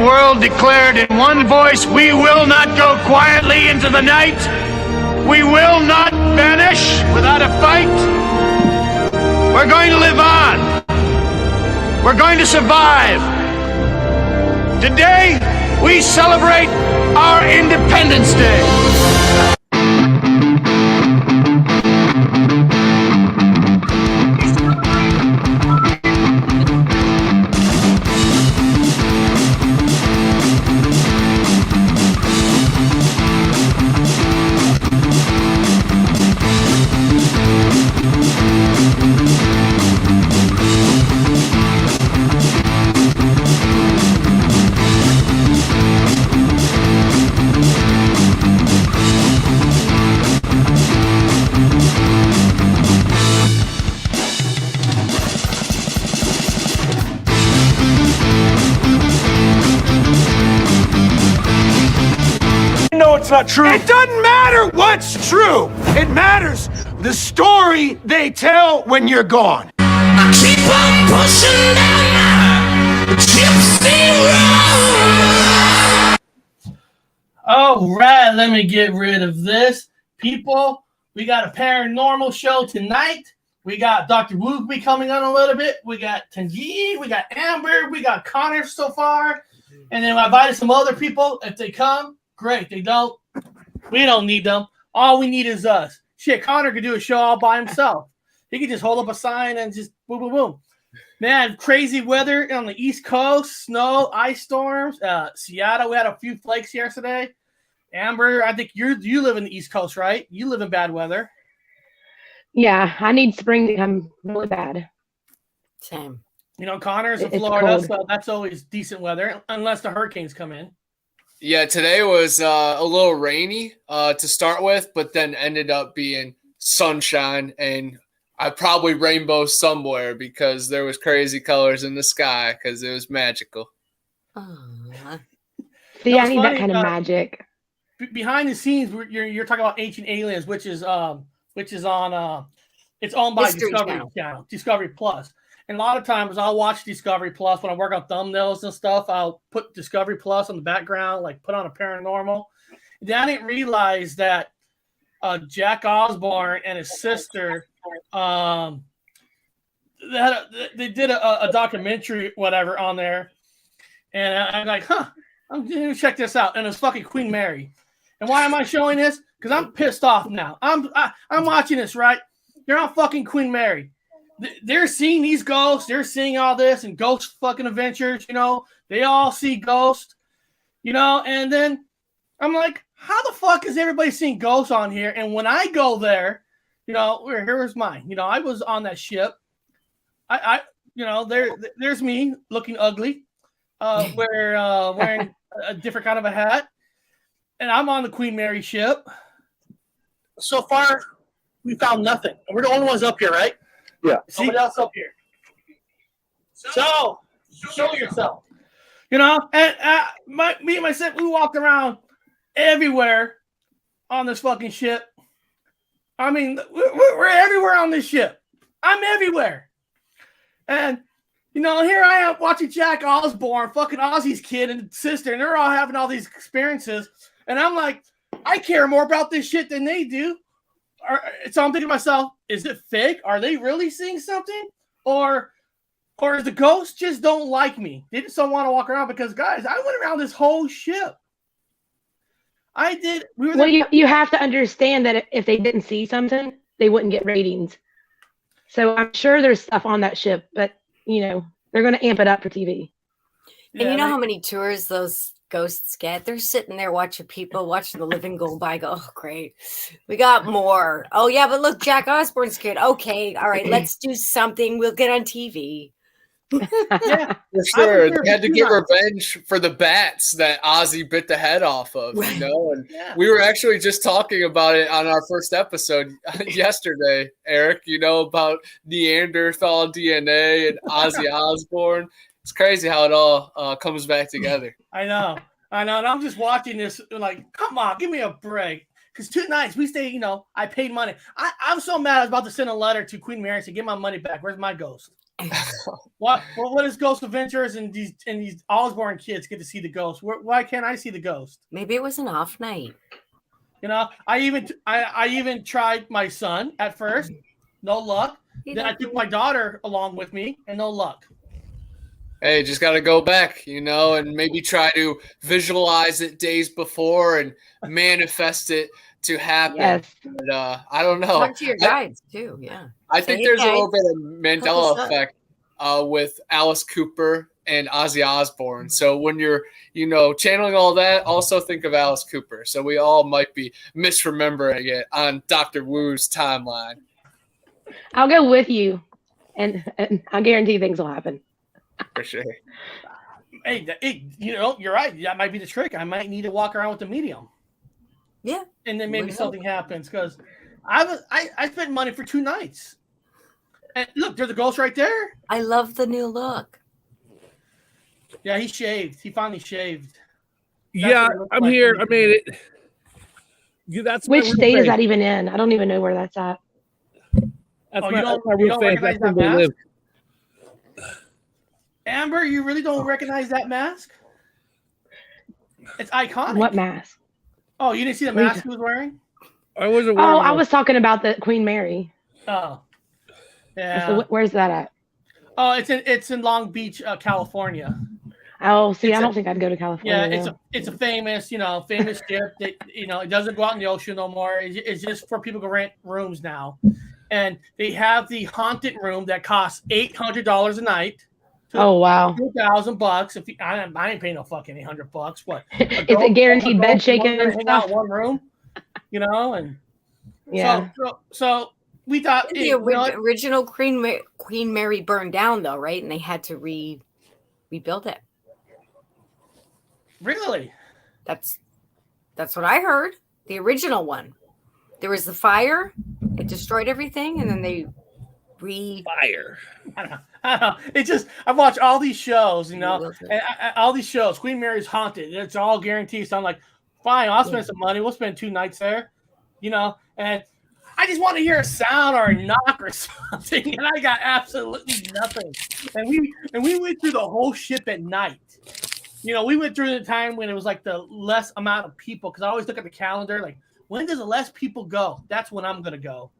world declared in one voice, we will not go quietly into the night. We will not vanish without a fight. We're going to live on. We're going to survive. Today, we celebrate our Independence Day. It's not true. It doesn't matter what's true. It matters the story they tell when you're gone. I keep on pushing down my gypsy road. All right, let me get rid of this. People, we got a paranormal show tonight. We got Dr. Wu be coming on a little bit. We got Tanguy, we got Amber, we got Connor so far. And then I invited some other people. If they come, great. They don't. We don't need them. All we need is us. Shit, Connor could do a show all by himself. He could just hold up a sign and just boom, boom, boom. Man, crazy weather on the East Coast, snow, ice storms. Seattle, we had a few flakes yesterday. Amber, I think you live in the East Coast, right? You live in bad weather. Yeah, I need spring to come really bad. Same. You know, Connor's in Florida, so that's always decent weather, unless the hurricanes come in. Yeah, today was a little rainy to start with, but then ended up being sunshine and probably rainbow somewhere because there was crazy colors in the sky because it was magical. See, I need that kind of magic. Behind the scenes, you're talking about Ancient Aliens, which is on it's owned by History Discovery Discovery Plus. And a lot of times I'll watch Discovery Plus when I work on thumbnails and stuff. I'll put Discovery Plus on the background, like put on a paranormal. And I didn't realize that Jack Osborne and his sister, they did a documentary, whatever, on there. And I'm like, I'm going to check this out. And it's fucking Queen Mary. And why am I showing this? Because I'm pissed off now. I'm watching this, right? You're on fucking Queen Mary. They're seeing these ghosts. They're seeing all this and ghost fucking adventures, you know. They all see ghosts, you know. And then I'm like, how the fuck is everybody seeing ghosts on here? And when I go there, you know, here's mine. You know, I was on that ship. You know, there's me looking ugly, wearing a different kind of a hat. And I'm on the Queen Mary ship. So far, we found nothing. And we're the only ones up here, right? Yeah. Somebody else up here. So, show yourself. You know, and me and my sister, we walked around everywhere on this fucking ship. I mean, we're everywhere on this ship. I'm everywhere. And, you know, here I am watching Jack Osborne, fucking Ozzy's kid and sister, and they're all having all these experiences. And I'm like, I care more about this shit than they do. So I'm thinking to myself, is it fake? Are they really seeing something? Or is the ghosts just don't like me? They just don't want to walk around because, guys, I went around this whole ship. I did. Well, you have to understand that if they didn't see something, they wouldn't get ratings. So I'm sure there's stuff on that ship, but, you know, they're going to amp it up for TV. And you know how many tours those ghosts get? They're sitting there watching the living go by. Go, oh, great. We got more. Oh, yeah, but look, Jack Osborne's good. Okay, all right, let's do something. We'll get on TV. Yeah, for sure. They had to get revenge for the bats that Ozzy bit the head off of, you know. And we were actually just talking about it on our first episode yesterday, Eric. You know, about Neanderthal DNA and Ozzy Osbourne. It's crazy how it all comes back together. I know. And I'm just watching this like, come on, give me a break. Because 2 nights we stayed, you know, I paid money. I'm so mad I was about to send a letter to Queen Mary to get my money back. Where's my ghost? What is Ghost Adventures and these Osborne kids get to see the ghost? Why can't I see the ghost? Maybe it was an off night. You know, I even tried my son at first, no luck. Then I took my daughter along with me, and no luck. Hey, just got to go back, and maybe try to visualize it days before and manifest it to happen. Yes. But, I don't know. Talk to your guides too. Yeah. I think there's a little bit of Mandela effect with Alice Cooper and Ozzy Osbourne. So when you're, channeling all that, also think of Alice Cooper. So we all might be misremembering it on Dr. Wu's timeline. I'll go with you, and I guarantee things will happen. For sure. Hey, you're right. That might be the trick. I might need to walk around with a medium. Yeah. And then maybe something happens, because I spent money for 2 nights. And look, there's a ghost right there. I love the new look. Yeah, he shaved. He finally shaved. I'm here. I made it. That's Which state is that even in? I don't even know where that's at. That's you don't recognize that mask? Amber, you really don't recognize that mask? It's iconic. What mask? Oh, you didn't see the mask he was wearing? I wasn't. Oh, I was talking about the Queen Mary. Oh, yeah. So where's that at? Oh, it's in Long Beach, California. Oh, see, I don't think I'd go to California. Yeah, it's a famous ship that it doesn't go out in the ocean no more. It's just for people to rent rooms now, and they have the haunted room that costs $800 a night. Oh wow, $2,000. If I ain't paying no fucking $800. What? Is it guaranteed bed shaking and hang stuff? out in one room, and yeah. So we thought the original Queen Mary burned down though, right? And they had to rebuild it. Really? That's what I heard. The original one. There was the fire. It destroyed everything, and then they fire. I don't know. It's just I watch all these shows, and all these shows. Queen Mary's haunted. It's all guaranteed. So I'm like, fine, I'll spend some money. We'll spend 2 nights there, and I just want to hear a sound or a knock or something, and I got absolutely nothing. And we went through the whole ship at night. We went through the time when it was like the less amount of people, because I always look at the calendar, like, when does the less people go? That's when I'm going to go.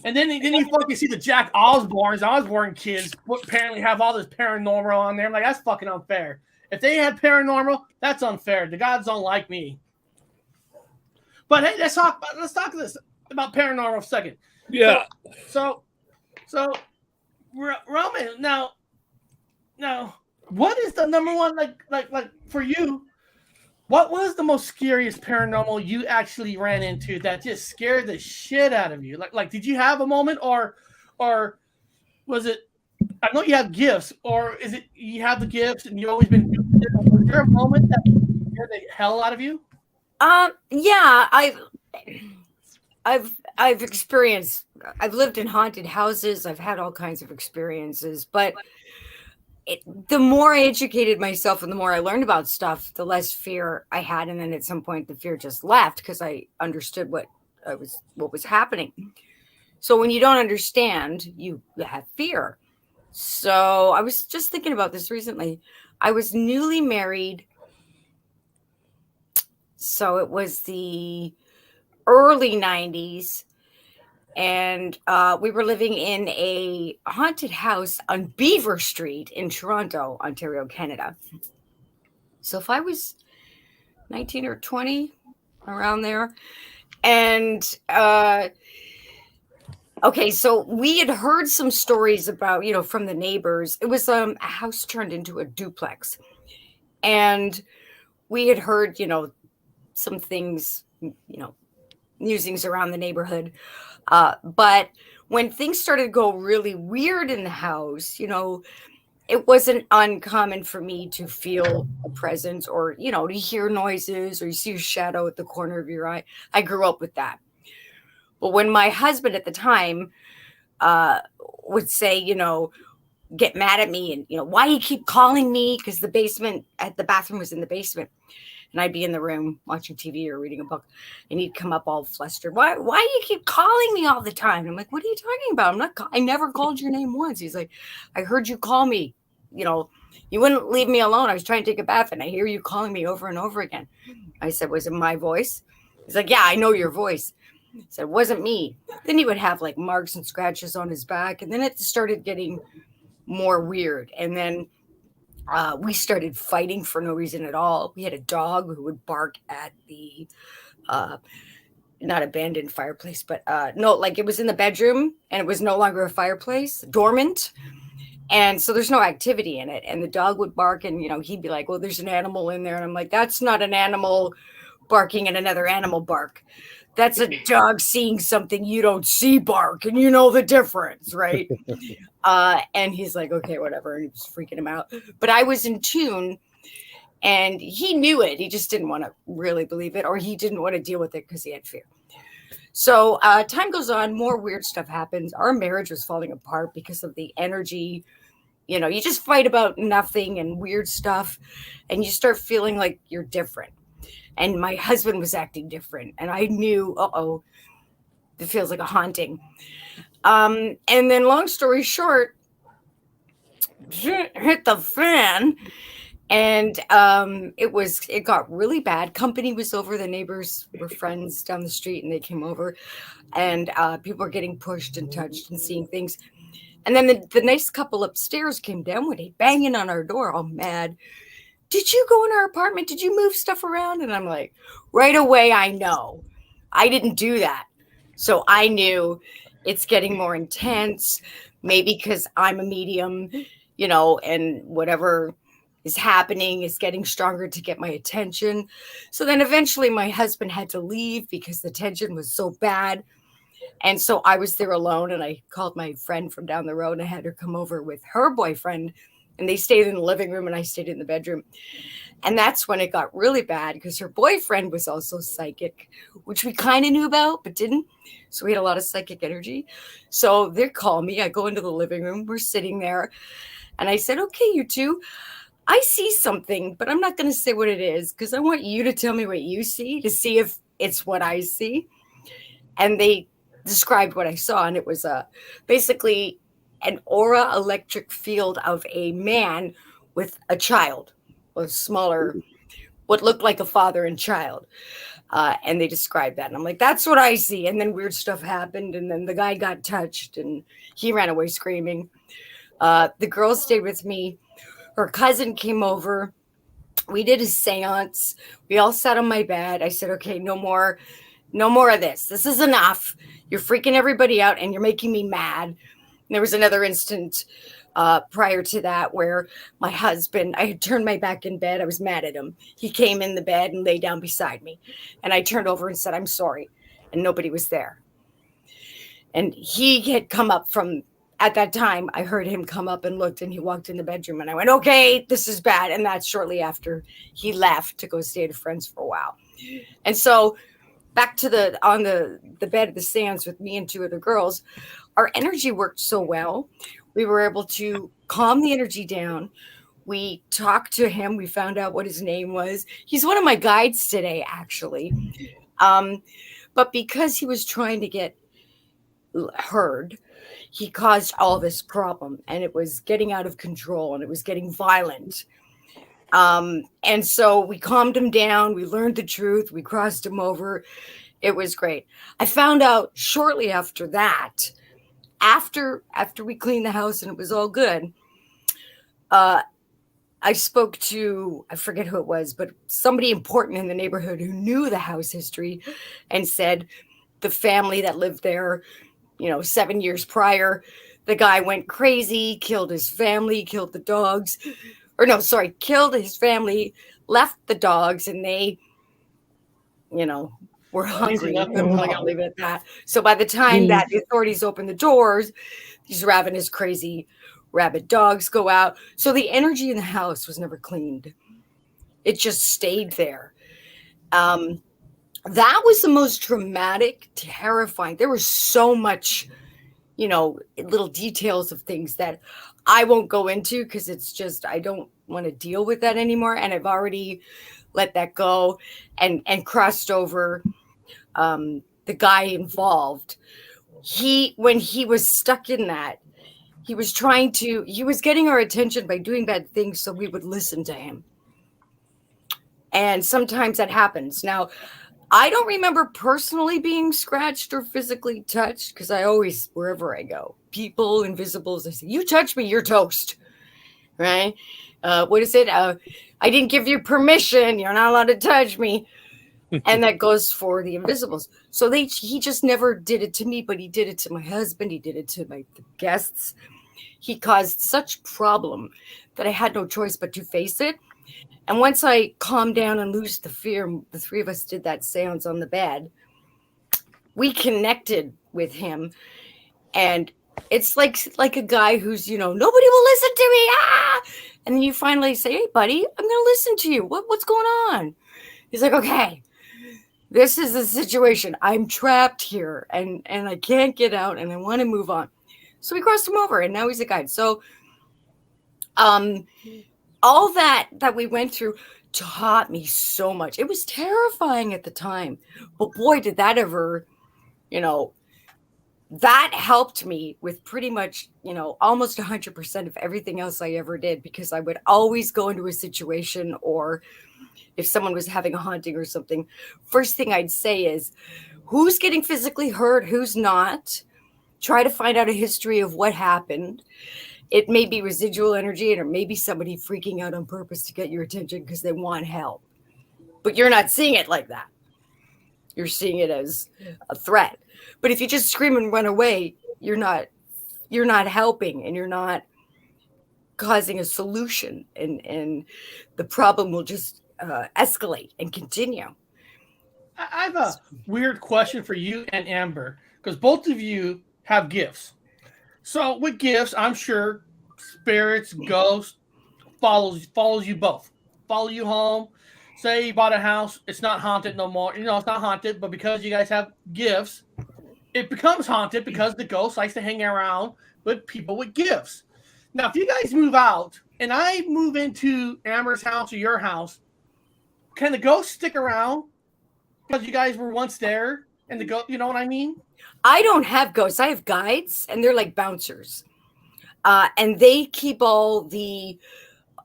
And then you fucking see the Jack Osborne kids apparently have all this paranormal on there. I'm like, that's fucking unfair. If they had paranormal, that's unfair. The gods don't like me. But hey, let's talk about paranormal for a second. Yeah. So Roman, now, what is the number one, like for you? What was the most scariest paranormal you actually ran into that just scared the shit out of you? Like did you have a moment, or was it? I know you have gifts, or is it you have the gifts and you've always been? Was there a moment that scared the hell out of you? Yeah, I've experienced. I've lived in haunted houses. I've had all kinds of experiences, but the more I educated myself and the more I learned about stuff, the less fear I had. And then at some point, the fear just left because I understood what was happening. So when you don't understand, you have fear. So I was just thinking about this recently. I was newly married. So it was the early 90s. And we were living in a haunted house on Beaver Street in Toronto, Ontario, Canada. So if I was 19 or 20, around there. And, okay, so we had heard some stories about, from the neighbors. It was a house turned into a duplex. And we had heard, some things, musings around the neighborhood. But when things started to go really weird in the house, it wasn't uncommon for me to feel a presence or, to hear noises or you see a shadow at the corner of your eye. I grew up with that. But when my husband at the time would say, get mad at me and, why you keep calling me? Because the bathroom was in the basement. And I'd be in the room watching TV or reading a book, and he'd come up all flustered. Why do you keep calling me all the time? And I'm like, what are you talking about? I never called your name once. He's like, I heard you call me. You wouldn't leave me alone. I was trying to take a bath, and I hear you calling me over and over again. I said, was it my voice? He's like, yeah, I know your voice. I said, it wasn't me. Then he would have like marks and scratches on his back, and then it started getting more weird. And then we started fighting for no reason at all. We had a dog who would bark at the not abandoned fireplace, but no, like it was in the bedroom and it was no longer a fireplace, dormant. And so there's no activity in it. And the dog would bark and, he'd be like, well, there's an animal in there. And I'm like, that's not an animal barking at another animal bark. That's a dog seeing something you don't see bark, and you know the difference, right? And he's like, okay, whatever. And he was freaking him out. But I was in tune, and he knew it. He just didn't want to really believe it, or he didn't want to deal with it because he had fear. So time goes on, more weird stuff happens. Our marriage was falling apart because of the energy. You just fight about nothing and weird stuff, and you start feeling like you're different. And my husband was acting different. And I knew, it feels like a haunting. And then long story short, hit the fan. And it got really bad. Company was over. The neighbors were friends down the street, and they came over. And people were getting pushed and touched and seeing things. And then the nice couple upstairs came down one day, banging on our door, all mad. Did you go in our apartment? Did you move stuff around? And I'm like, right away, I know. I didn't do that. So I knew it's getting more intense, maybe because I'm a medium, and whatever is happening is getting stronger to get my attention. So then eventually my husband had to leave because the tension was so bad. And so I was there alone, and I called my friend from down the road and I had her come over with her boyfriend. And they stayed in the living room and I stayed in the bedroom. And that's when it got really bad because her boyfriend was also psychic, which we kind of knew about, but didn't. So we had a lot of psychic energy. So they call me. I go into the living room. We're sitting there. And I said, okay, you two, I see something, but I'm not going to say what it is because I want you to tell me what you see to see if it's what I see. And they described what I saw. And it was basically an aura electric field of a man with a child, a smaller, what looked like a father and child. And they described that. And I'm like, that's what I see. And then weird stuff happened. And then the guy got touched and he ran away screaming. The girl stayed with me. Her cousin came over. We did a seance. We all sat on my bed. I said, okay, no more of this. This is enough. You're freaking everybody out and you're making me mad. There was another instant prior to that where my husband, I had turned my back in bed. I was mad at him. He came in the bed and lay down beside me. And I turned over and said, I'm sorry. And nobody was there. And he had come up at that time, I heard him come up and looked and he walked in the bedroom. And I went, okay, this is bad. And that's shortly after he left to go stay at a friend's for a while. And so back to on the bed of the seance with me and two other girls, our energy worked so well. We were able to calm the energy down. We talked to him. We found out what his name was. He's one of my guides today, actually. But because he was trying to get heard, he caused all this problem. And it was getting out of control and it was getting violent. And so we calmed him down. We learned the truth. We crossed him over. It was great. I found out shortly after that, after we cleaned the house and it was all good, I spoke to, I forget who it was, but somebody important in the neighborhood who knew the house history and said the family that lived there, 7 years prior, the guy went crazy, killed his family, killed the dogs. Killed his family, left the dogs, and they, were hungry. I'm going to leave it at that. So by the time that the authorities open the doors, these ravenous, crazy, rabid dogs go out. So the energy in the house was never cleaned. It just stayed there. That was the most dramatic, terrifying. There was so much, little details of things that I won't go into, because it's just, I don't want to deal with that anymore. And I've already let that go and crossed over the guy involved. When he was stuck in that, he was getting our attention by doing bad things so we would listen to him. And sometimes that happens. Now, I don't remember personally being scratched or physically touched, because I always, wherever I go, people, invisibles, I say, you touch me, you're toast. Right? What is it? I didn't give you permission. You're not allowed to touch me. And that goes for the invisibles. So he just never did it to me, but he did it to my husband. He did it to the guests. He caused such problem that I had no choice but to face it. And once I calmed down and lose the fear, the three of us did that seance on the bed. We connected with him. And it's like a guy who's, nobody will listen to me. Ah! And then you finally say, hey, buddy, I'm going to listen to you. What's going on? He's like, okay, this is the situation. I'm trapped here and I can't get out and I want to move on. So we crossed him over and now he's a guide. So all that we went through taught me so much. It was terrifying at the time. But boy, did that ever, that helped me with pretty much, almost 100% of everything else I ever did, because I would always go into a situation, or if someone was having a haunting or something, first thing I'd say is, who's getting physically hurt, who's not? Try to find out a history of what happened. It may be residual energy, and it may be somebody freaking out on purpose to get your attention because they want help. But you're not seeing it like that. You're seeing it as a threat. But if you just scream and run away, you're not helping, and you're not causing a solution, and the problem will just escalate and continue. I have a weird question for you and Amber, because both of you have gifts. So with gifts, I'm sure spirits, ghosts follows you both. Follow you home. Say you bought a house, it's not haunted no more. It's not haunted, but because you guys have gifts, it becomes haunted because the ghost likes to hang around with people with gifts. Now, if you guys move out and I move into Amber's house or your house, can the ghost stick around because you guys were once there and the ghost, you know what I mean? I don't have ghosts. I have guides, and they're like bouncers. And they keep all the,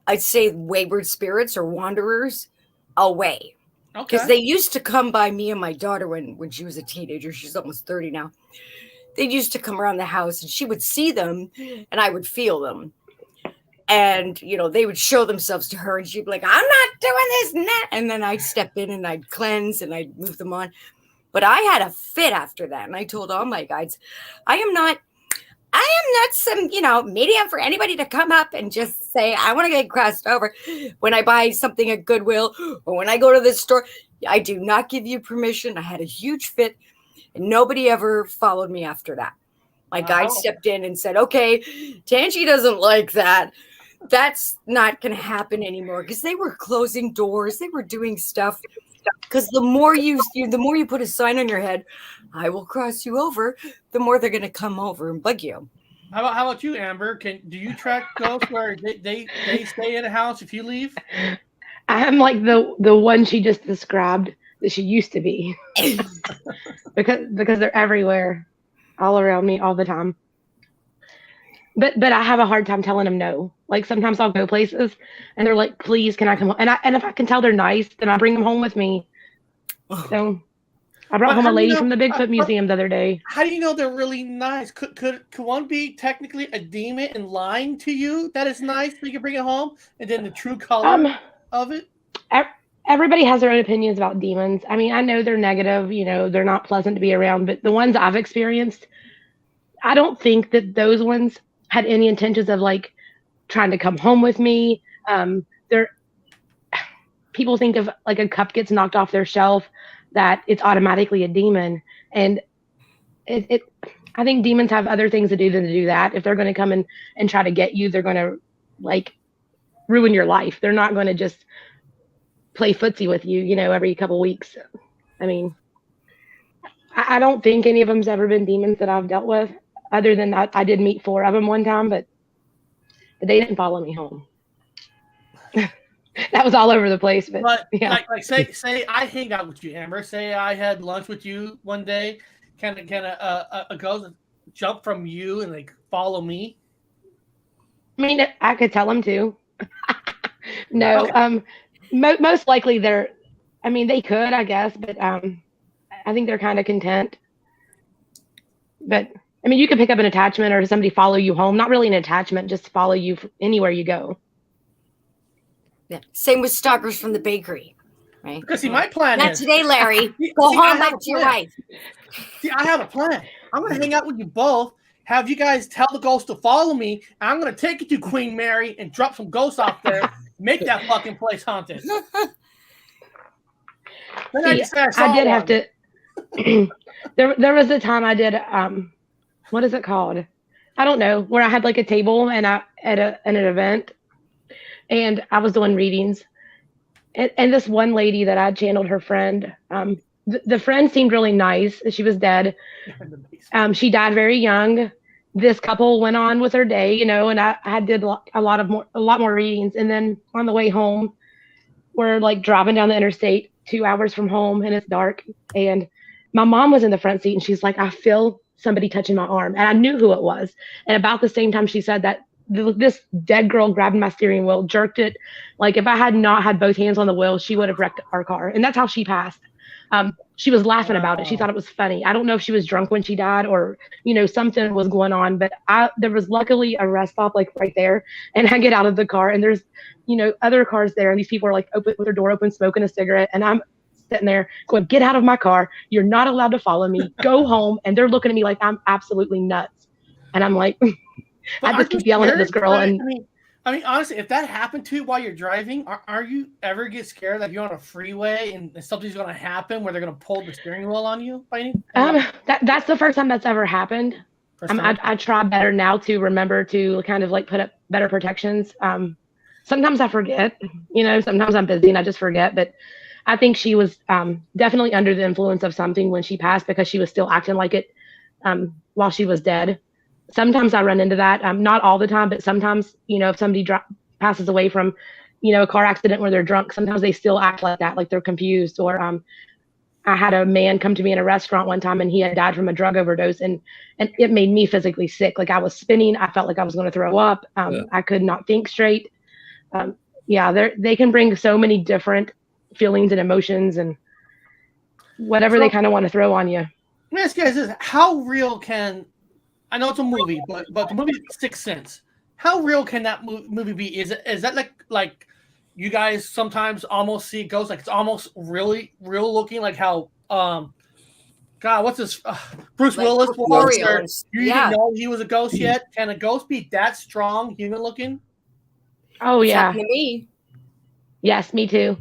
I'd say, wayward spirits or wanderers away. Okay. Because they used to come by me and my daughter when she was a teenager. She's almost 30 now. They used to come around the house, and she would see them, and I would feel them. And, they would show themselves to her, and she'd be like, I'm not doing this now. And then I'd step in, and I'd cleanse, and I'd move them on. But I had a fit after that, and I told all my guides, I am not some, medium for anybody to come up and just say, I want to get crossed over. When I buy something at Goodwill or when I go to the store, I do not give you permission. I had a huge fit, and nobody ever followed me after that. My guide stepped in and said, okay, Tangi doesn't like that. That's not going to happen anymore, because they were closing doors. They were doing stuff. Because the more you put a sign on your head, I will cross you over, the more they're going to come over and bug you. How about you, Amber? Do you track ghosts where they stay in a house if you leave? I'm like the one she just described that she used to be, because they're everywhere, all around me, all the time. But I have a hard time telling them no. Like sometimes I'll go places and they're like, please, can I come home? And if I can tell they're nice, then I bring them home with me. So I brought home a lady from the Bigfoot Museum the other day. How do you know they're really nice? Could one be technically a demon and lying to you that is nice so you can bring it home, and then the true color of it? Everybody has their own opinions about demons. I mean, I know they're negative, they're not pleasant to be around, but the ones I've experienced, I don't think that those ones had any intentions of like trying to come home with me. People think of like a cup gets knocked off their shelf, that it's automatically a demon. And I think demons have other things to do than to do that. If they're going to come and try to get you, they're going to like ruin your life. They're not going to just play footsie with you, every couple weeks. I mean, I don't think any of them's ever been demons that I've dealt with. Other than that, I did meet 4 of them one time, but but they didn't follow me home. That was all over the place, but yeah. Like say I hang out with you, Amber. Say I had lunch with you one day. Can a ghost jump from you and like follow me? I mean, I could tell them to. No, Okay. Most likely they're. I mean, they could, I guess, but I think they're kind of content. But I mean, you could pick up an attachment or somebody follow you home. Not really an attachment, just follow you anywhere you go. Yeah. Same with stalkers from the bakery, right? Because see, my plan Not is today, Larry. See, Go I home have back a to your plan. wife. See, I have a plan. I'm gonna hang out with you both. Have you guys tell the ghost to follow me. And I'm gonna take you to Queen Mary and drop some ghosts out there. Make that fucking place haunted. See, I did have to. There was a time I did. What is it called? I don't know. Where I had like a table and at an event, and I was doing readings, and this one lady that I channeled her friend. The friend seemed really nice. She was dead. She died very young. This couple went on with their day, and I did a lot more readings. And then on the way home, we're like driving down the interstate 2 hours from home, and it's dark. And my mom was in the front seat, and she's like, I feel somebody touching my arm. And I knew who it was. And about the same time she said that, this dead girl grabbed my steering wheel, jerked it. Like if I had not had both hands on the wheel, she would have wrecked our car. And that's how she passed. She was laughing about it. She thought it was funny. I don't know if she was drunk when she died or, something was going on, but there was luckily a rest stop like right there. And I get out of the car and there's, other cars there. And these people are like open with their door open, smoking a cigarette. And I'm sitting there going, get out of my car. You're not allowed to follow me. Go home. And they're looking at me like I'm absolutely nuts. And I'm like, I just keep yelling at this girl. I mean, honestly, if that happened to you while you're driving, are you ever get scared that you're on a freeway and something's going to happen where they're going to pull the steering wheel on you? By any? That's the first time that's ever happened. I try better now to remember to kind of like put up better protections. Sometimes I forget, sometimes I'm busy and I just forget, but I think she was definitely under the influence of something when she passed because she was still acting like it while she was dead. Sometimes I run into that, not all the time, but sometimes, if somebody passes away from, a car accident where they're drunk, sometimes they still act like that, like they're confused. Or I had a man come to me in a restaurant one time and he had died from a drug overdose and it made me physically sick. Like I was spinning. I felt like I was going to throw up. I could not think straight. They can bring so many different feelings and emotions and whatever they kind of want to throw on you. Let me ask you guys this. How real can... I know it's a movie, but the movie Sixth Sense. How real can that movie be? Is that like you guys sometimes almost see ghosts, like it's almost really real looking, like how God, what's this? Bruce Like Willis Warriors. You didn't know he was a ghost yet. Can a ghost be that strong, human looking? Oh It's yeah. happened to me. Yes, me too.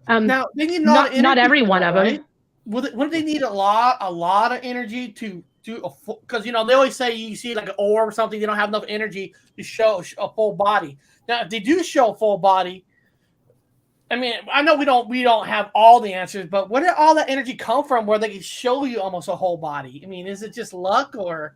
Now they need not every one of them. right? Would they need a lot of energy to do because they always say you see like an orb or something, they don't have enough energy to show a full body. Now if they do show a full body, I mean, I know we don't have all the answers, but where did all that energy come from where they can show you almost a whole body? I mean, is it just luck or?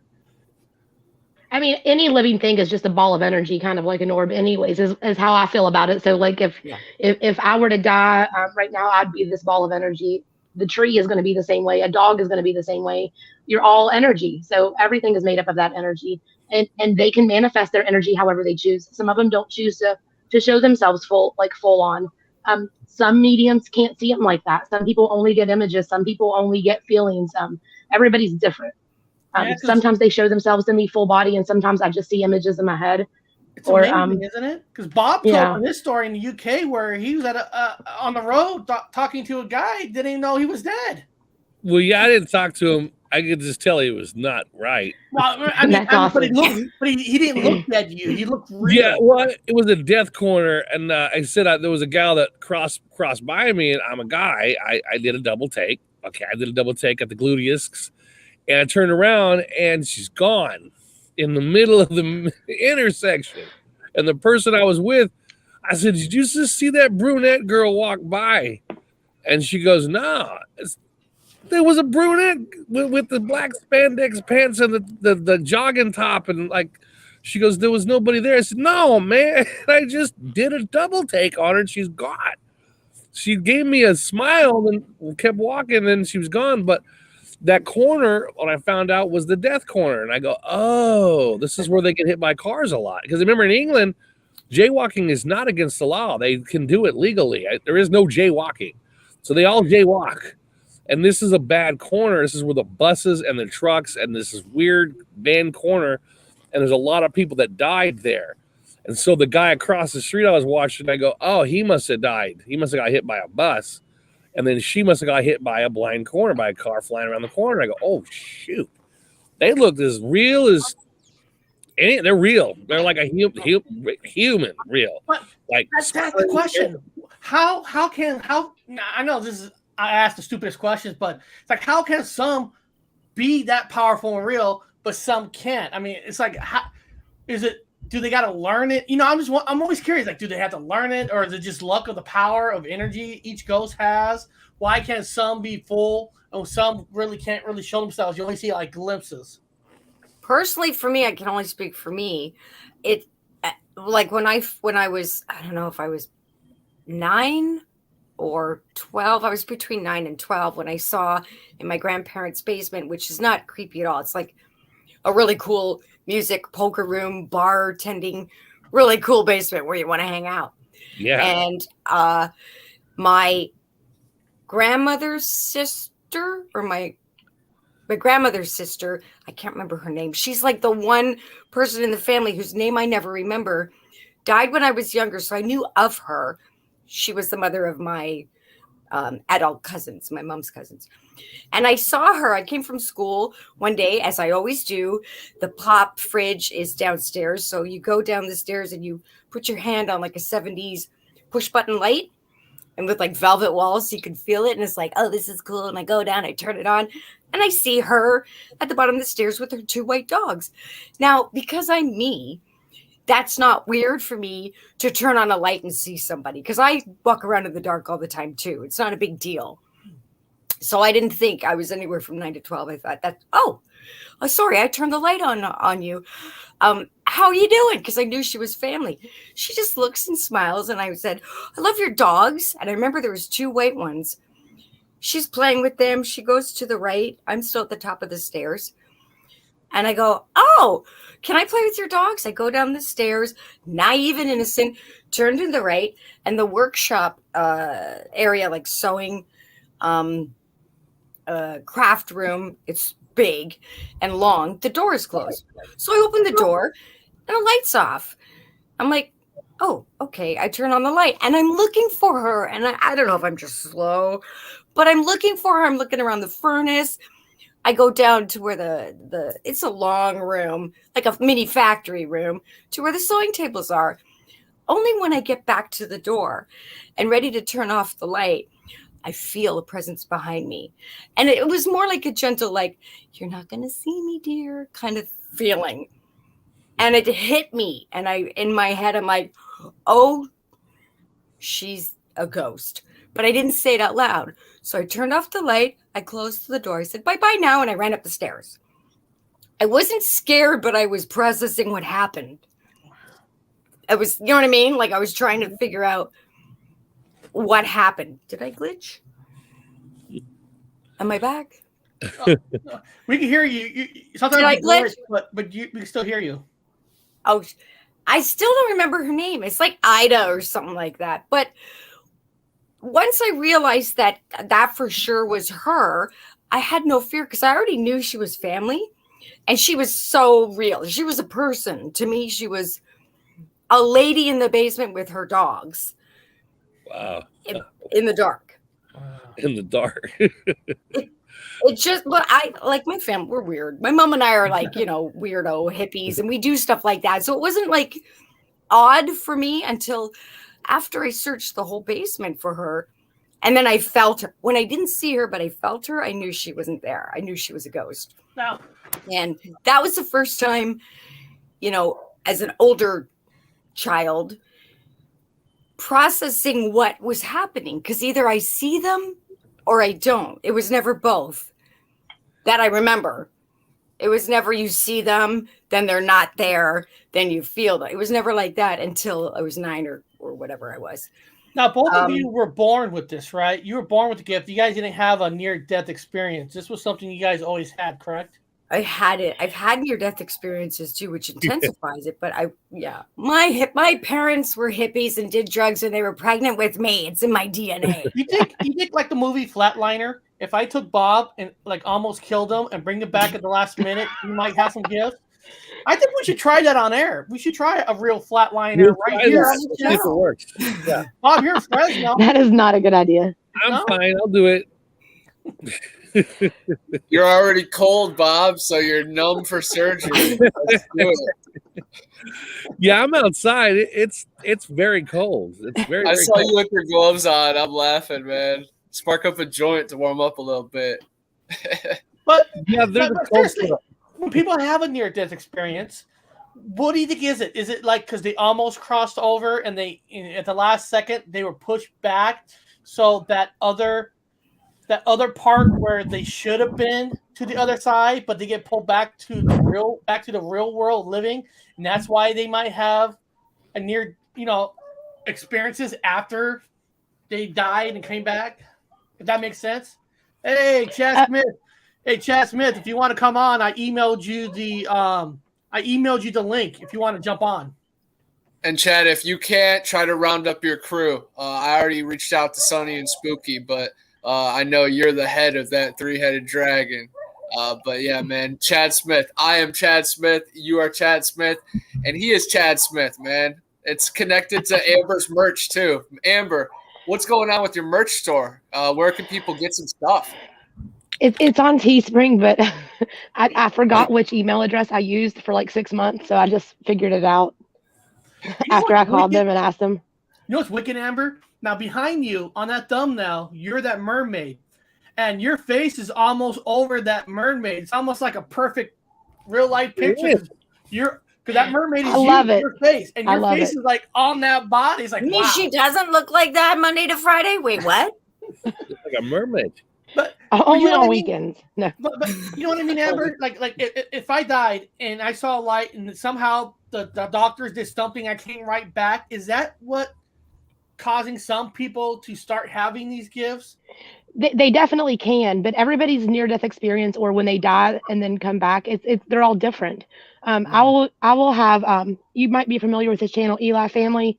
I mean, any living thing is just a ball of energy, kind of like an orb anyways, is how I feel about it. So like if I were to die right now, I'd be this ball of energy. The tree is going to be the same way. A dog is going to be the same way. You're all energy. So everything is made up of that energy. And they can manifest their energy however they choose. Some of them don't choose to show themselves full on. Some mediums can't see them like that. Some people only get images. Some people only get feelings. Everybody's different. Sometimes they show themselves to me full body, and sometimes I just see images in my head. It's amazing, isn't it? Because Bob told me this story in the UK where he was at on the road talking to a guy, didn't even know he was dead. Well, yeah, I didn't talk to him. I could just tell he was not right. Well, I mean, but he didn't look dead to you. He looked real. Yeah, well, it was a death corner, and I said there was a gal that crossed by me, and I'm a guy. I did a double take. Okay, I did a double take at the gluteus, and I turned around, and she's gone in the middle of the intersection. And the person I was with, I said, did you just see that brunette girl walk by? And she goes, no. There was a brunette with the black spandex pants and the jogging top and like She goes, there was nobody there. I said, no, man. I just did a double take on her and she's gone. She gave me a smile and kept walking and she was gone. But that corner, what I found out was the death corner. And I go, oh, this is where they get hit by cars a lot. Because remember in England, jaywalking is not against the law. They can do it legally. There is no jaywalking. So they all jaywalk. And this is a bad corner. This is where the buses and the trucks and this is weird band corner. And there's a lot of people that died there. And so the guy across the street I was watching, I go, oh, he must have died. He must have got hit by a bus. And then she must have got hit by a blind corner, by a car flying around the corner. I go, oh, shoot. They looked as real as any. They're real. They're like a human real. But like that's the question. How I know this is, I asked the stupidest questions, but it's like, how can some be that powerful and real, but some can't? I mean, it's like, how is it? Do they got to learn it? You know, I'm always curious. Like, do they have to learn it, or is it just luck of the power of energy each ghost has? Why can't some be full and some can't really show themselves? You only see like glimpses. Personally, for me, I can only speak for me. It like when I was, I don't know if I was 9 or 12. I was between 9 and 12 when I saw in my grandparents' basement, which is not creepy at all. It's like a really cool music, poker room, bar tending, really cool basement where you want to hang out. Yeah. And my grandmother's sister, or my grandmother's sister, I can't remember her name. She's like the one person in the family whose name I never remember, died when I was younger. So I knew of her. She was the mother of my adult cousins, my mom's cousins. And I saw her. I came from school one day, as I always do. The pop fridge is downstairs. So you go down the stairs and you put your hand on like a 70s push button light, and with like velvet walls, so you can feel it. And it's like, oh, this is cool. And I go down, I turn it on, and I see her at the bottom of the stairs with her 2 white dogs. Now, because I'm me, that's not weird for me to turn on a light and see somebody, because I walk around in the dark all the time too. It's not a big deal. So I didn't think I was anywhere from 9 to 12. I thought that, oh, sorry, I turned the light on you. How are you doing? Because I knew she was family. She just looks and smiles. And I said, I love your dogs. And I remember there was 2 white ones. She's playing with them. She goes to the right. I'm still at the top of the stairs. And I go, oh, can I play with your dogs? I go down the stairs, naive and innocent, turn to the right, and the workshop area, like sewing, craft room, it's big and long. The door is closed. So I open the door and the light's off. I'm like, oh, okay. I turn on the light and I'm looking for her. And I don't know if I'm just slow, but I'm looking for her. I'm looking around the furnace. I go down to where it's a long room, like a mini factory room, to where the sewing tables are. Only when I get back to the door and ready to turn off the light, I feel a presence behind me. And it was more like a gentle, like, you're not going to see me, dear, kind of feeling. And it hit me. And in my head, I'm like, oh, she's a ghost. But I didn't say it out loud. So I turned off the light. I closed the door. I said, bye-bye now. And I ran up the stairs. I wasn't scared, but I was processing what happened. I was, you know what I mean? Like I was trying to figure out what happened. Did I glitch? Am I back? We can hear you. Sometimes Did I glitch? But we can still hear you. Oh, I still don't remember her name. It's like Ida or something like that. But once I realized that for sure was her, I had no fear because I already knew she was family. And she was so real. She was a person. To me, she was a lady in the basement with her dogs. Wow. In the dark. In the dark. It just, but I like my family, we're weird. My mom and I are like, weirdo hippies, and we do stuff like that. So it wasn't like odd for me until after I searched the whole basement for her. And then I felt her. When I didn't see her, but I felt her, I knew she wasn't there. I knew she was a ghost. Now, and that was the first time, as an older child, processing what was happening. Because either I see them or I don't. It was never both that I remember. It was never you see them, then they're not there, then you feel them. It was never like that until I was 9 or whatever I was. Now, both of you were born with this, right? You were born with the gift. You guys didn't have a near-death experience. This was something you guys always had, correct? I had it. I've had near-death experiences too, which intensifies it. But my parents were hippies and did drugs, and they were pregnant with me. It's in my DNA. You think like the movie Flatliner? If I took Bob and like almost killed him and bring him back at the last minute, you might have some gifts. I think we should try that on air. We should try a real Flatliner right here on the channel. If it works. Yeah. Bob, you're Fresno. That is not a good idea. I'm fine. I'll do it. You're already cold, Bob, so you're numb for surgery. Let's do it. Yeah, I'm outside. It's very cold. It's very. I very saw cold. you with your gloves on. I'm laughing, man. Spark up a joint to warm up a little bit. But Yeah, there's but a cold seriously, when people have a near-death experience, what do you think is it? Is it like because they almost crossed over and they at the last second they were pushed back, so that other part where they should have been to the other side, but they get pulled back to the real world living, and that's why they might have a near experiences after they died and came back. If that makes sense. Hey, Chad Smith. Hey, Chad Smith, if you want to come on, I emailed you the link if you want to jump on. And Chad, if you can't, try to round up your crew. I already reached out to Sonny and Spooky, but I know you're the head of that 3-headed dragon. But yeah, man, Chad Smith. I am Chad Smith. You are Chad Smith. And he is Chad Smith, man. It's connected to Amber's merch, too. Amber, what's going on with your merch store? Where can people get some stuff? It's on Teespring, but I forgot which email address I used for like 6 months, so I just figured it out after I called them and asked them. You know what's wicked, Amber? Now behind you on that thumbnail, you're that mermaid, and your face is almost over that mermaid. It's almost like a perfect real life picture. Because that mermaid is your face, and your face is like on that body. It's like, wow. She doesn't look like that Monday to Friday. Wait, what? Like a mermaid. But only on weekends. No. But you know what I mean, Amber? Like if I died and I saw a light and somehow the doctors did something, I came right back. Is that what causing some people to start having these gifts? They definitely can, but everybody's near-death experience or when they die and then come back, they're all different. I will have you might be familiar with his channel, Eli Family.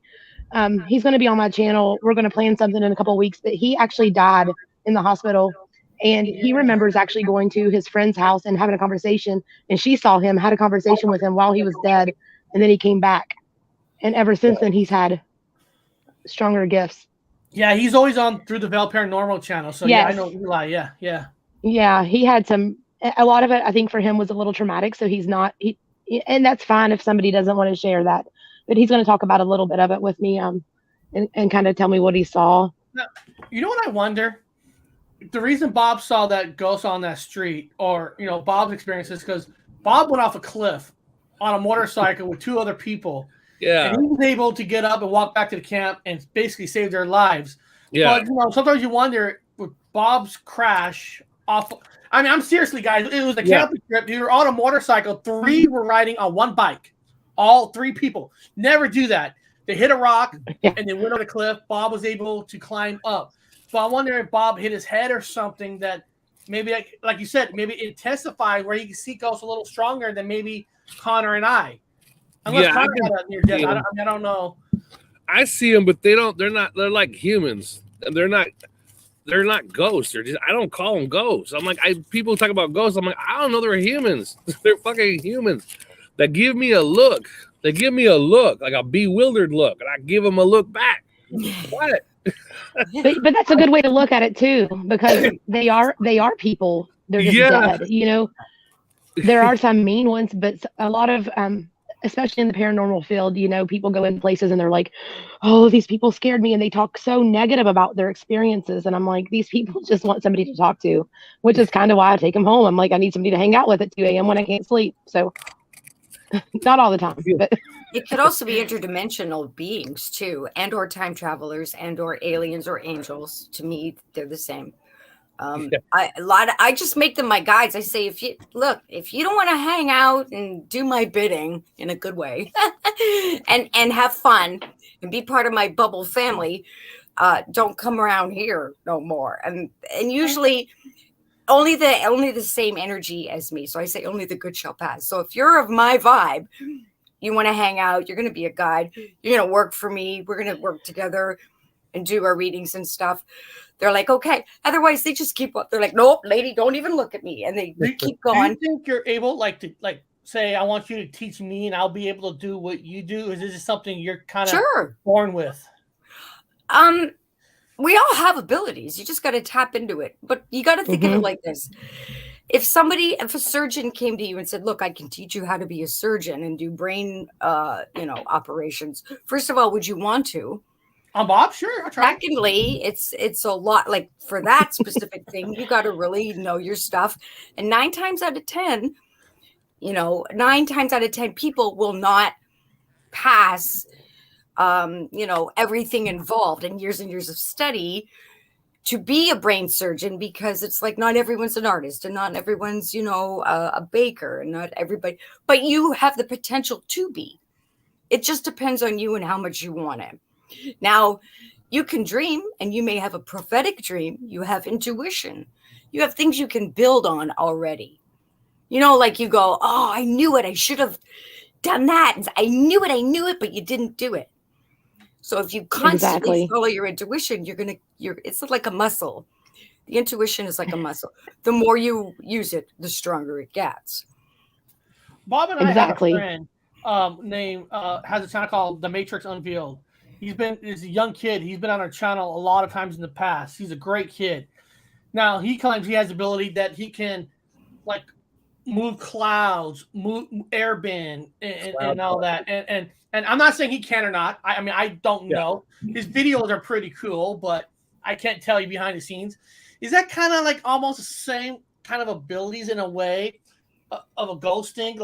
He's going to be on my channel. We're going to plan something in a couple of weeks, but he actually died in the hospital, and he remembers actually going to his friend's house and having a conversation, and she saw him, had a conversation with him while he was dead, and then he came back, and ever since then he's had stronger gifts. Yeah, he's always on Through the Veil Paranormal channel, so yes. Yeah, I know Eli. Yeah, he had a lot of it I think for him was a little traumatic, so and that's fine if somebody doesn't want to share that, but he's going to talk about a little bit of it with me and kind of tell me what he saw. Now, you know what I wonder? The reason Bob saw that ghost on that street, or Bob's experience, is because Bob went off a cliff on a motorcycle with 2 other people. Yeah, and he was able to get up and walk back to the camp and basically save their lives. Yeah, but sometimes you wonder with Bob's crash off. I mean, I'm seriously, guys. It was a camping trip. You were on a motorcycle. 3 were riding on one bike. All 3 people. Never do that. They hit a rock and they went on a cliff. Bob was able to climb up. So I wonder if Bob hit his head or something that maybe, like you said, maybe it intensified where he can see ghosts a little stronger than maybe Connor and I. Unless Connor had a near death. I don't know. I see them, but they're not. They're like humans, and they're not ghosts. I don't call them ghosts. I'm like, people talk about ghosts. I'm like, I don't know. They're humans. They're fucking humans. They give me a look. They give me a look, like a bewildered look, and I give them a look back. What? But that's a good way to look at it too, because they are people. They're just dead. There are some mean ones, but a lot of especially in the paranormal field, people go in places and they're like, oh, these people scared me, and they talk so negative about their experiences, and I'm like, these people just want somebody to talk to, which is kind of why I take them home. I'm like, I need somebody to hang out with at 2 a.m. when I can't sleep. So not all the time, but it could also be interdimensional beings too, and or time travelers, and or aliens or angels. To me, they're the same. I just make them my guides. I say, if you don't want to hang out and do my bidding in a good way and have fun and be part of my bubble family, don't come around here no more. And usually only the same energy as me. So I say only the good shall pass. So if you're of my vibe, you want to hang out, you're going to be a guide, you're going to work for me, we're going to work together and do our readings and stuff. They're like, okay. Otherwise, they just keep up. They're like, nope, lady, don't even look at me. And they keep going. Do you think you're able, to say, I want you to teach me and I'll be able to do what you do? Is this something you're kind of born with? We all have abilities. You just got to tap into it. But you got to think of it like this. If a surgeon came to you and said, look, I can teach you how to be a surgeon and do brain, operations. First of all, would you want to? Bob, sure. I'll try. Secondly, it's a lot, like for that specific thing, you got to really know your stuff. And 9 times out of 10, 9 times out of 10 people will not pass, everything involved in years and years of study to be a brain surgeon, because it's like not everyone's an artist and not everyone's, a baker, and not everybody, but you have the potential to be. It just depends on you and how much you want it. Now, you can dream, and you may have a prophetic dream. You have intuition. You have things you can build on already. Like you go, oh, I knew it. I should have done that. And I knew it, but you didn't do it. So if you constantly follow your intuition, it's like a muscle. The intuition is like a muscle. The more you use it, the stronger it gets. Bob and I have a friend named has a channel called The Matrix Unveiled. He's a young kid. He's been on our channel a lot of times in the past. He's a great kid. Now, he claims he has the ability that he can, move clouds, move airbend, and all that. And I'm not saying he can or not. I don't know. His videos are pretty cool, but I can't tell you behind the scenes. Is that kind of almost the same kind of abilities in a way of a ghosting?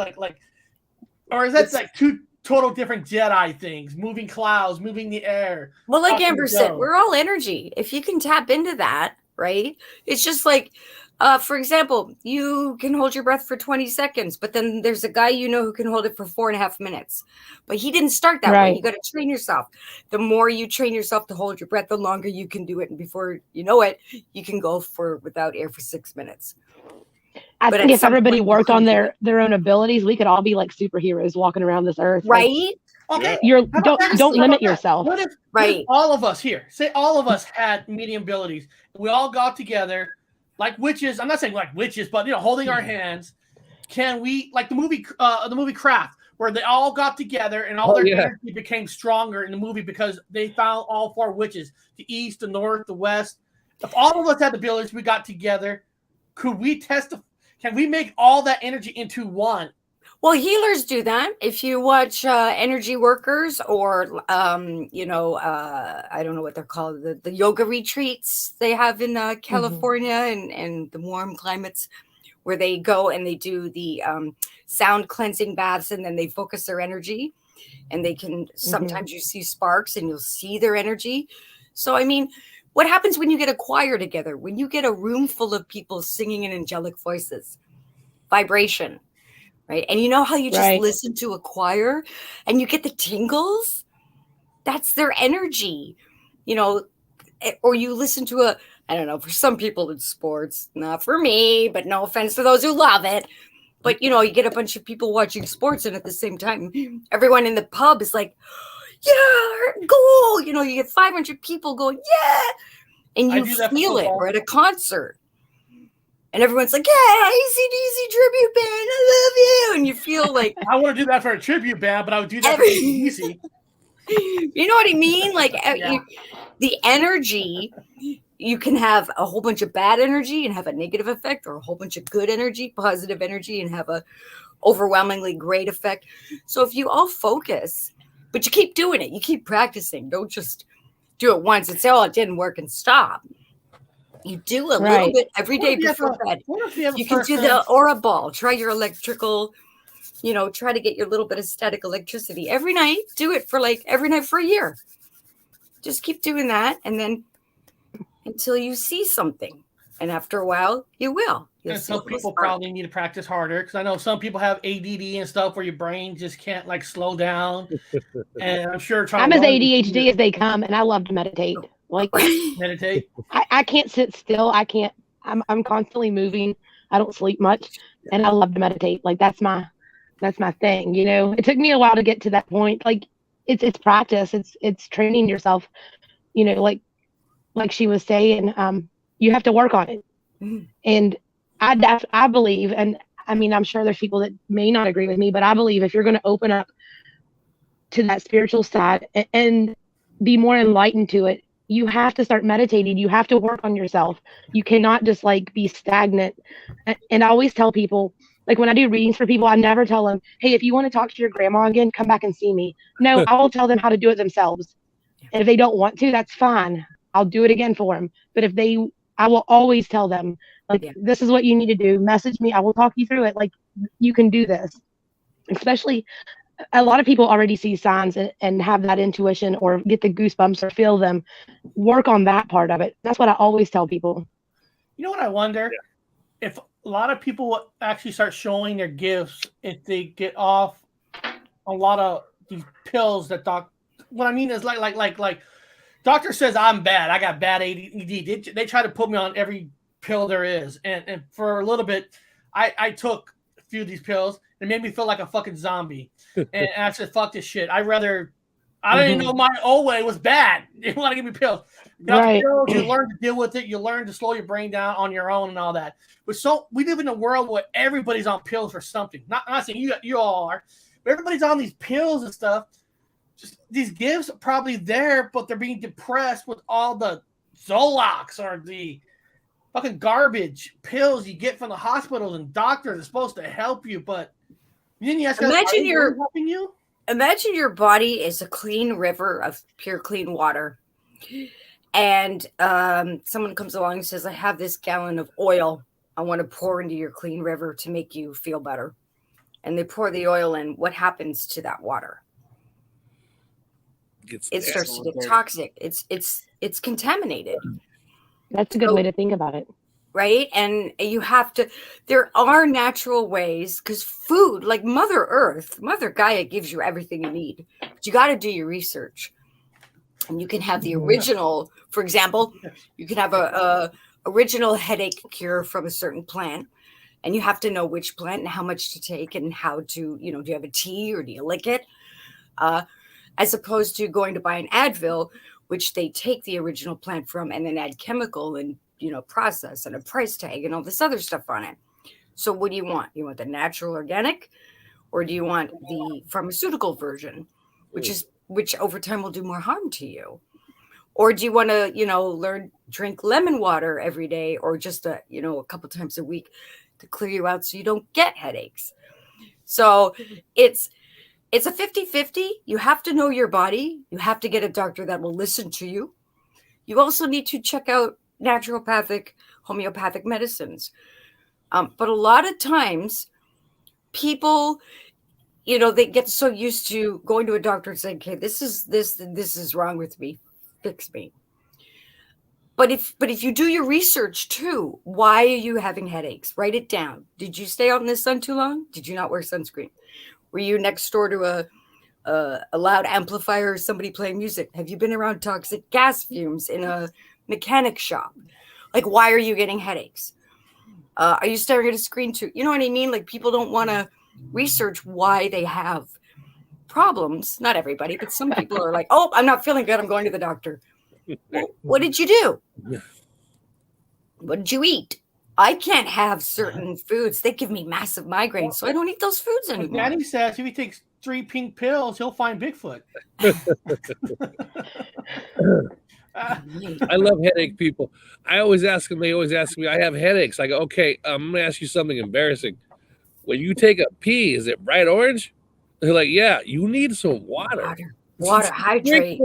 Or is that two total different Jedi things, moving clouds, moving the air? Well, like Amber said, we're all energy. If you can tap into that, right? It's just like, for example, you can hold your breath for 20 seconds, but then there's a guy who can hold it for 4.5 minutes. But he didn't start that way. You got to train yourself. The more you train yourself to hold your breath, the longer you can do it. And before you know it, you can go without air for 6 minutes. I think if everybody worked on their own abilities, we could all be like superheroes walking around this earth. Right? Okay. Don't limit yourself. What if all of us here, say all of us had medium abilities, we all got together like witches. I'm not saying like witches, but holding our hands. Can we, like the movie Craft, where they all got together and all their energy became stronger in the movie because they found all 4 witches, the east, the north, the west. If all of us had the abilities, we got together, could we can we make all that energy into one? Well, healers do that. If you watch energy workers or, I don't know what they're called, the yoga retreats they have in California and the warm climates, where they go and they do the sound cleansing baths, and then they focus their energy, and they can, sometimes you see sparks and you'll see their energy. So, what happens when you get a choir together? When you get a room full of people singing in angelic voices? Vibration, right? And you know how you just listen to a choir and you get the tingles? That's their energy, or you listen to I don't know, for some people it's sports, not for me, but no offense to those who love it. But, you get a bunch of people watching sports, and at the same time, everyone in the pub is like, yeah, goal. You get 500 people going, yeah. And you feel it. Or at a concert. And everyone's like, yeah, AC/DC tribute band, I love you. And you feel like. I want to do that for a tribute band, but I would do that for AC/DC. You know what I mean? Like the energy, you can have a whole bunch of bad energy and have a negative effect, or a whole bunch of good energy, positive energy, and have a overwhelmingly great effect. So if you all focus, but you keep doing it, you keep practicing. Don't just do it once and say, oh, it didn't work, and stop. You do a little bit every day before bed. You can do the aura ball. Try your electrical, try to get your little bit of static electricity every night. Do it for every night for a year. Just keep doing that. And then until you see something. And after a while, you will. And some people probably need to practice harder because I know some people have ADD and stuff where your brain just can't like slow down. And I'm sure I'm as ADHD as they come, and I love to meditate. Like meditate. I can't sit still. I can't. I'm constantly moving. I don't sleep much, and I love to meditate. Like that's my thing. You know, it took me a while to get to that point. Like it's practice. It's training yourself. You know, like she was saying, you have to work on it. And I believe, and I mean, I'm sure there's people that may not agree with me, but I believe if you're going to open up to that spiritual side and be more enlightened to it, you have to start meditating. You have to work on yourself. You cannot just like be stagnant. And I always tell people, like when I do readings for people, I never tell them, hey, if you want to talk to your grandma again, come back and see me. No, I will tell them how to do it themselves. And if they don't want to, that's fine. I'll do it again for them. But I will always tell them, like, this is what you need to do. Message me. I will talk you through it. Like, you can do this. Especially, a lot of people already see signs and have that intuition or get the goosebumps or feel them. Work on that part of it. That's what I always tell people. You know what I wonder? If a lot of people actually start showing their gifts, if they get off a lot of these pills that what I mean is like doctor says I'm bad. I got bad ADD. They try to put me on every pill there is. And for a little bit, I took a few of these pills. It made me feel like a fucking zombie. And I said, fuck this shit. I didn't even know my old way was bad. They want to give me pills. You got the pills, you learn to deal with it. You learn to slow your brain down on your own and all that. But we live in a world where everybody's on pills for something. I'm not saying you all are, but everybody's on these pills and stuff. Just these gifts are probably there, but they're being depressed with all the Zolox or the fucking garbage pills you get from the hospitals and doctors are supposed to help you, but then you imagine helping you. Imagine your body is a clean river of pure clean water, and someone comes along and says, "I have this gallon of oil. I want to pour into your clean river to make you feel better," and they pour the oil in. What happens to that water? It starts to get toxic. It's contaminated. That's a good way to think about it. Right? And you have to, there are natural ways because food, like Mother Earth, Mother Gaia gives you everything you need. But you got to do your research. And you can have the original, for example, you can have a original headache cure from a certain plant. And you have to know which plant and how much to take and how to, do you have a tea or do you lick it? As opposed to going to buy an Advil, which they take the original plant from and then add chemical and, process and a price tag and all this other stuff on it. So what do you want? You want the natural organic, or do you want the pharmaceutical version, which over time will do more harm to you? Or do you want to, drink lemon water every day or just a couple times a week to clear you out so you don't get headaches? So it's a 50-50. You have to know your body. You have to get a doctor that will listen to you. You also need to check out naturopathic, homeopathic medicines. But a lot of times people, they get so used to going to a doctor and saying, okay, this is wrong with me. Fix me. But if you do your research too, why are you having headaches? Write it down. Did you stay out in the sun too long? Did you not wear sunscreen? Were you next door to a loud amplifier or somebody playing music? Have you been around toxic gas fumes in a mechanic shop? Like, why are you getting headaches? Are you staring at a screen too? You know what I mean? Like, people don't want to research why they have problems. Not everybody, but some people are like, oh, I'm not feeling good. I'm going to the doctor. Well, what did you do? What did you eat? I can't have certain foods. They give me massive migraines, so I don't eat those foods anymore. Daddy says if he takes 3 pink pills, he'll find Bigfoot. I love headache people. They always ask me, I have headaches. I go, okay, I'm going to ask you something embarrassing. When you take a pee, is it bright orange? They're like, yeah, you need some water. Water, hydrate.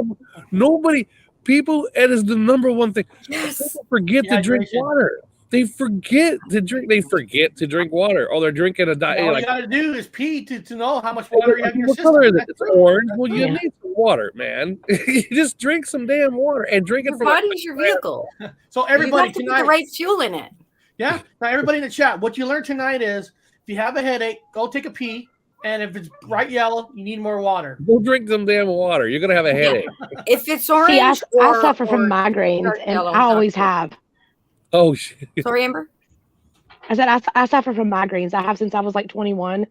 People, it is the number one thing. Yes. People forget to drink water. they forget to drink. They forget to drink water. Oh, they're drinking a diet. All you gotta do is pee to know how much water you have in your What system. color is it? It's orange. Well, you Yeah. need some water, man. You just drink some damn water and drink Your it from body's your vehicle. So You everybody have to put tonight, the right fuel in it. yeah. Now everybody in the chat, what you learned tonight is if you have a headache, go take a pee, and if it's bright yellow, you need more water. Go drink some damn water. You're gonna have a headache. If it's orange, See, I or, suffer from or migraines, dark and yellow, I always not have. Oh shit. Sorry, Amber. I said I suffer from migraines. I have since I was like 21,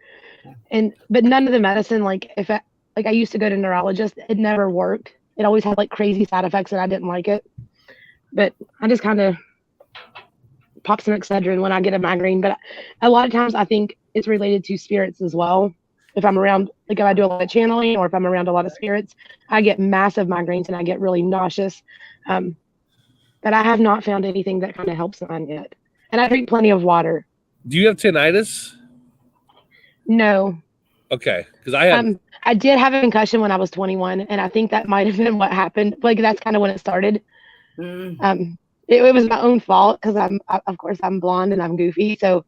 but none of the medicine, like I used to go to neurologist, it never worked. It always had like crazy side effects, and I didn't like it. But I just kind of pop some Excedrin when I get a migraine. But a lot of times I think it's related to spirits as well. If I'm around, like if I do a lot of channeling, or if I'm around a lot of spirits, I get massive migraines and I get really nauseous. But I have not found anything that kind of helps mine yet. And I drink plenty of water. Do you have tinnitus? No. Okay, because I have. I did have a concussion when I was 21, and I think that might have been what happened. Like that's kind of when it started. It was my own fault because of course I'm blonde and I'm goofy. So,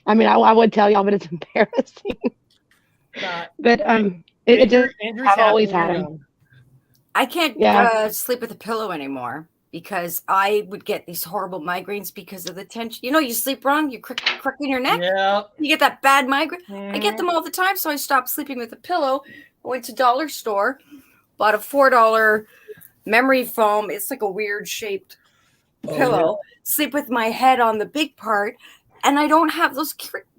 I mean, I would tell y'all, but it's embarrassing. But it just I've always had them. I can't sleep with a pillow anymore because I would get these horrible migraines because of the tension. You know, you sleep wrong, you're cracking your neck. Yeah. You get that bad migraine. I get them all the time, so I stopped sleeping with a pillow. I went to dollar store, bought a $4 memory foam. It's like a weird shaped pillow. Sleep with my head on the big part, and I don't have those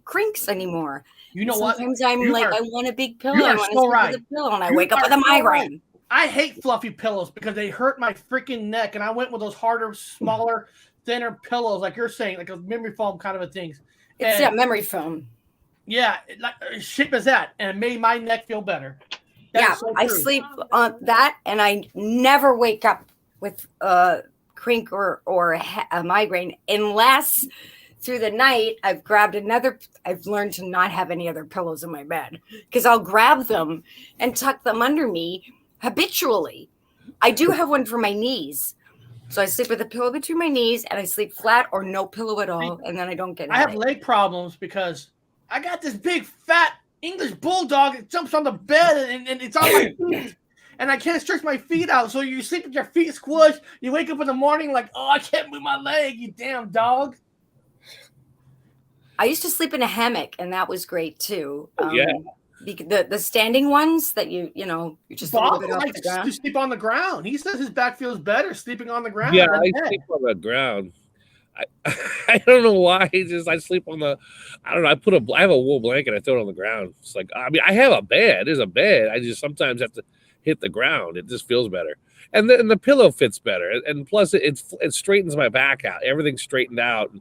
crinks anymore. You know what? Sometimes I'm like, I want a big pillow. You I are want to so sleep right. with a pillow, and I wake up with a migraine. Right. I hate fluffy pillows because they hurt my freaking neck, and I went with those harder, smaller, thinner pillows, like you're saying, like a memory foam kind of a thing. It's that memory foam. Yeah, like shape as that, and it made my neck feel better. Yeah, so I sleep on that, and I never wake up with a crink or a migraine unless through the night I've learned to not have any other pillows in my bed because I'll grab them and tuck them under me habitually. I do have one for my knees. So I sleep with a pillow between my knees and I sleep flat or no pillow at all. And then I don't get it. I have leg problems because I got this big fat English bulldog that jumps on the bed and it's on my feet. And I can't stretch my feet out. So you sleep with your feet squished. You wake up in the morning like, oh, I can't move my leg, you damn dog. I used to sleep in a hammock, and that was great too. Yeah. The standing ones that you just Bob a little bit off the ground. To sleep on the ground. He says his back feels better sleeping on the ground. Yeah, I sleep on the ground. I don't know why. I sleep on the. I don't know. I have a wool blanket. I throw it on the ground. It's like I have a bed. There's a bed. I just sometimes have to hit the ground. It just feels better, and the pillow fits better, and plus it straightens my back out. Everything's straightened out.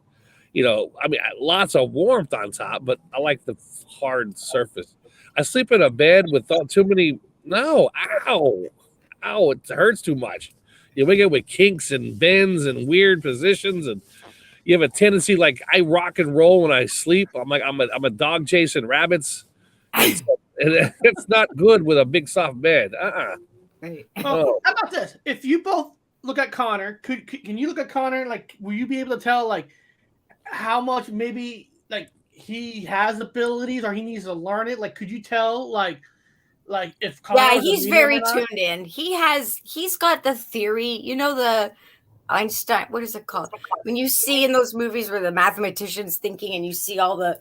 Lots of warmth on top, but I like the hard surface. I sleep in a bed with too many. No, ow, it hurts too much. You wake up with kinks and bends and weird positions, and you have a tendency like I rock and roll when I sleep. I'm a dog chasing rabbits. And it's not good with a big soft bed. Right. Well, how about this? If you both look at Connor, can you look at Connor? Like, will you be able to tell like how much maybe like he has abilities or he needs to learn it? Like, could you tell like if Connor he's very tuned in. He's got the theory, the Einstein, what is it called? When you see in those movies where the mathematician's thinking and you see all the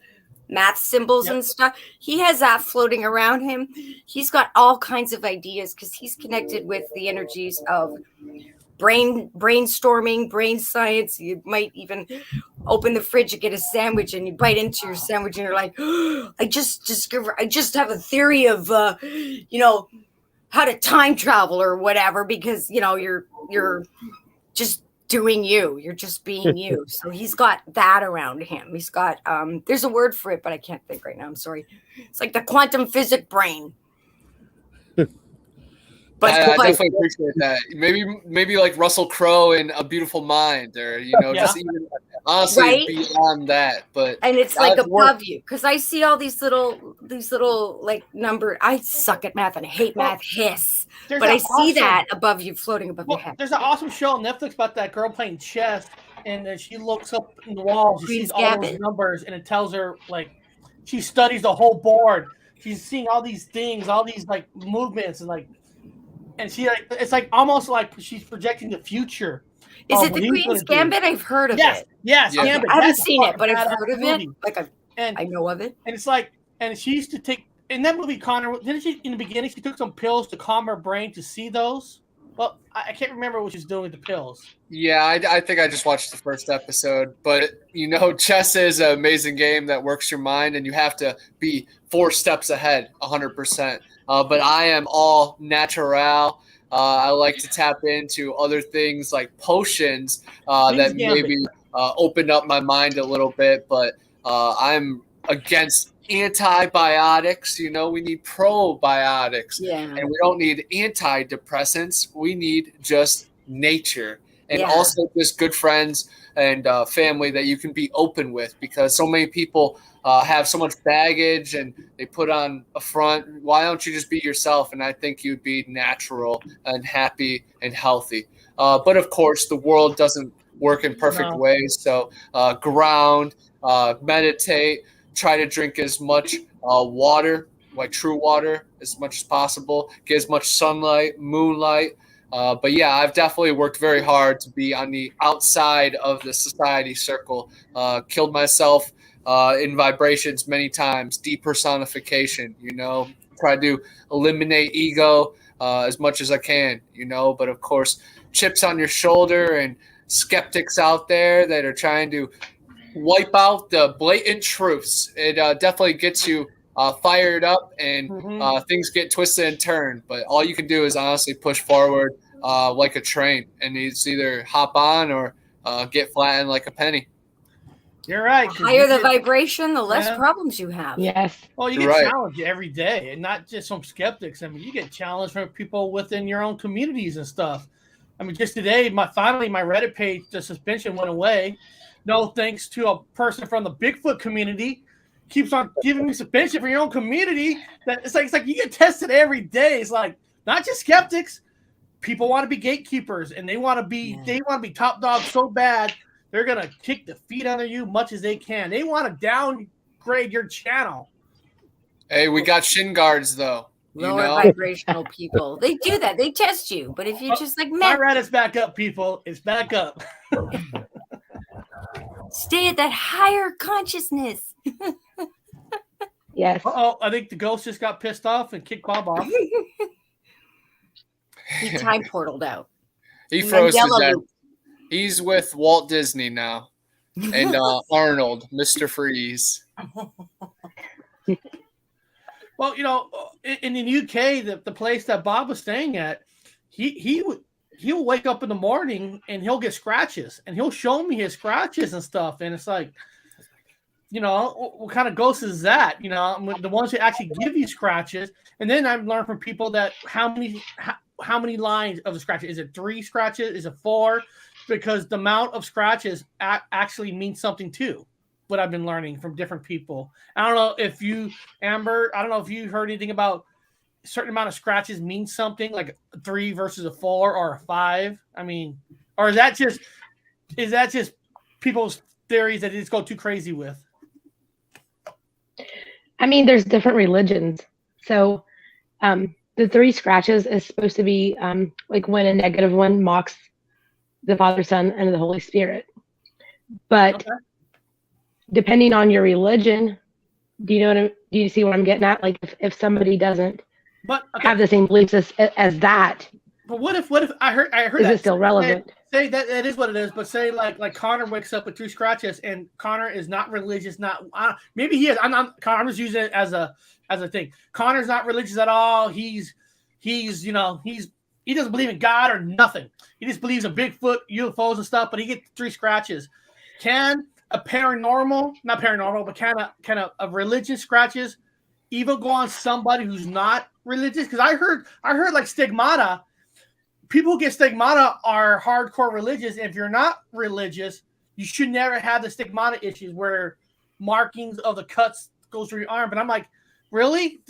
math symbols and stuff, he has that floating around him. He's got all kinds of ideas because he's connected with the energies of brainstorming, brain science. You might even open the fridge and get a sandwich and you bite into your sandwich and you're like, I just have a theory of how to time travel or whatever, because you're just doing you're just being you. So he's got that around him. He's got there's a word for it, but I can't think right now. I'm sorry. It's like the quantum physics brain. But I definitely appreciate that. Maybe like Russell Crowe in A Beautiful Mind, or just even honestly beyond that. But and it's like above you, because I see all these little like number. I suck at math and I hate math. But I see that above you, floating above your head. There's an awesome show on Netflix about that girl playing chess, and then she looks up in the walls. She Queen's sees all those Gambit. numbers, and it tells her like she studies the whole board. She's seeing all these things, all these like movements, and she like it's like almost like she's projecting the future. Is of it what the he's gonna Queen's do. Gambit? I've heard of Yes, it. yes, Yeah. Gambit. I haven't That's a seen it, fucking but I've badass heard of movie. it. Like And I know of it. and it's like, and she used to take in that movie, Connor. Didn't she in the beginning? She took some pills to calm her brain to see those. Well, I can't remember what she's doing with the pills. Yeah, I think I just watched the first episode, but chess is an amazing game that works your mind, and you have to be 4 steps ahead, 100%. But I am all natural. I like to tap into other things like potions that maybe open up my mind a little bit, but I'm against antibiotics. We need probiotics. Yeah. And we don't need antidepressants. We need just nature and also just good friends and family that you can be open with, because so many people have so much baggage and they put on a front. Why don't you just be yourself? And I think you'd be natural and happy and healthy. But of course, the world doesn't work in perfect ways. So ground, meditate, try to drink as much water, like true water, as much as possible. Get as much sunlight, moonlight. But yeah, I've definitely worked very hard to be on the outside of the society circle. Killed myself in vibrations many times. Depersonification, try to eliminate ego as much as I can, But of course, chips on your shoulder and skeptics out there that are trying to wipe out the blatant truths. It definitely gets you fired up, and things get twisted and turned. But all you can do is honestly push forward like a train, and it's either hop on or get flattened like a penny. You're right. The higher the vibration, the less problems you have. Yes. Well, you get challenged every day, and not just from skeptics. I mean, you get challenged from people within your own communities and stuff. I mean, just today, finally my Reddit page, the suspension went away. No thanks to a person from the Bigfoot community. Keeps on giving me suspension for your own community. That it's like you get tested every day. It's like not just skeptics. People want to be gatekeepers, and they want to be top dog so bad they're gonna kick the feet under you much as they can. They want to downgrade your channel. Hey, we got shin guards though. Lower vibrational people. They do that. They test you. But if you're just like, my Reddit's back up, people. It's back up. Stay at that higher consciousness. Yes. Uh-oh, I think the ghost just got pissed off and kicked Bob off. He time portaled out. He froze to death. He's with Walt Disney now. And Arnold, Mr. Freeze. Well, in the UK, the place that Bob was staying at, he'll wake up in the morning and he'll get scratches, and he'll show me his scratches and stuff. And it's like, what kind of ghost is that? The ones who actually give you scratches. And then I've learned from people that how many lines of the scratches? Is it 3 scratches? Is it 4? Because the amount of scratches actually means something too. What I've been learning from different people. I don't know if you, Amber, heard anything about a certain amount of scratches means something, like a 3 versus a 4 or a 5. I mean, or is that just people's theories that they just go too crazy with? I mean, there's different religions. So the 3 scratches is supposed to be like when a negative one mocks the Father, Son, and the Holy Spirit. But depending on your religion, do you see what I'm getting at? Like if somebody doesn't have the same beliefs as that. But what if I heard is that it still relevant? Say that it is what it is, but say like Connor wakes up with 2 scratches, and Connor is not religious. Maybe he is. I'm just using it as a thing. Connor's not religious at all. He doesn't believe in God or nothing. He just believes in Bigfoot, UFOs and stuff. But he gets 3 scratches. Can a paranormal, not paranormal, but kind of a religious scratches even go on somebody who's not religious? Because I heard like stigmata. People who get stigmata are hardcore religious. And if you're not religious, you should never have the stigmata issues where markings of the cuts goes through your arm. But I'm like, really?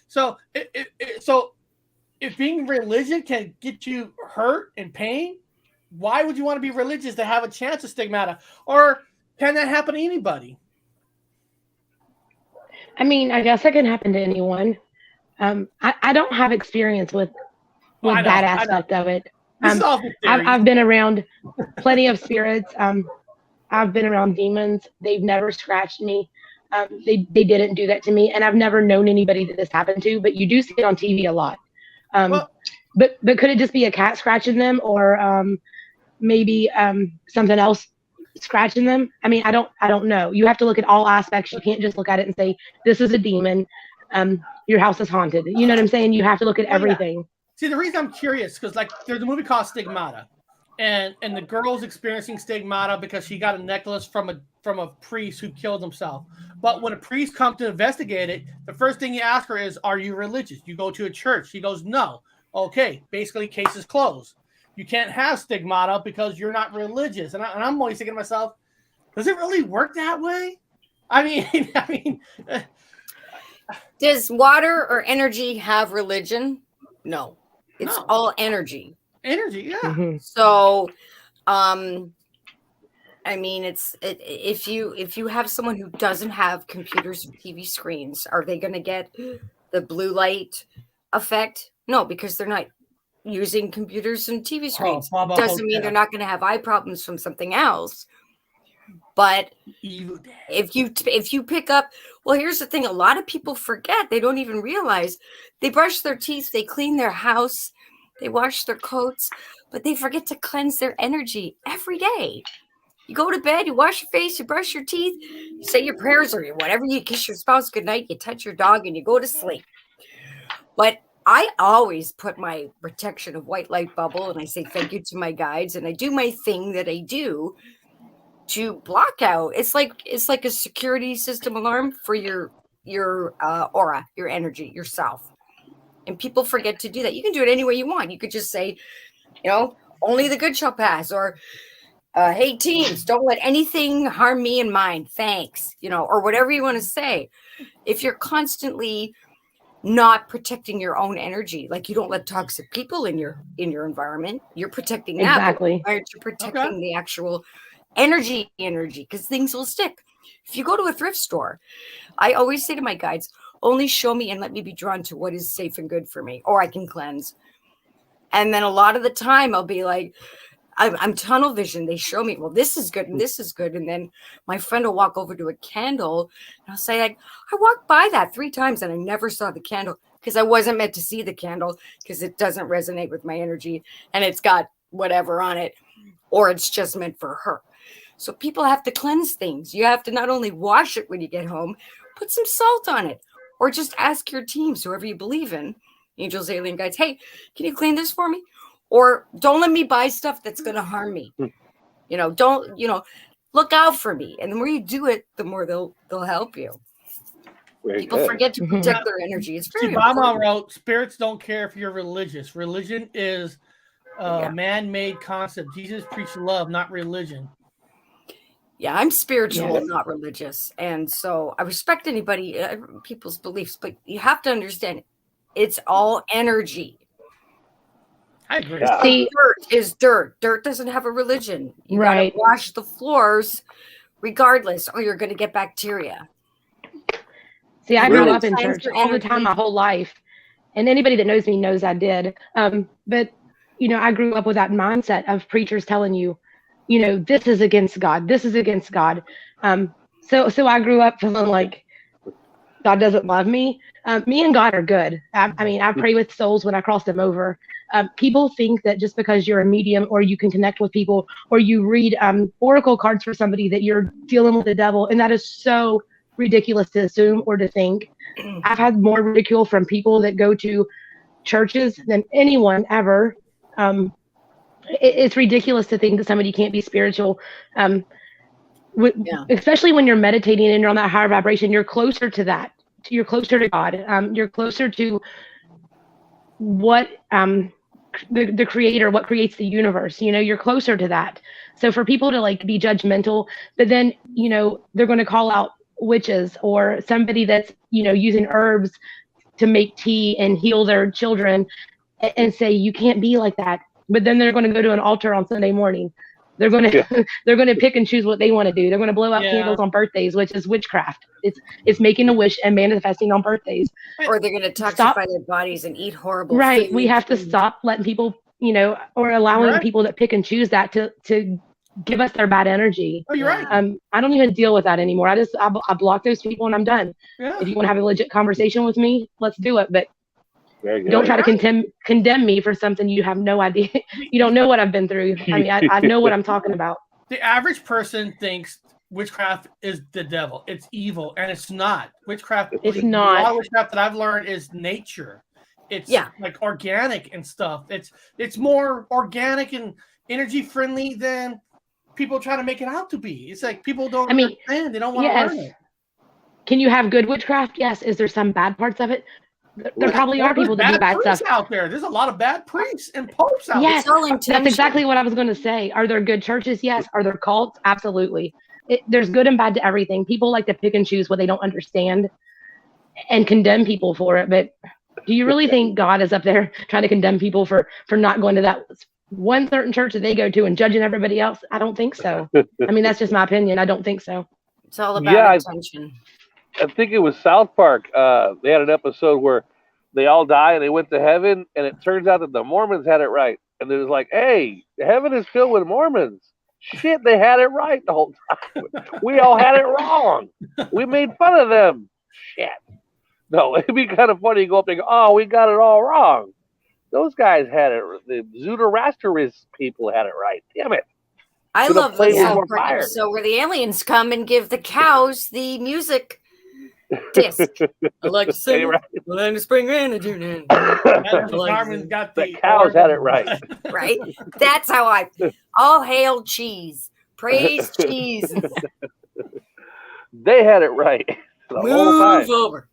So if being religious can get you hurt and pain, why would you want to be religious to have a chance of stigmata? Or can that happen to anybody? I mean, I guess it can happen to anyone. I don't have experience with that aspect of it. I've been around plenty of spirits. I've been around demons. They've never scratched me. They didn't do that to me, and I've never known anybody that this happened to. But you do see it on TV a lot. But could it just be a cat scratching them, or maybe something else scratching them? I mean, I don't know. You have to look at all aspects. You can't just look at it and say this is a demon. Your house is haunted. You know what I'm saying? You have to look at everything. Yeah. See, the reason I'm curious, because like there's a movie called Stigmata, and the girl's experiencing stigmata because she got a necklace from a priest who killed himself. But when a priest comes to investigate it, the first thing you ask her is, "Are you religious? You go to a church?" She goes, "No." Okay, basically, case is closed. You can't have stigmata because you're not religious. And I'm always thinking to myself, does it really work that way? I mean. Does water or energy have religion? No. It's all energy. Energy, yeah. Mm-hmm. So, I mean, if you have someone who doesn't have computers and TV screens, are they going to get the blue light effect? No, because they're not using computers and TV screens. Doesn't mean they're not going to have eye problems from something else. But if you pick up, well, here's the thing: a lot of people forget. They don't even realize they brush their teeth, they clean their house, they wash their coats, but they forget to cleanse their energy every day. You go to bed, you wash your face, you brush your teeth, you say your prayers or whatever, you kiss your spouse goodnight, you touch your dog, and you go to sleep. But I always put my protection of white light bubble, and I say thank you to my guides, and I do my thing that I do to block out. It's like a security system alarm for your aura, your energy, yourself. And people forget to do that. You can do it any way you want. You could just say, only the good shall pass, or hey teens, don't let anything harm me and mine. Thanks, or whatever you want to say. If you're constantly not protecting your own energy, like you don't let toxic people in your environment, you're protecting that. Exactly. You're protecting the actual energy, because things will stick. If you go to a thrift store, I always say to my guides, only show me and let me be drawn to what is safe and good for me, or I can cleanse. And then a lot of the time I'll be like, I'm tunnel vision. They show me, well, this is good and this is good. And then my friend will walk over to a candle and I'll say, I walked by that 3 times and I never saw the candle because I wasn't meant to see the candle because it doesn't resonate with my energy and it's got whatever on it, or it's just meant for her. So people have to cleanse things. You have to not only wash it when you get home, put some salt on it, or just ask your teams, whoever you believe in, angels, alien guides, hey, can you clean this for me? Or don't let me buy stuff that's going to harm me. Look out for me. And the more you do it, the more they'll help you. People forget to protect their energy. It's very important. Wrote, spirits don't care if you're religious. Religion is a man-made concept. Jesus preached love, not religion. Yeah, I'm spiritual, not religious. And so I respect anybody, people's beliefs, but you have to understand it's all energy. I agree. Yeah. See, dirt is dirt. Dirt doesn't have a religion. You right. gotta wash the floors regardless, or you're going to get bacteria. See, I grew up in church all the time my whole life. And anybody that knows me knows I did. But, I grew up with that mindset of preachers telling you, this is against God. This is against God. So I grew up feeling like God doesn't love me. Me and God are good. I pray with souls when I cross them over. People think that just because you're a medium or you can connect with people or you read oracle cards for somebody that you're dealing with the devil. And that is so ridiculous to assume or to think. I've had more ridicule from people that go to churches than anyone ever. It's ridiculous to think that somebody can't be spiritual. Especially when you're meditating and you're on that higher vibration, you're closer to that. You're closer to God. You're closer to what the creator, what creates the universe. You're closer to that. So for people to be judgmental, but then they're going to call out witches or somebody that's using herbs to make tea and heal their children and say you can't be like that. but then they're going to go to an altar on Sunday morning. They're going to they're going to pick and choose what they want to do. They're going to blow out candles on birthdays, which is witchcraft. It's making a wish and manifesting on birthdays. Or they're going to toxify their bodies and eat horrible food. We have to stop letting people, or allowing people that pick and choose that to give us their bad energy. Oh, you're right. I don't even deal with that anymore. I block those people and I'm done. Yeah. If you want to have a legit conversation with me, let's do it. But don't try to condemn me for something you have no idea. You don't know what I've been through. I mean, I know what I'm talking about. The average person thinks witchcraft is the devil. It's evil, and it's not. Witchcraft. It's not. A lot of witchcraft that I've learned is nature. It's like organic and stuff. It's more organic and energy friendly than people try to make it out to be. It's like people don't understand. They don't want to learn it. Can you have good witchcraft? Yes. Is there some bad parts of it? There probably are people that do bad stuff out there. There's a lot of bad priests and popes out there. Yes, that's exactly what I was going to say. Are there good churches? Yes. Are there cults? Absolutely. There's good and bad to everything. People like to pick and choose what they don't understand and condemn people for it. But do you really think God is up there trying to condemn people for not going to that one certain church that they go to and judging everybody else? I don't think so. I mean, that's just my opinion. I don't think so. It's all about attention. I think it was South Park. They had an episode where they all die and they went to heaven, and it turns out that the Mormons had it right. And it was like, hey, heaven is filled with Mormons. Shit, they had it right the whole time. We all had it wrong. We made fun of them. Shit. No, it'd be kind of funny to go up and go, oh, we got it all wrong. Those guys had it. The Zoroastrianist people had it right. Damn it. I love the South Park episode where the aliens come and give the cows the music disc. I like to sing in the spring rain and June. The cows had it right. Right? That's how all hail cheese. Praise cheese. They had it right. The whole time. Move over.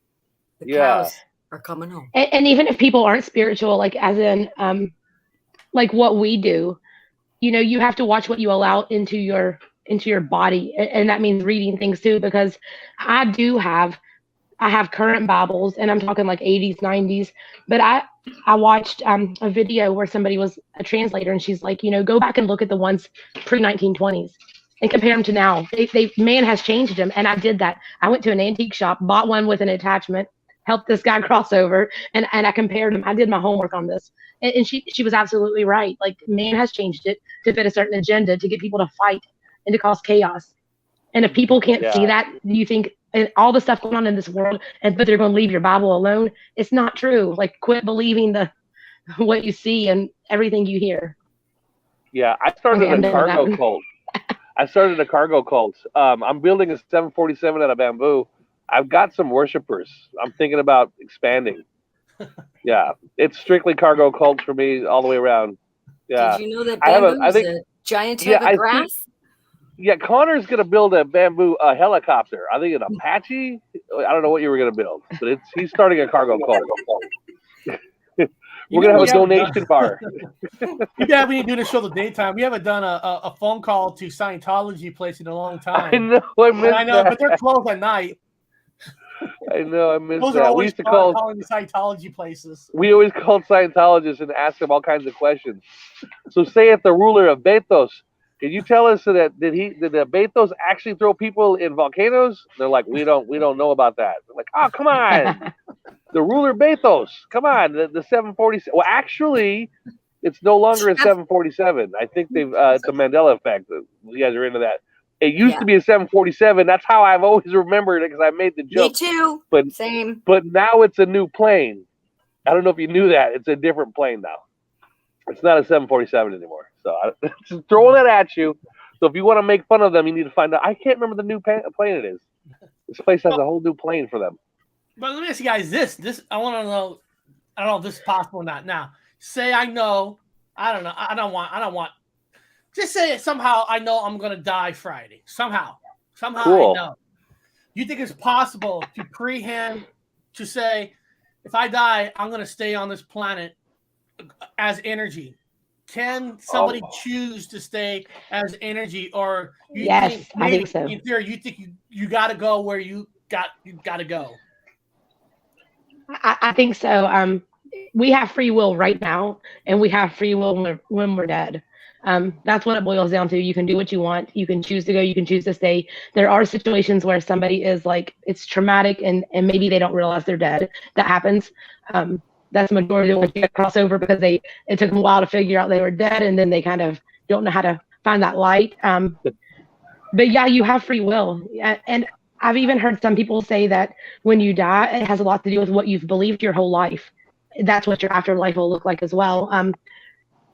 The cows are coming home. And even if people aren't spiritual, like as in like what we do, you have to watch what you allow into your body. And that means reading things too, because I have current Bibles, and I'm talking like 80s, 90s. But I watched a video where somebody was a translator, and she's like, go back and look at the ones pre-1920s and compare them to now. Man has changed them, and I did that. I went to an antique shop, bought one with an attachment, helped this guy cross over, and I compared them. I did my homework on this, and she was absolutely right. Like, man has changed it to fit a certain agenda, to get people to fight and to cause chaos. And if people can't see that, you think and all the stuff going on in this world, but they're going to leave your Bible alone. It's not true. Like, quit believing what you see and everything you hear. Yeah, I started a cargo cult. I'm building a 747 out of bamboo. I've got some worshipers. I'm thinking about expanding. Yeah, it's strictly cargo cult for me all the way around. Yeah. Did you know that bamboo is a giant type of grass? Connor's going to build a bamboo helicopter. I think an Apache. I don't know what you were going to build, but he's starting a cargo cult. We're going to have a donation bar. We need to do the show the daytime. We haven't done a phone call to Scientology place in a long time. I know, but they're closed at night. I know, I missed Those that. Are always we used to call calling the Scientology places. We always called Scientologists and asked them all kinds of questions. So, say if the ruler of Bethos, can you tell us did the Bethos actually throw people in volcanoes? They're like, we don't know about that. They're like, oh, come on, the ruler Bethos, come on, the 747. Well, actually, it's no longer a 747. I think it's a Mandela effect. You guys are into that. It used to be a 747. That's how I've always remembered it, because I made the joke. Me too. But same. But now it's a new plane. I don't know if you knew that. It's a different plane now. It's not a 747 anymore. So I'm just throwing that at you. So if you want to make fun of them, you need to find out. I can't remember the new plane it is. This place has a whole new plane for them. But let me ask you guys this. I want to know. I don't know if this is possible or not. Now, say I know. I don't know. I don't want. Just say somehow I know I'm going to die Friday. Somehow cool. I know. You think it's possible to prehand to say, if I die, I'm going to stay on this planet as energy? Can somebody choose to stay as energy, or I think so. In theory, you think you got to go where you got to go? I think so. we have free will right now, and we have free will when we're dead. That's what it boils down to. You can do what you want. You can choose to go. You can choose to stay. There are situations where somebody is like, it's traumatic, and maybe they don't realize they're dead. That happens. That's the majority of the ones you cross over because it took them a while to figure out they were dead, and then they kind of don't know how to find that light. But yeah, you have free will. And I've even heard some people say that when you die, it has a lot to do with what you've believed your whole life. That's what your afterlife will look like as well.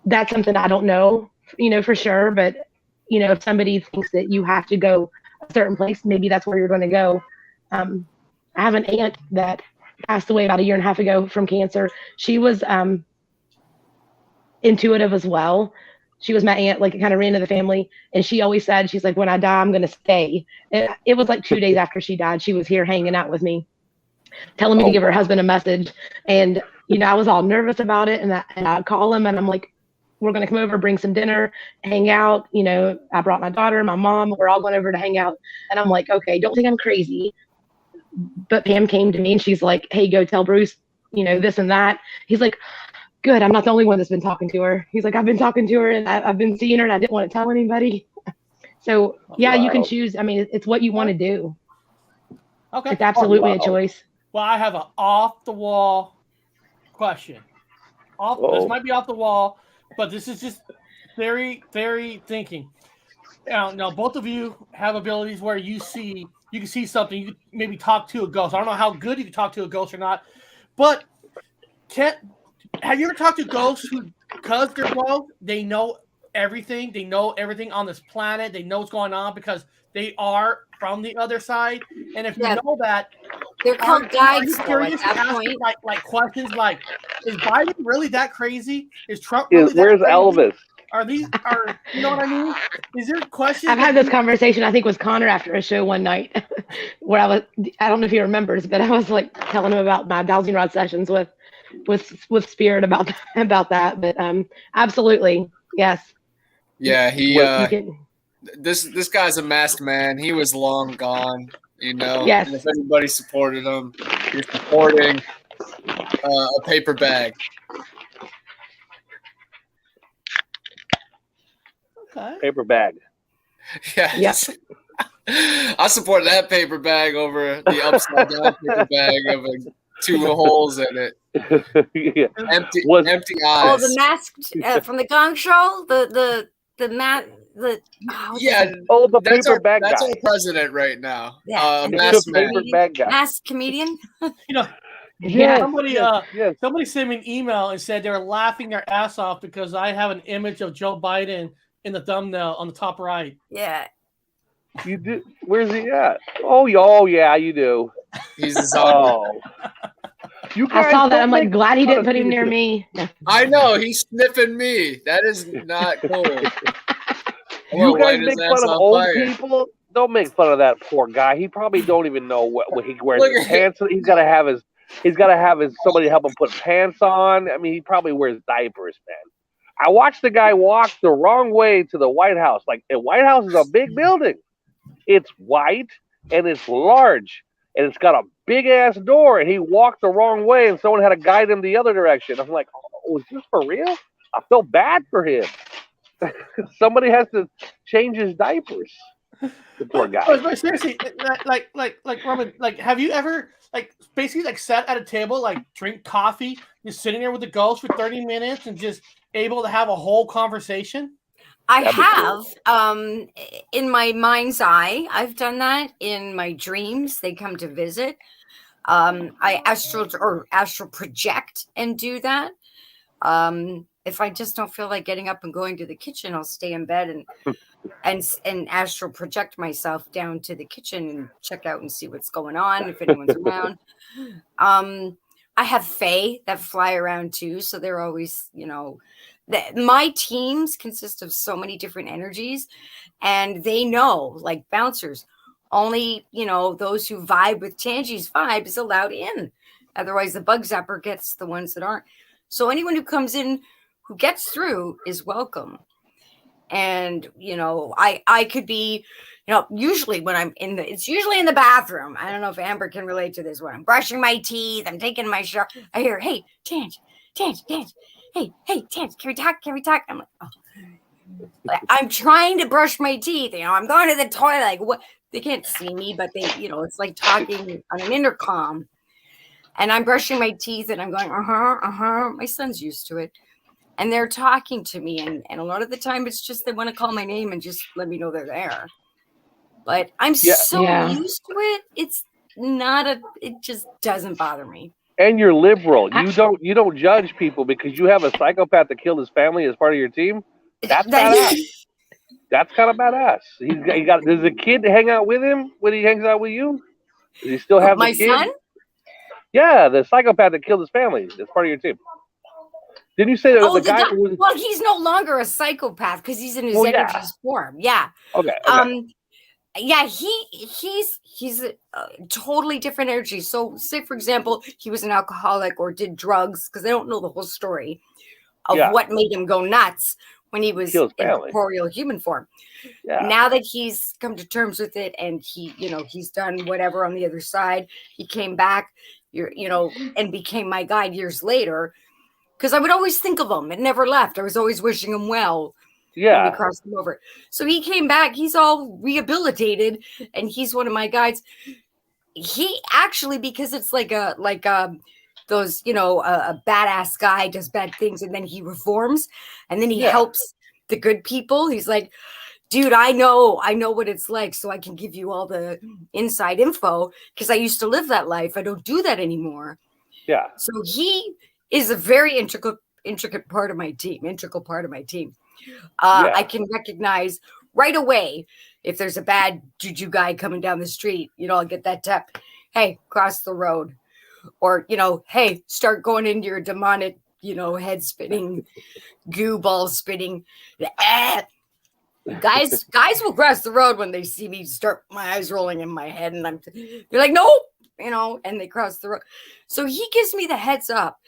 That's something I don't know, for sure. But, if somebody thinks that you have to go a certain place, maybe that's where you're going to go. I have an aunt that passed away about 1.5 years ago from cancer. She was intuitive as well. She was my aunt, like, it kind of ran into the family. And she always said, she's like, when I die, I'm going to stay. It was like 2 days after she died. She was here hanging out with me, telling me to give her husband a message. And, I was all nervous about it. And I'd call him and I'm like, we're going to come over, bring some dinner, hang out. I brought my daughter, my mom, we're all going over to hang out. And I'm like, okay, don't think I'm crazy. But Pam came to me and she's like, hey, go tell Bruce, this and that. He's like, good, I'm not the only one that's been talking to her. He's like, I've been talking to her and I've been seeing her and I didn't want to tell anybody. So yeah, you can choose. I mean, it's what you want to do. Okay. It's absolutely a choice. Well, I have an off the wall question. This might be off the wall, but this is just very, very thinking. Now, both of you have abilities where you can see something. You can maybe talk to a ghost. I don't know how good you can talk to a ghost or not, but have you ever talked to ghosts who, because they're ghosts, they know everything. They know everything on this planet. They know what's going on because they are from the other side. And if you know that, they're called guides. Are you curious to ask like questions like, is Biden really that crazy? Is Trump really that Where's crazy? Elvis? You know what I mean? Is there questions? I've had this conversation, I think, with Connor after a show one night where I don't know if he remembers, but I was like telling him about my dowsing rod sessions with Spirit about that. But absolutely, yes. Yeah, this guy's a masked man. He was long gone, Yes. And if anybody supported him, you're supporting a paper bag. Okay. Paper bag. Yes. I support that paper bag over the upside down paper bag of 2 holes in it. Yeah. Empty eyes. Oh, the masked from the Gong Show. The paper bag guy. That's our president right now. Yeah, masked paper bag guy. masked comedian. Yeah. Somebody sent me an email and said they're laughing their ass off because I have an image of Joe Biden in the thumbnail on the top right. Yeah. You do? Where's he at? Oh yeah, you do. He's a zombie. I saw that. I'm like, glad he didn't put him near me. I know, he's sniffing me. That is not cool. You guys make fun of old people. Don't make fun of that poor guy. He probably don't even know what he wears his pants. He's got to have his somebody help him put pants on. I mean, he probably wears diapers, man. I watched the guy walk the wrong way to the White House. Like, the White House is a big building. It's white and it's large and it's got a big ass door. And he walked the wrong way, and someone had to guide him the other direction. I'm like, oh, is this for real? I feel bad for him. Somebody has to change his diapers. The poor guy. But seriously, like Roman, like, have you ever basically sat at a table, drink coffee, just sitting there with the ghost for 30 minutes and just able to have a whole conversation? I have. In my mind's eye, I've done that. In my dreams, they come to visit. I astral project and do that. If I just don't feel like getting up and going to the kitchen, I'll stay in bed and astral project myself down to the kitchen and check out and see what's going on, if anyone's around. I have fae that fly around too, so they're always, my teams consist of so many different energies, and they know, like bouncers, only, those who vibe with Tangi's vibe is allowed in. Otherwise, the bug zapper gets the ones that aren't. So anyone who comes in who gets through is welcome. And, I could be, usually when it's usually in the bathroom. I don't know if Amber can relate to this. When I'm brushing my teeth, I'm taking my shower, I hear, hey, Tange, Tans, hey, Tans, can we talk? I'm like, oh. I'm trying to brush my teeth. I'm going to the toilet. Like, what? They can't see me, but they, it's like talking on an intercom. And I'm brushing my teeth and I'm going, My son's used to it. And they're talking to me. And a lot of the time it's just they want to call my name and just let me know they're there. But I'm so used to it. It's not it just doesn't bother me. And you're liberal. You don't judge people because you have a psychopath that killed his family as part of your team. That's badass. That's kind of badass. He got. Does the kid hang out with him when he hangs out with you? Does he still have the kid? My son? Yeah, the psychopath that killed his family. That's part of your team. Didn't you say that the guy? Well, he's no longer a psychopath because he's in his energy's form. Yeah. Okay. Yeah, he's a totally different energy. So, say for example, he was an alcoholic or did drugs because they don't know the whole story of what made him go nuts when he was in corporeal human form. Yeah. Now that he's come to terms with it and he's done whatever on the other side, he came back, and became my guide years later. Because I would always think of him. It never left. I was always wishing him well. Yeah. When we crossed him over. So he came back. He's all rehabilitated, and he's one of my guides. He actually, because it's like those, a badass guy does bad things and then he reforms and then he helps the good people. He's like, dude, I know what it's like, so I can give you all the inside info because I used to live that life. I don't do that anymore. Yeah. So he is a very intricate part of my team. I can recognize right away if there's a bad juju guy coming down the street. I'll get that tap. Hey, cross the road. Or, hey, start going into your demonic, head spinning, goo ball spinning. Guys will cross the road when they see me start my eyes rolling in my head. And they're like, no, and they cross the road. So he gives me the heads up.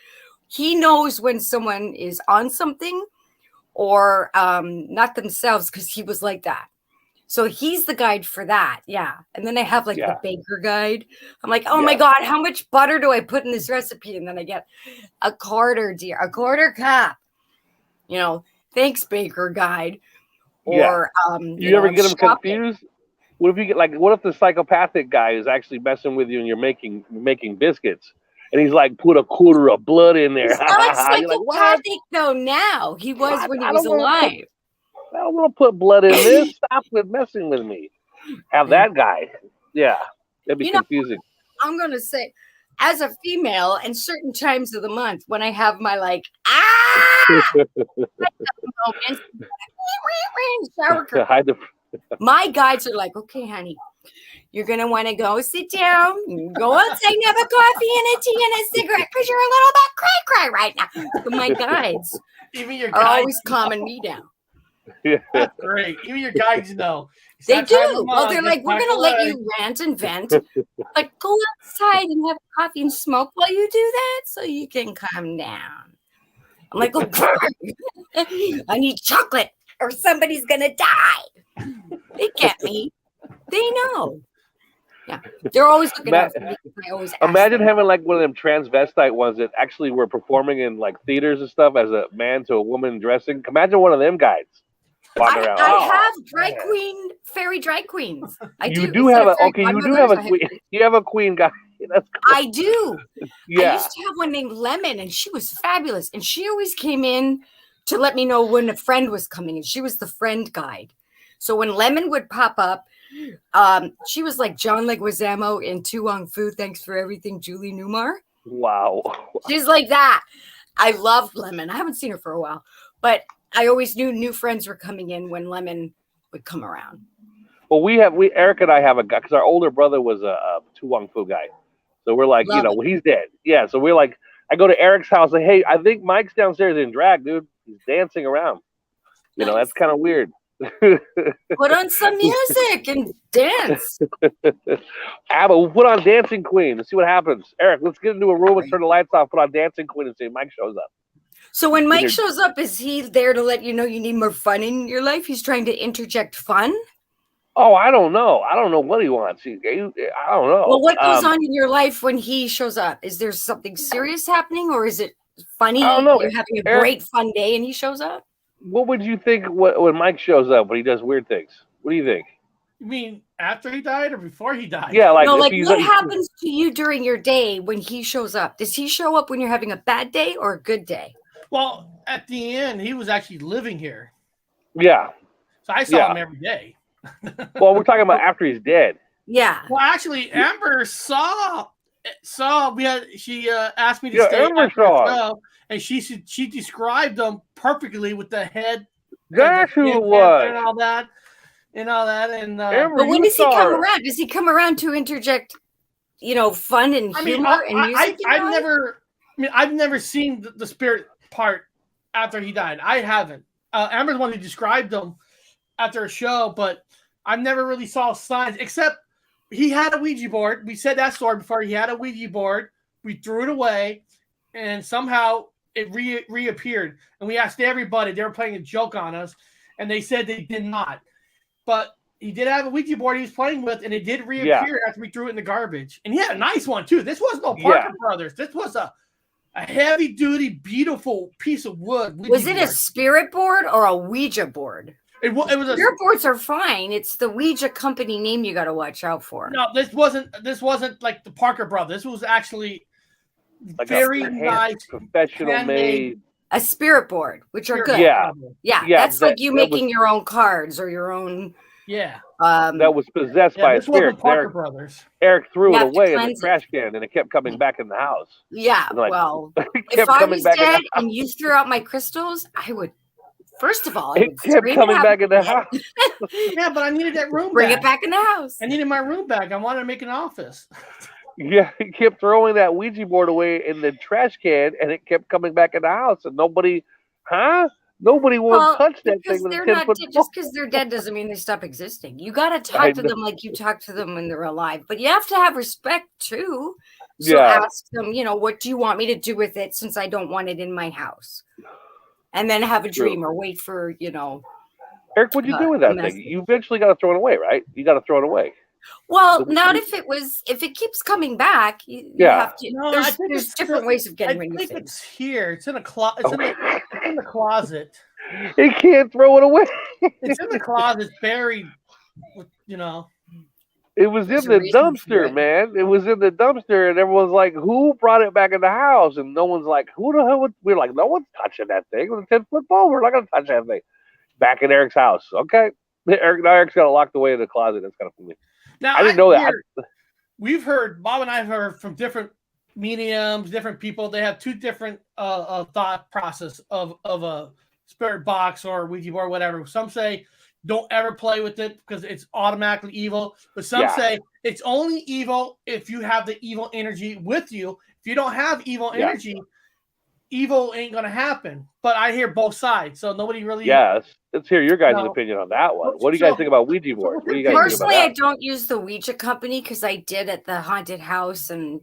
He knows when someone is on something or not themselves because he was like that. So he's the guide for that. Yeah. And then I have the baker guide. I'm like, oh my God, how much butter do I put in this recipe? And then I get a quarter cup. Thanks, baker guide. Or you ever get them confused? What if you get what if the psychopathic guy is actually messing with you and you're making biscuits? And he's like, put a quarter of blood in there. He's not psychopathic though now. He was when he was alive. I don't want to put blood in this. Stop with messing with me. Have that guy. Yeah. That'd be confusing. I'm going to say, as a female, and certain times of the month when I have my moments, my guides are like, okay, honey, you're going to want to go sit down, go outside and have a coffee and a tea and a cigarette because you're a little bit cray right now. But my guides are always calming me down. Yeah. That's great. Even your guides know. They do. Well, they're like, we're going to let you rant and vent, but go outside and have coffee and smoke while you do that so you can calm down. I'm like, oh, I need chocolate or somebody's going to die. They get me. They know. Yeah. They're always looking out for me. I always imagine having one of them transvestite ones that actually were performing in theaters and stuff as a man to a woman dressing. Imagine one of them guys. I have fairy drag queens. You do have a queen. You have a queen guy. That's cool. I do. Yeah. I used to have one named Lemon, and she was fabulous. And she always came in to let me know when a friend was coming in. She was the friend guide. So when Lemon would pop up, she was like John Leguizamo in Tu Wong Fu. Thanks for everything, Julie Newmar. Wow. She's like that. I love Lemon. I haven't seen her for a while, but I always knew new friends were coming in when Lemon would come around. Well, Eric and I have a guy because our older brother was a Tu Wong Fu guy. So we're like, he's dead. Yeah. So we're like, I go to Eric's house and hey, I think Mike's downstairs in drag, dude. He's dancing around. Nice. That's kind of weird. Put on some music and dance. Abba, we'll put on Dancing Queen and see what happens. Eric, let's get into a room and turn the lights off, put on Dancing Queen and see if Mike shows up. So when Mike shows up, is he there to let you know you need more fun in your life? He's trying to interject fun? Oh, I don't know. I don't know what he wants. I don't know. Well, what goes on in your life when he shows up? Is there something serious happening or is it funny. I don't know. You're having a Eric- great fun day, and he shows up. What would you think when Mike shows up when he does weird things? What do you think? You mean after he died or before he died? Yeah, like No, if like he's what happens to you during your day when he shows up? Does he show up when you're having a bad day or a good day? Well, at the end, he was actually living here, Yeah. so I saw him every day. Well, we're talking about after he's dead. Yeah. Well, actually, Amber saw. She asked me to Yeah, stay Amber after the saw it. show, and she described them perfectly with the head. That's who it and was. all that. And Amber, But when you does he saw come her. around? Does he come around to interject, fun and humor and music? I've never seen the spirit part after he died. I haven't. Amber's the one who described them after a show, but I've never really saw signs except he had a Ouija board. We said that story before. He had a Ouija board. We threw it away, and somehow it reappeared. And we asked everybody. They were playing a joke on us, and they said they did not. But he did have a Ouija board he was playing with, and it did reappear after we threw it in the garbage. And he had a nice one, too. This was no Parker Brothers. This was a heavy-duty, beautiful piece of wood. Was it a spirit board or a Ouija board? It was Spirit boards are fine. It's the Ouija company name you got to watch out for. No, this wasn't like the Parker Brothers. This was actually Like very a nice, professional made. A spirit board, which are good. Yeah. Yeah, that's like you making your own cards or your own. Yeah. That was possessed by a this wasn't spirit. Parker Brothers. Eric threw You it have to away in the cleanse it. trash can, and it kept coming back in the house. Yeah, And, like, well, it if kept I coming was back in the dead house. and you threw out my crystals, I would. First of all, I It would kept scream coming and back have in the house. Yeah, but I needed that room bring back. it back in the house. I needed my room back. I wanted to make an office. Yeah, he kept throwing that Ouija board away in the trash can, and it kept coming back in the house, and nobody won't touch that because thing with a they're 10-foot not just because they're dead doesn't mean they stop existing. You got to talk to them like you talk to them when they're alive, but you have to have respect too. So ask them, what do you want me to do with it since I don't want it in my house? And then have a dream or wait for, Eric, what'd you do with that thing? You eventually got to throw it away, right? You got to throw it away. Well, not if it keeps coming back. You have to. No, there's different ways of getting rid of I think things. it's here. It's in a closet. It's in the closet. He can't throw it away. It's in the closet, buried. It was in the dumpster, man. It was in the dumpster, and everyone's like, "Who brought it back in the house?" And no one's like, "Who the hell?" We're like, "No one's touching that thing with a 10-foot pole. We're not gonna touch that thing." Back in Eric's house, okay. Eric's got it locked away in the closet. That's kind of funny. Now I didn't know that. We've heard, Bob and I have heard from different mediums, different people. They have two different thought process of a spirit box or Ouija board, whatever. Some say don't ever play with it because it's automatically evil. But some say it's only evil if you have the evil energy with you. If you don't have evil energy, evil ain't going to happen. But I hear both sides, so nobody really... Let's hear your guys' opinion on that one. What do you guys think about Ouija boards? What do you guys Personally, think I about don't use the Ouija company because I did at the haunted house and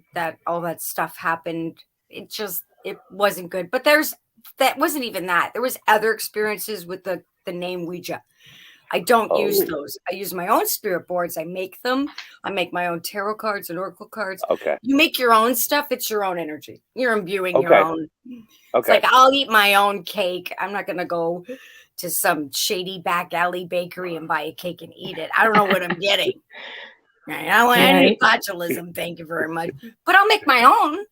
all that stuff happened. It wasn't good. But that wasn't even that. There was other experiences with the name Ouija. I don't use those. I use my own spirit boards. I make them. I make my own tarot cards and oracle cards. Okay. You make your own stuff. It's your own energy. You're imbuing your own. It's like I'll eat my own cake. I'm not going to go to some shady back alley bakery and buy a cake and eat it. I don't know what I'm getting. I don't want any botulism. Thank you very much. But I'll make my own.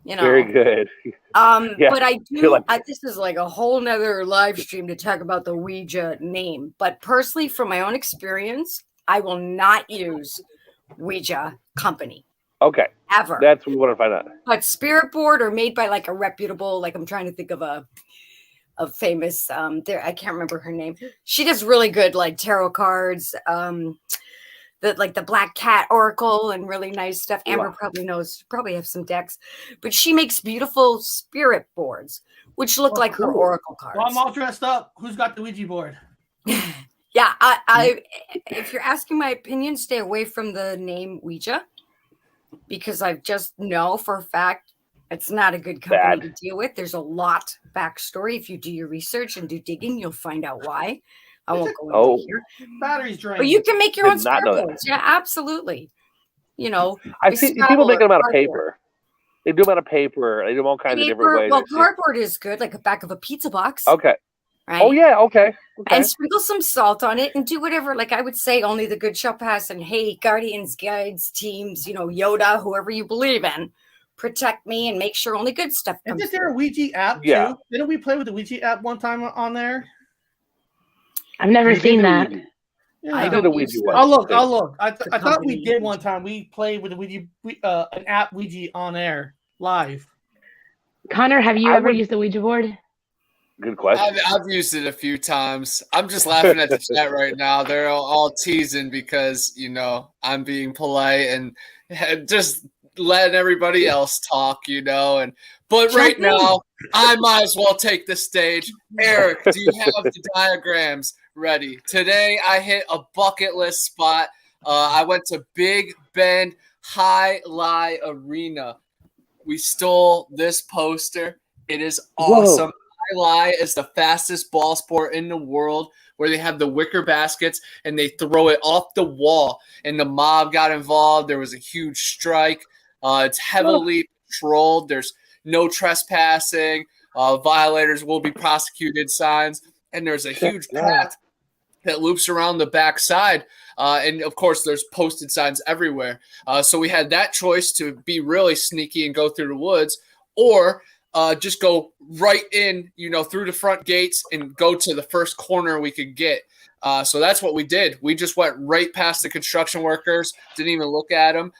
Very good. But I do. This is like a whole nother live stream to talk about the Ouija name. But personally, from my own experience, I will not use Ouija company. Okay. Ever. That's what we want to find out. But spirit board or made by like a reputable, like I'm trying to think of a famous I can't remember her name. She does really good like tarot cards, the Black Cat Oracle and really nice stuff. Amber probably knows, probably have some decks, but she makes beautiful spirit boards, which look like her oracle cards. Well, I'm all dressed up. Who's got the Ouija board? Yeah, I if you're asking my opinion, stay away from the name Ouija because I just know for a fact it's not a good company to deal with. There's a lot backstory. If you do your research and do digging, you'll find out why. I won't go into here. Batteries drained. But you can make your own spirit boards. Yeah, absolutely. I see people making them out of paper. They do them out of paper. They do them all kinds of different ways. Well, cardboard is good, like a back of a pizza box. Okay. Right? Oh yeah. Okay. And sprinkle some salt on it and do whatever. Like I would say, only the good shall pass. And hey, guardians, guides, teams, Yoda, whoever you believe in, protect me and make sure only good stuff comes. Isn't there a Ouija app too? Didn't we play with the Ouija app one time on there? I've never seen that. Yeah. I did a Ouija one. I'll look. I thought we did one time. We played with the Ouija, an app Ouija on air live. Connor, have you ever used the Ouija board? Good question. I've used it a few times. I'm just laughing at the chat right now. They're all teasing because, I'm being polite and just letting everybody else talk, But right now, I might as well take the stage. Eric, do you have the diagrams ready? Today, I hit a bucket list spot. I went to Big Bend High Lie Arena. We stole this poster. It is awesome. High Lie is the fastest ball sport in the world, where they have the wicker baskets and they throw it off the wall. And the mob got involved. There was a huge strike. It's heavily patrolled. There's no trespassing. Violators will be prosecuted signs. And there's a huge path that loops around the backside. And, of course, there's posted signs everywhere. So we had that choice to be really sneaky and go through the woods, or just go right in, through the front gates and go to the first corner we could get. So that's what we did. We just went right past the construction workers, didn't even look at them.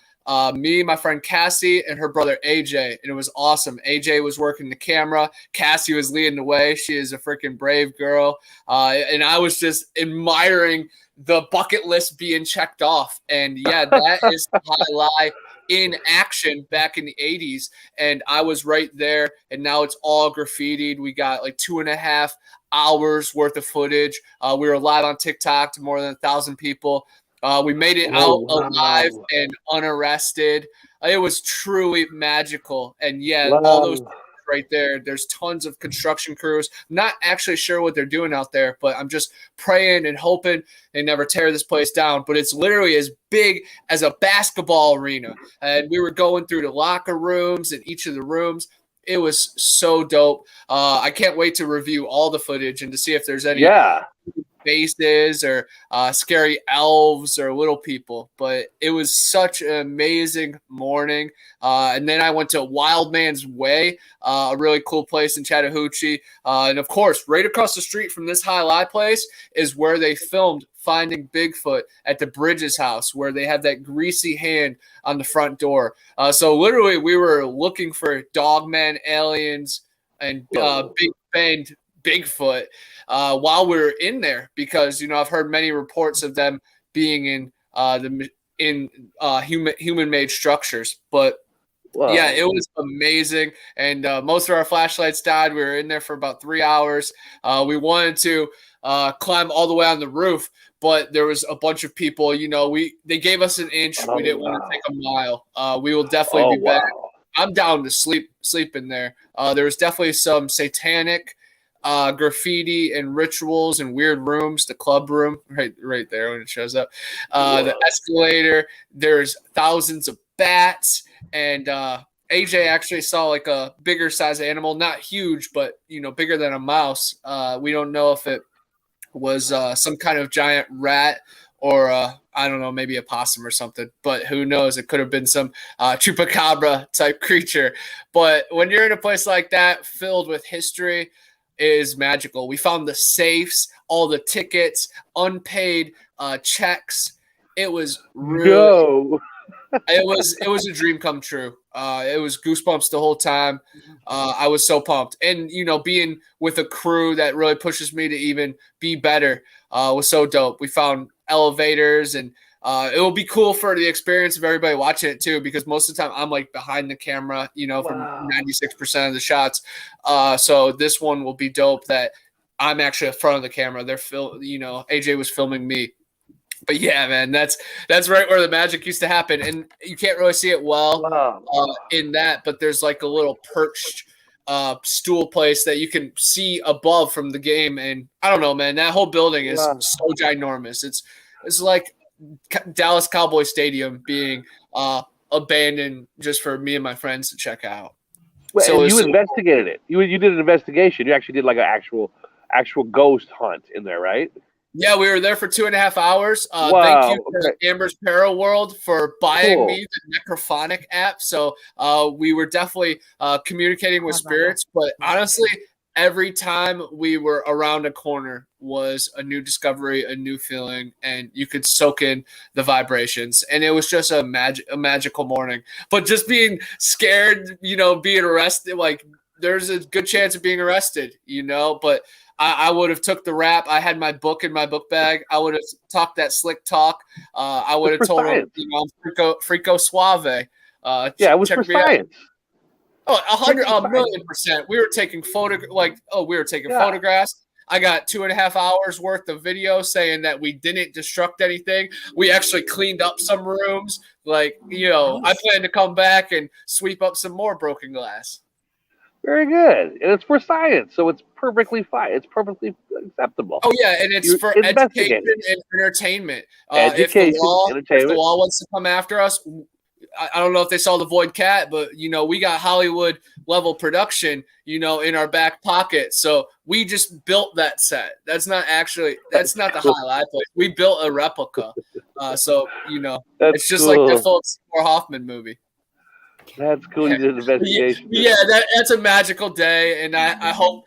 Me, my friend Cassie, and her brother AJ, and it was awesome. AJ was working the camera. Cassie was leading the way. She is a freaking brave girl. And I was just admiring the bucket list being checked off. And yeah, that is the High Lie in action back in the 80s. And I was right there, and now it's all graffitied. We got like 2.5 hours worth of footage. We were live on TikTok to more than 1,000 people. We made it out alive and unarrested. It was truly magical. And yeah, all those right there, there's tons of construction crews. I'm not actually sure what they're doing out there, but I'm just praying and hoping they never tear this place down. But it's literally as big as a basketball arena. And we were going through the locker rooms and each of the rooms. It was so dope. I can't wait to review all the footage and to see if there's any faces or scary elves or little people. But it was such an amazing morning. And then I went to Wild Man's Way, a really cool place in Chattahoochee. And of course, right across the street from this High Lie place is where they filmed Finding Bigfoot at the Bridges house, where they have that greasy hand on the front door. So literally we were looking for dogmen, aliens, and Big Bend Bigfoot while we were in there, because I've heard many reports of them being in human-made structures. But yeah, it was amazing, and most of our flashlights died. We were in there for about 3 hours. We wanted to climb all the way on the roof, but there was a bunch of people. They gave us an inch. We didn't want to take a mile. We will definitely be back. I'm down to sleep in there. There was definitely some satanic graffiti and rituals and weird rooms. The club room, right there when it shows up. The escalator. There's thousands of bats, and AJ actually saw like a bigger size animal, not huge, but bigger than a mouse. We don't know if it was some kind of giant rat or I don't know, maybe a possum or something, but who knows? It could have been some chupacabra type creature. But when you're in a place like that filled with history, it is magical. We found the safes, all the tickets, unpaid checks. It was really it was a dream come true. It was goosebumps the whole time. I was so pumped. And, being with a crew that really pushes me to even be better was so dope. We found elevators, and it will be cool for the experience of everybody watching it too, because most of the time I'm like behind the camera, from 96% of the shots. So this one will be dope that I'm actually in front of the camera. AJ was filming me. But yeah, man, that's right where the magic used to happen, and you can't really see it in that. But there's like a little perched stool place that you can see above from the game, and I don't know, man, that whole building is so ginormous. It's like Dallas Cowboy Stadium being a abandoned just for me and my friends to check out. Well, So and it's you so investigated it. You did an investigation. You actually did like an actual ghost hunt in there, right? Yeah, we were there for 2.5 hours. Thank Wow. you to Okay. Amber's Para World for buying Cool. me the Necrophonic app. So we were definitely communicating with spirits. But honestly, every time we were around a corner was a new discovery, a new feeling, and you could soak in the vibrations. And it was just a magical morning. But just being scared, being arrested, like there's a good chance of being arrested, but I would have took the rap. I had my book in my book bag. I would have talked that slick talk. I would have told him, I'm Frico Suave. Yeah, it was for science. Oh, 1,000,000%. We were taking photographs. I got 2.5 hours worth of video saying that we didn't destruct anything. We actually cleaned up some rooms. I plan to come back and sweep up some more broken glass. Very good. And it's for science, so it's perfectly fine. It's perfectly acceptable. Oh, yeah, and it's for education and entertainment. If the law wants to come after us, I don't know if they saw The Void Cat, but, we got Hollywood-level production, in our back pocket. So we just built that set. That's not the highlight, but we built a replica. It's just like the Philip Seymour Hoffman movie. That's cool. You did an investigation. Yeah, that's a magical day, and I hope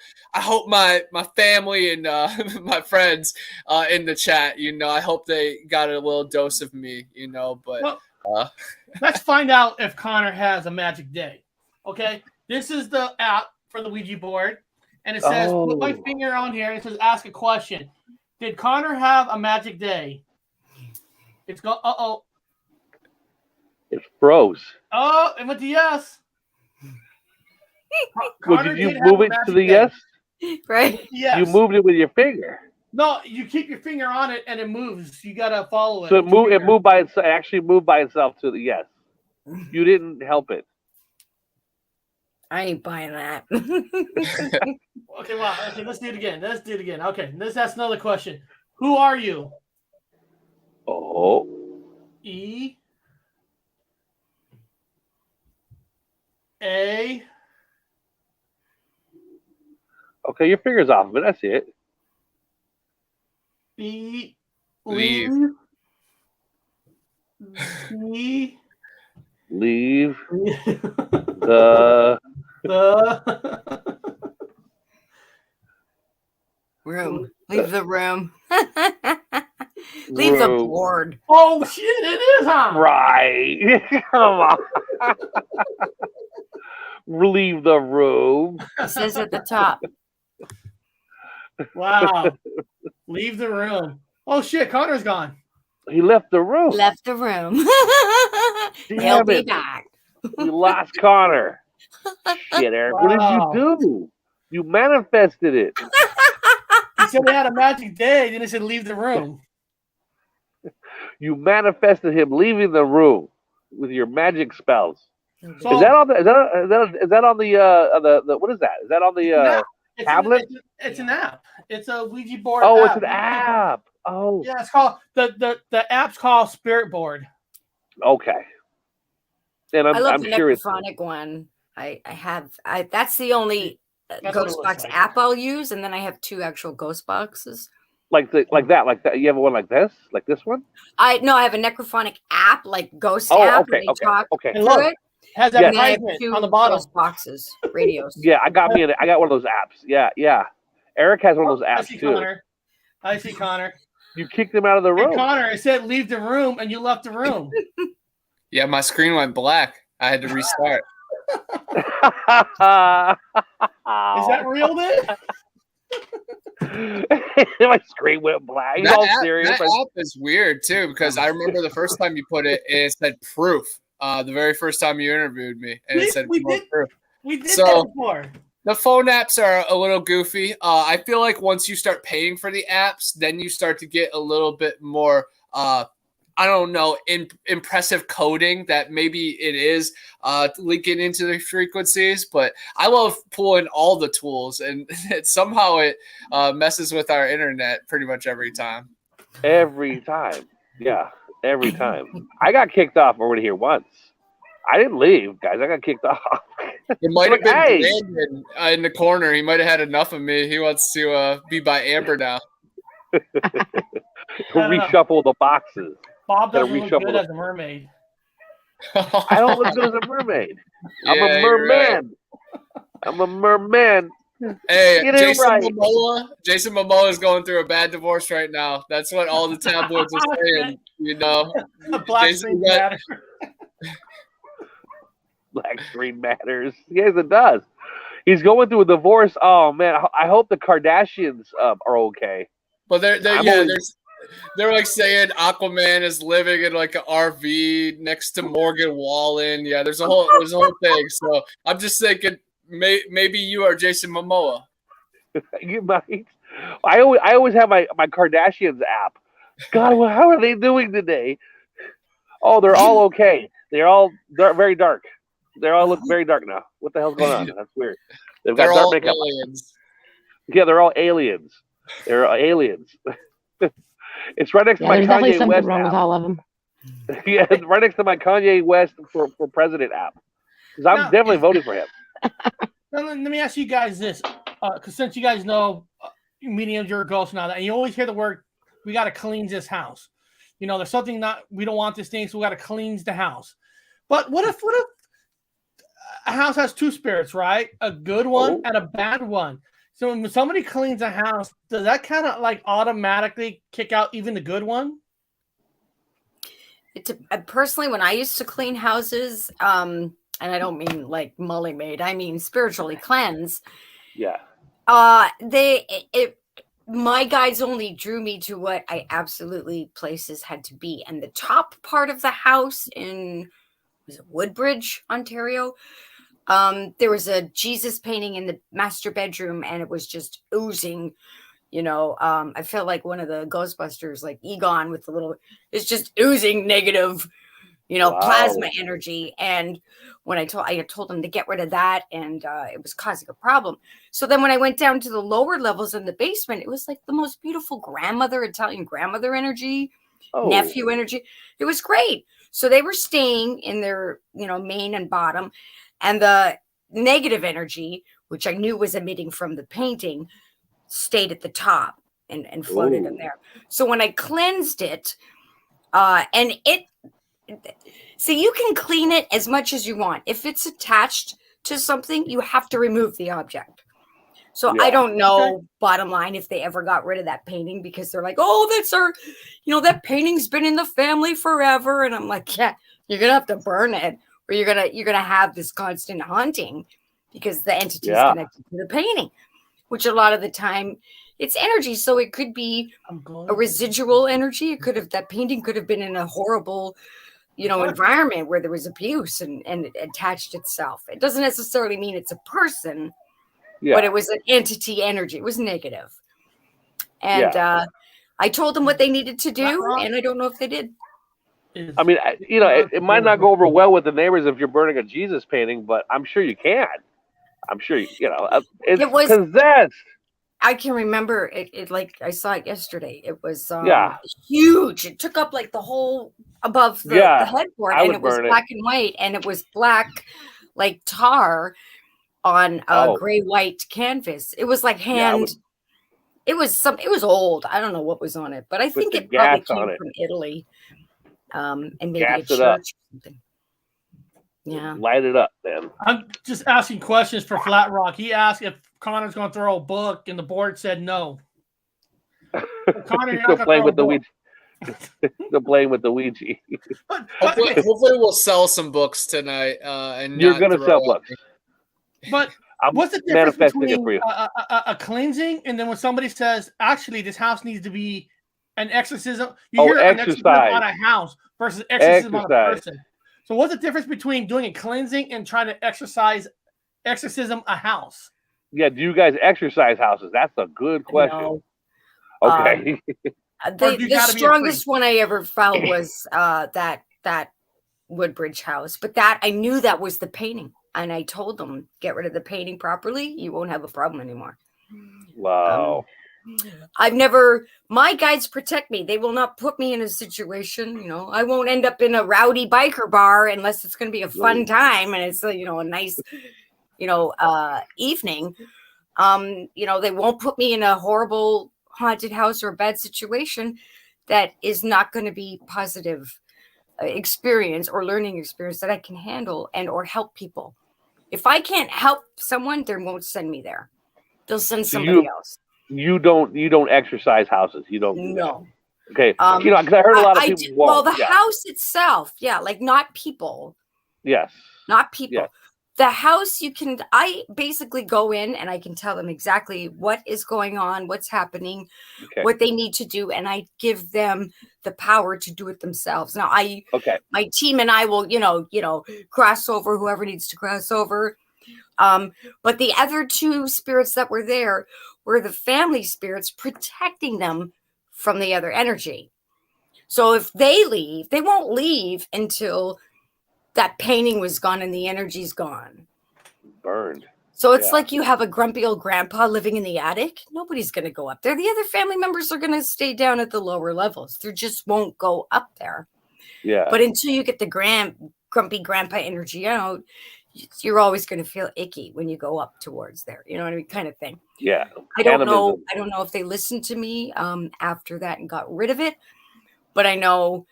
my family and my friends in the chat, I hope they got a little dose of me, But let's find out if Connor has a magic day. Okay, this is the app for the Ouija board, and it says put my finger on here. And it says ask a question. Did Connor have a magic day? It's go. It froze. Oh, it went to yes. Well, did you move it to the yes? Right. Yes. You moved it with your finger. No, you keep your finger on it and it moves. You gotta follow it. So it moved by itself. It actually moved by itself to the yes. You didn't help it. I ain't buying that. Okay, well, let's do it again. Okay, let's ask another question. Who are you? Oh. E. A. Okay, your finger's off of it. I see it. B. Leave. B. Leave. The room. Leave the room. Leave the board. Oh shit! It is, huh? Right. Come on. Leave the room. It says at the top. Wow. Leave the room. Oh shit! Connor's gone. He left the room. Left the room. He'll be back. We lost Connor. Shit, Eric. Wow. What did you do? You manifested it. He said he had a magic day, then he said leave the room. You manifested him leaving the room with your magic spells. So, is that on the? Is that on the what is that? Is that on the tablet? It's an app. It's a Ouija board. Oh, app. It's an app. Oh, yeah. It's called the app's called Spirit Board. Okay. And I love I'm the sure necrophonic one. I have that's the only ghost box app I'll use, and then I have 2 actual ghost boxes. Like that. You have one like this one? I have a necrophonic app, like ghost app. Okay. And look, it has that advertisement on the bottom. Ghost boxes, radios. Yeah, I got one of those apps. Yeah. Eric has one of those apps too. I see Connor. You kicked him out of the room. Hey, Connor, it said leave the room, and you left the room. Yeah, my screen went black. I had to restart. Is that real, then? My screen went black. He's all serious. That app is weird too, because I remember the first time you put it, it said proof. The very first time you interviewed me, and it said proof. We did that before. The phone apps are a little goofy. I feel like once you start paying for the apps, then you start to get a little bit more, impressive coding that maybe it is linking into the frequencies. But I love pulling all the tools, and somehow it messes with our internet pretty much every time. Every time. Yeah, every time. I got kicked off over here once. I didn't leave, guys. I got kicked off. It might have been Hey. Brandon in the corner. He might have had enough of me. He wants to be by Amber now. Reshuffle the boxes. Bob Gotta doesn't look reshuffle good the- as a mermaid. I don't look good as a mermaid. I'm Yeah, a you're right. merman. I'm a merman. Hey, Get it Jason right. Momoa. Jason Momoa is going through a bad divorce right now. That's what all the tabloids are saying. You know, Black Jason, screen you got- matter. Black screen matters. Yes, it does. He's going through a divorce. Oh man, I hope the Kardashians are okay. But I'm only- they're like saying Aquaman is living in like an RV next to Morgan Wallen. Yeah, there's a whole thing. So I'm just thinking maybe you are Jason Momoa. You might. I always have my Kardashians app. God, well, how are they doing today? Oh, they're all okay. They're very dark. They all look very dark now. What the hell's going on? That's weird. They've got They're dark all makeup. aliens. Yeah, they're all aliens. They're aliens. It's right next to Yeah, my there's definitely Kanye something West wrong app. with all of them. Yeah, it's right next to my Kanye West for president app. Because I'm Now- definitely voting for him. Now, let me ask you guys this, because since you guys know mediums, you're a ghost and all that, and you always hear the word, "We got to cleanse this house." You know, there's something we don't want this thing, so we got to cleanse the house. But what if a house has two spirits, right? A good one and a bad one. So when somebody cleans a house, does that kind of like automatically kick out even the good one? Personally, when I used to clean houses, and I don't mean like Molly maid, I mean spiritually cleanse. Yeah. My guides only drew me to what I absolutely places had to be, and the top part of the house was it Woodbridge, Ontario. There was a Jesus painting in the master bedroom, and it was just oozing. You know, I felt like one of the Ghostbusters, like Egon with the little. It's just oozing negative, plasma energy. And when I told them to get rid of that, and it was causing a problem. So then when I went down to the lower levels in the basement, it was like the most beautiful Italian grandmother energy, nephew energy. It was great. So they were staying in their, main and bottom, and the negative energy, which I knew was emitting from the painting, stayed at the top and floated in there. So when I cleansed it, so you can clean it as much as you want. If it's attached to something, you have to remove the object. So I don't know, bottom line, if they ever got rid of that painting, because they're like, oh, that's our, that painting's been in the family forever. And I'm like, yeah, you're going to have to burn it, or you're going to have this constant haunting because the entity is connected to the painting, which a lot of the time it's energy. So it could be a residual energy. That painting could have been in a horrible, environment where there was abuse and it attached itself. It doesn't necessarily mean it's a person, but it was an entity energy. It was negative. And I told them what they needed to do, and I don't know if they did. I mean, it might not go over well with the neighbors if you're burning a Jesus painting, but I'm sure you can. I'm sure it was possessed. I can remember it like I saw it yesterday. It was huge. It took up like the whole above the headboard, and it was black and white, and it was black like tar on a gray white canvas. It was like hand. It was old. I don't know what was on it, but I think it probably came from Italy, and maybe a church or something. Yeah, light it up, man. I'm just asking questions for Flat Rock. He asked if Connor's going to throw a book, and the board said no. Connor, you're not playing with the Ouija. Still playing with the Ouija. Hopefully, we'll sell some books tonight. And you're going to sell books. But what's the difference between a cleansing and then when somebody says, actually, this house needs to be an exorcism? You hear an exorcism on a house versus exorcism on a person. So what's the difference between doing a cleansing and trying to exorcism a house? Yeah, do you guys exercise houses? That's a good question. No. Okay. The strongest one I ever felt was that Woodbridge house. But that I knew that was the painting. And I told them, get rid of the painting properly. You won't have a problem anymore. Wow. My guides protect me. They will not put me in a situation, I won't end up in a rowdy biker bar unless it's going to be a fun time and it's, a nice, evening. They won't put me in a horrible haunted house or a bad situation that is not going to be positive experience or learning experience that I can handle and or help people. If I can't help someone, they won't send me there. They'll send somebody else. You don't exercise houses. You don't do No. that. Okay. Because I heard a lot of people. Well, the house itself, like not people. Yes. Not people. Yes. The house, I basically go in and I can tell them exactly what is going on, what's happening, what they need to do, and I give them the power to do it themselves. Now, my team and I will, cross over whoever needs to cross over. But the other two spirits that were there were the family spirits protecting them from the other energy. So if they leave, they won't leave until that painting was gone and the energy's gone. Burned. So it's like you have a grumpy old grandpa living in the attic. Nobody's going to go up there. The other family members are going to stay down at the lower levels. They just won't go up there. Yeah. But until you get the grumpy grandpa energy out, you're always going to feel icky when you go up towards there. You know what I mean? Kind of thing. Yeah. I don't know if they listened to me after that and got rid of it, but I know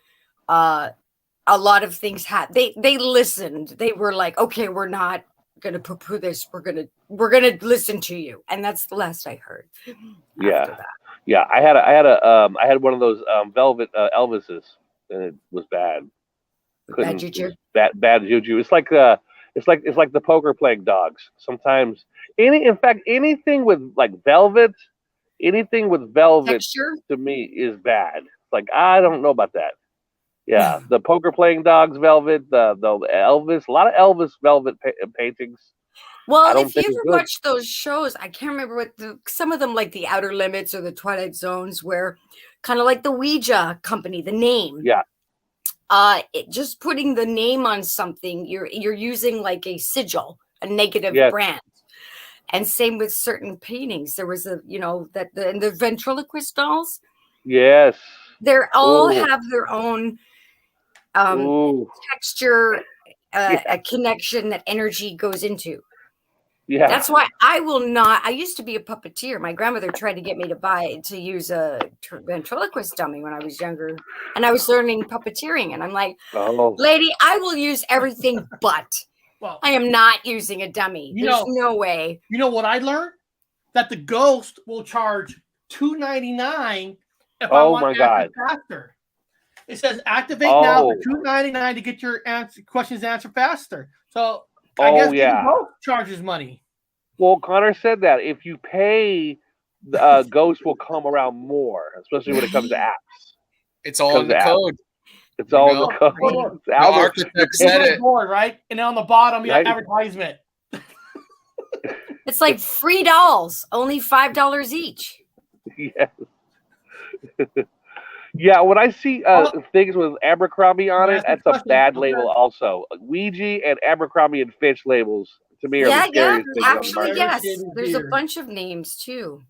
a lot of things they listened. They were like, okay, we're not going to poo-poo this. We're going to listen to you. And that's the last I heard. Yeah. Yeah. I had one of those velvet Elvises and it was bad. Bad juju. Bad juju. It's like the poker playing dogs. Sometimes anything with velvet texture to me is bad. It's like, I don't know about that. Yeah, the poker playing dogs, velvet, the Elvis, a lot of Elvis velvet paintings. Well, if you ever watch those shows, I can't remember what some of them, like the Outer Limits or the Twilight Zones, where kind of like the Ouija company, the name. Yeah. Just putting the name on something, you're using like a sigil, a negative brand. And same with certain paintings. There was the ventriloquist dolls. Yes. They're all have their own texture, a connection that energy goes into. Yeah. That's why I used to be a puppeteer. My grandmother tried to get me to use a ventriloquist dummy when I was younger. And I was learning puppeteering. And I'm like, lady, I will use everything but. Well, I am not using a dummy. There's no way. You know what I learned? That the ghost will charge $2.99 if I want to answer faster. It says activate now for $2.99 to get your questions answered faster. So I guess the ghost charges money. Well, Connor said that if you pay, ghosts will come around more, especially when it comes to apps. It's all in the code. It's all in the code. The architect said it. Board, right? And then on the bottom, you have advertisement. It's like free dolls, only $5 each. Yes. Yeah, when I see things with Abercrombie on it, that's a bad label also. Ouija and Abercrombie and Fitch labels, to me, are the scariest things. Actually, yes. There's a bunch of names, too.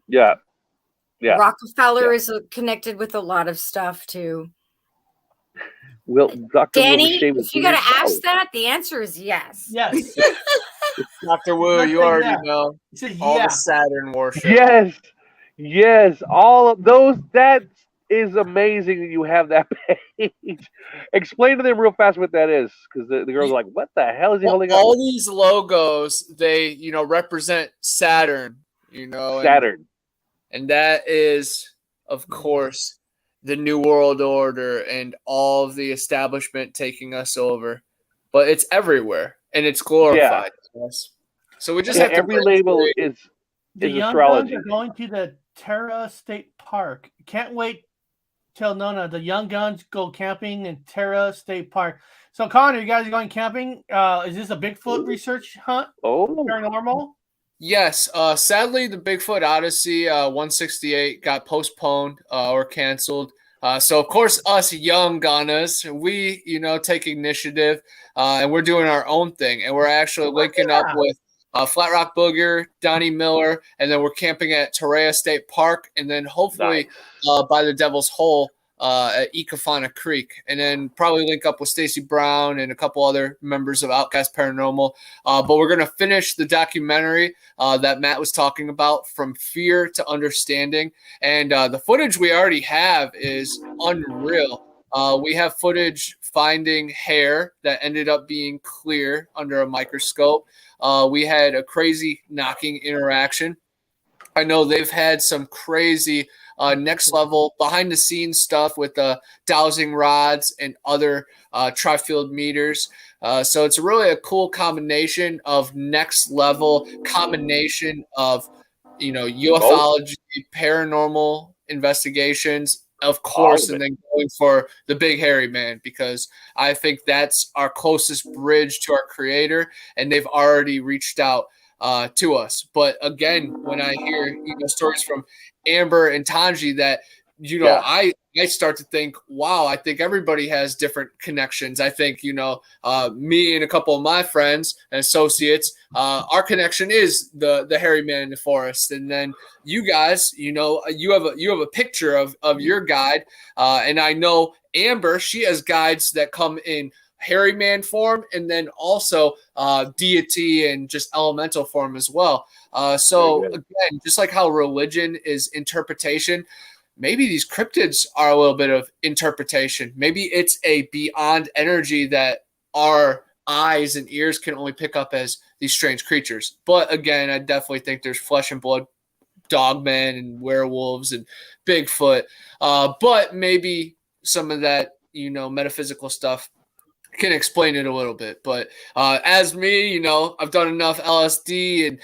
Yeah. Yeah. Rockefeller is connected with a lot of stuff, too. Dr. Danny, if you got to ask that, the answer is yes. Yes. Dr. Wu, you already know. All the Saturn worship. Yes. All of those. That is amazing that you have that page. Explain to them real fast what that is, because the girls are like, what the hell is he holding up? All these logos, they, represent Saturn, Saturn. And that is, of course, the New World Order and all of the establishment taking us over. But it's everywhere, and it's glorified. Yes. So we just have to every label is astrology. Young Guns are going to the Terra State Park. Can't wait till the Young Guns go camping in Terra State Park. So Connor, you guys are going camping. Is this a Bigfoot research hunt? Paranormal? Yes. Sadly, the Bigfoot Odyssey 168 got postponed or canceled. So, of course, us young Gunners, we, take initiative and we're doing our own thing. And we're actually linking up with Flat Rock Booger, Donnie Miller, and then we're camping at Torreya State Park, and then hopefully by the Devil's Hole at Ecofana Creek, and then probably link up with Stacy Brown and a couple other members of Outcast Paranormal. But we're going to finish the documentary that Matt was talking about, From Fear to Understanding. And the footage we already have is unreal. We have footage finding hair that ended up being clear under a microscope. We had a crazy knocking interaction. I know they've had some crazy next level behind the scenes stuff with dowsing rods and other tri-field meters. So it's really a cool combination of next level combination of, ufology, paranormal investigations, of course, and then going for the big hairy man, because I think that's our closest bridge to our creator, and they've already reached out to us. But again, when I hear stories from Amber and Tanji that I start to think, wow, I think everybody has different connections. I think me and a couple of my friends and associates, our connection is the hairy man in the forest. And then you guys, you have a picture of your guide, and I know Amber, she has guides that come in hairy man form, and then also deity and just elemental form as well. So again, just like how religion is interpretation, maybe these cryptids are a little bit of interpretation. Maybe it's a beyond energy that our eyes and ears can only pick up as these strange creatures. But again, I definitely think there's flesh and blood dogmen and werewolves and Bigfoot. But maybe some of that, metaphysical stuff can explain it a little bit. But as me, I've done enough LSD and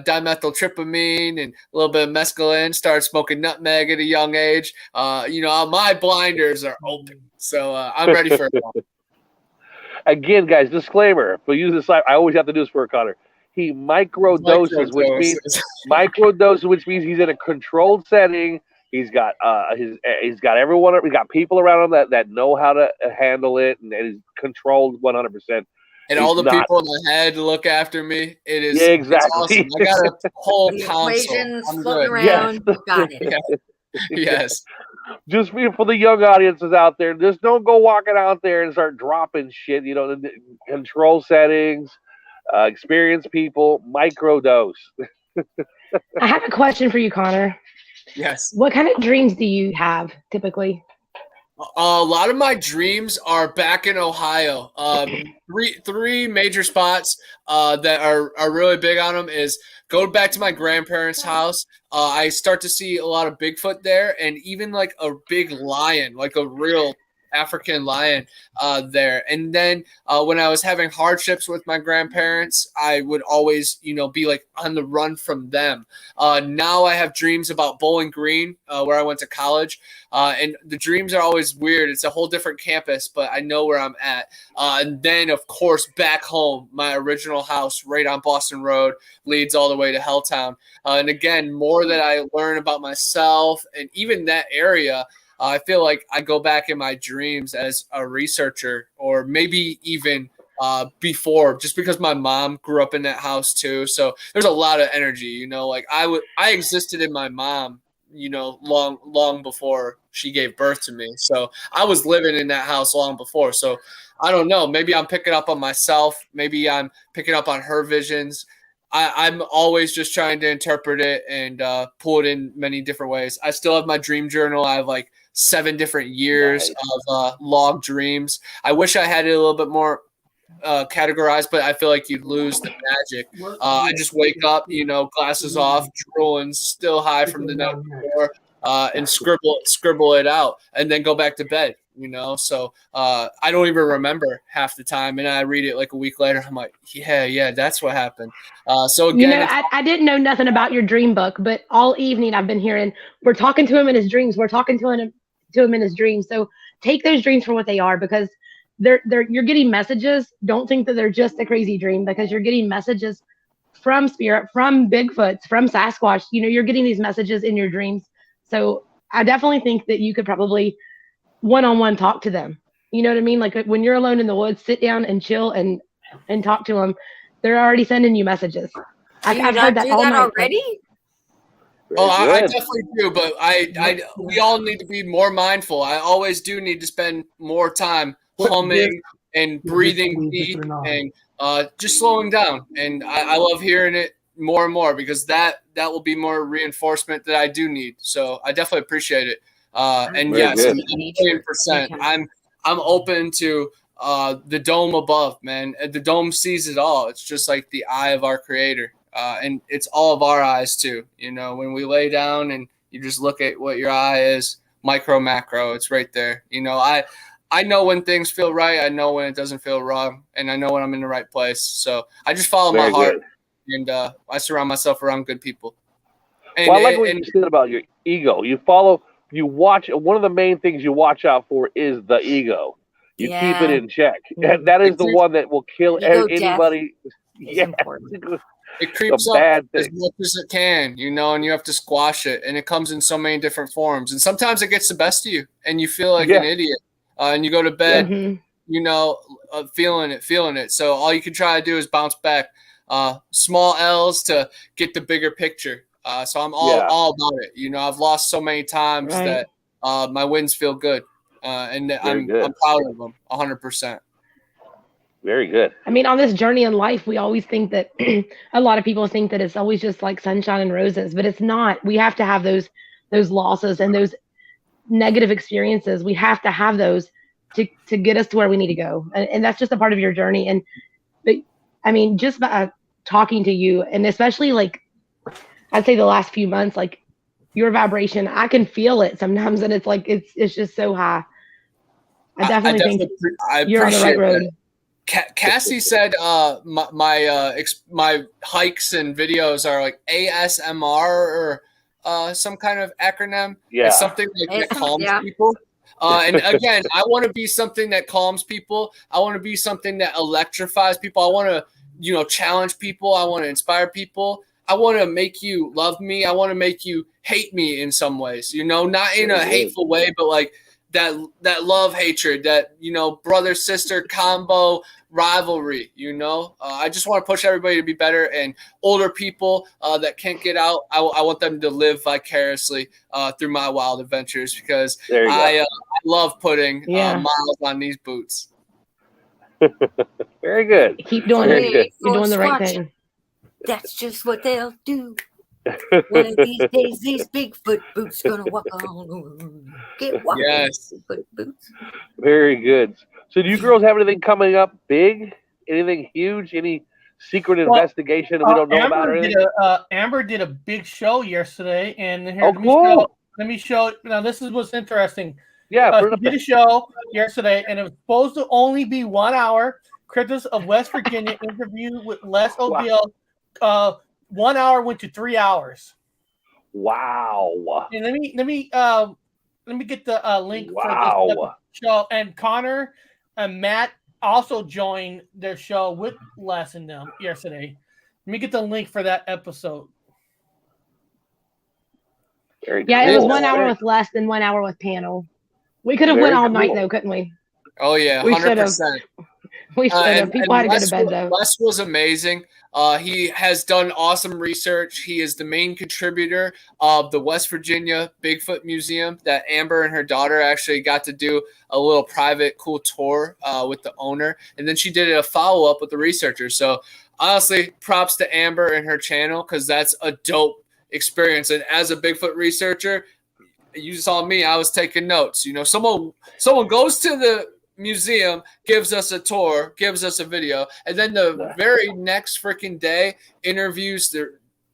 dimethyltryptamine and a little bit of mescaline, started smoking nutmeg at a young age. My blinders are open. So I'm ready for it all. Again, guys, disclaimer, but use this, I always have to do this for Connor. He microdoses, which means he's in a controlled setting. He's got everyone. We got people around him that know how to handle it, and it is controlled 100%. And all the people in the head look after me. It is exactly awesome. I got a whole console. Equations floating around. Yes. Got it. Yes. Just for the young audiences out there, just don't go walking out there and start dropping shit. The control settings, experienced people, microdose. I have a question for you, Connor. Yes. What kind of dreams do you have typically? A lot of my dreams are back in Ohio. Three major spots that are really big on them is go back to my grandparents' house. I start to see a lot of Bigfoot there, and even like a big lion, like a real African lion there. And then when I was having hardships with my grandparents, I would always, be like on the run from them. Now I have dreams about Bowling Green, where I went to college. And the dreams are always weird. It's a whole different campus, but I know where I'm at. And then, of course, back home, my original house right on Boston Road leads all the way to Helltown. And again, more that I learn about myself and even that area, I feel like I go back in my dreams as a researcher, or maybe even before, just because my mom grew up in that house too. So there's a lot of energy, like I existed in my mom, long before she gave birth to me. So I was living in that house long before. So I don't know, maybe I'm picking up on myself. Maybe I'm picking up on her visions. I'm always just trying to interpret it and pull it in many different ways. I still have my dream journal. I have like 7 different years of log dreams. I wish I had it a little bit more categorized, but I feel like you'd lose the magic. I just wake up, glasses off, drooling, still high from the night before, and scribble it out, and then go back to bed. So I don't even remember half the time, and I read it like a week later. I'm like, yeah, that's what happened. So again, I didn't know nothing about your dream book, but all evening I've been hearing we're talking to him in his dreams. We're talking to him in his dreams. So take those dreams for what they are, because you're getting messages. Don't think that they're just a crazy dream, because you're getting messages from spirit, from Bigfoots, from Sasquatch. You're getting these messages in your dreams. So I definitely think that you could probably one-on-one talk to them. You know what I mean? Like when you're alone in the woods, sit down and chill and talk to them. They're already sending you messages. Do you I've not heard that do all that night. already? Oh, I good. definitely do, but we all need to be more mindful. I always do need to spend more time humming and breathing deep and just slowing down. And I love hearing it more and more because that will be more reinforcement that I do need. So I definitely appreciate it. And Very yes, good. 100%. I'm open to the dome above, man. The dome sees it all. It's just like the eye of our creator. And it's all of our eyes too. You know, when we lay down and you just look at what your eye is, micro, macro, it's right there. You know, I know when things feel right. I know when it doesn't feel wrong, and I know when I'm in the right place. So I just follow my heart, and I surround myself around good people. And, well, I like what you said about your ego. You watch. One of the main things you watch out for is the ego. You keep it in check. And that is the one that will kill anybody. Yeah. It creeps up as much as it can, you know, and you have to squash it. And it comes in so many different forms. And sometimes it gets the best of you and you feel like an idiot. And you go to bed, you know, feeling it. So all you can try to do is bounce back. Small L's to get the bigger picture. So I'm all about it. You know, I've lost so many times that my wins feel good. And I'm proud of them 100%. Very good. I mean, on this journey in life, we always think that a lot of people think that it's always just like sunshine and roses, but it's not. We have to have those losses and those negative experiences. We have to have those to get us to where we need to go. And that's just a part of your journey. But I mean, just by talking to you, and especially like, I'd say the last few months, like your vibration, I can feel it sometimes. And it's like, it's just so high. I definitely think you're on the right road. Cassie said my hikes and videos are like ASMR or some kind of acronym. Yeah. It's something that calms people. And again, I want to be something that calms people. I want to be something that electrifies people. I want to, you know, challenge people. I want to inspire people. I want to make you love me. I want to make you hate me in some ways, you know, not in a hateful way, but like that love hatred, that, you know, brother sister combo rivalry, you know. I just want to push everybody to be better, and older people that can't get out, I want them to live vicariously through my wild adventures, because I love putting miles on these boots. Very good. Keep doing it. You're doing the right thing. That's just what they'll do. One of these days, these Bigfoot boots gonna walk on. Get walking. Yes. Bigfoot boots. Very good. So, do you girls have anything coming up big? Anything huge? Any secret investigation that we don't know about? Or anything? Amber did a big show yesterday, and here, let me show. Now, this is what's interesting. Yeah, she did a show yesterday, and it was supposed to only be 1 hour. Cryptos of West Virginia interview with Les O'Deal. 1 hour went to 3 hours. Wow. And let me get the link for this show. And Connor and Matt also joined their show with Les and them yesterday. Let me get the link for that episode. Very cool. It was 1 hour Very with Les and 1 hour with panel. We could have went all night though, couldn't we? Oh yeah, 100%. We should have. People had to go to bed though. Les was amazing. He has done awesome research. He is the main contributor of the West Virginia Bigfoot Museum that Amber and her daughter actually got to do a little private cool tour with the owner. And then she did a follow-up with the researchers. So honestly, props to Amber and her channel, because that's a dope experience. And as a Bigfoot researcher, you saw me, I was taking notes. You know, someone goes to the museum, gives us a tour, gives us a video, and then the very next freaking day interviews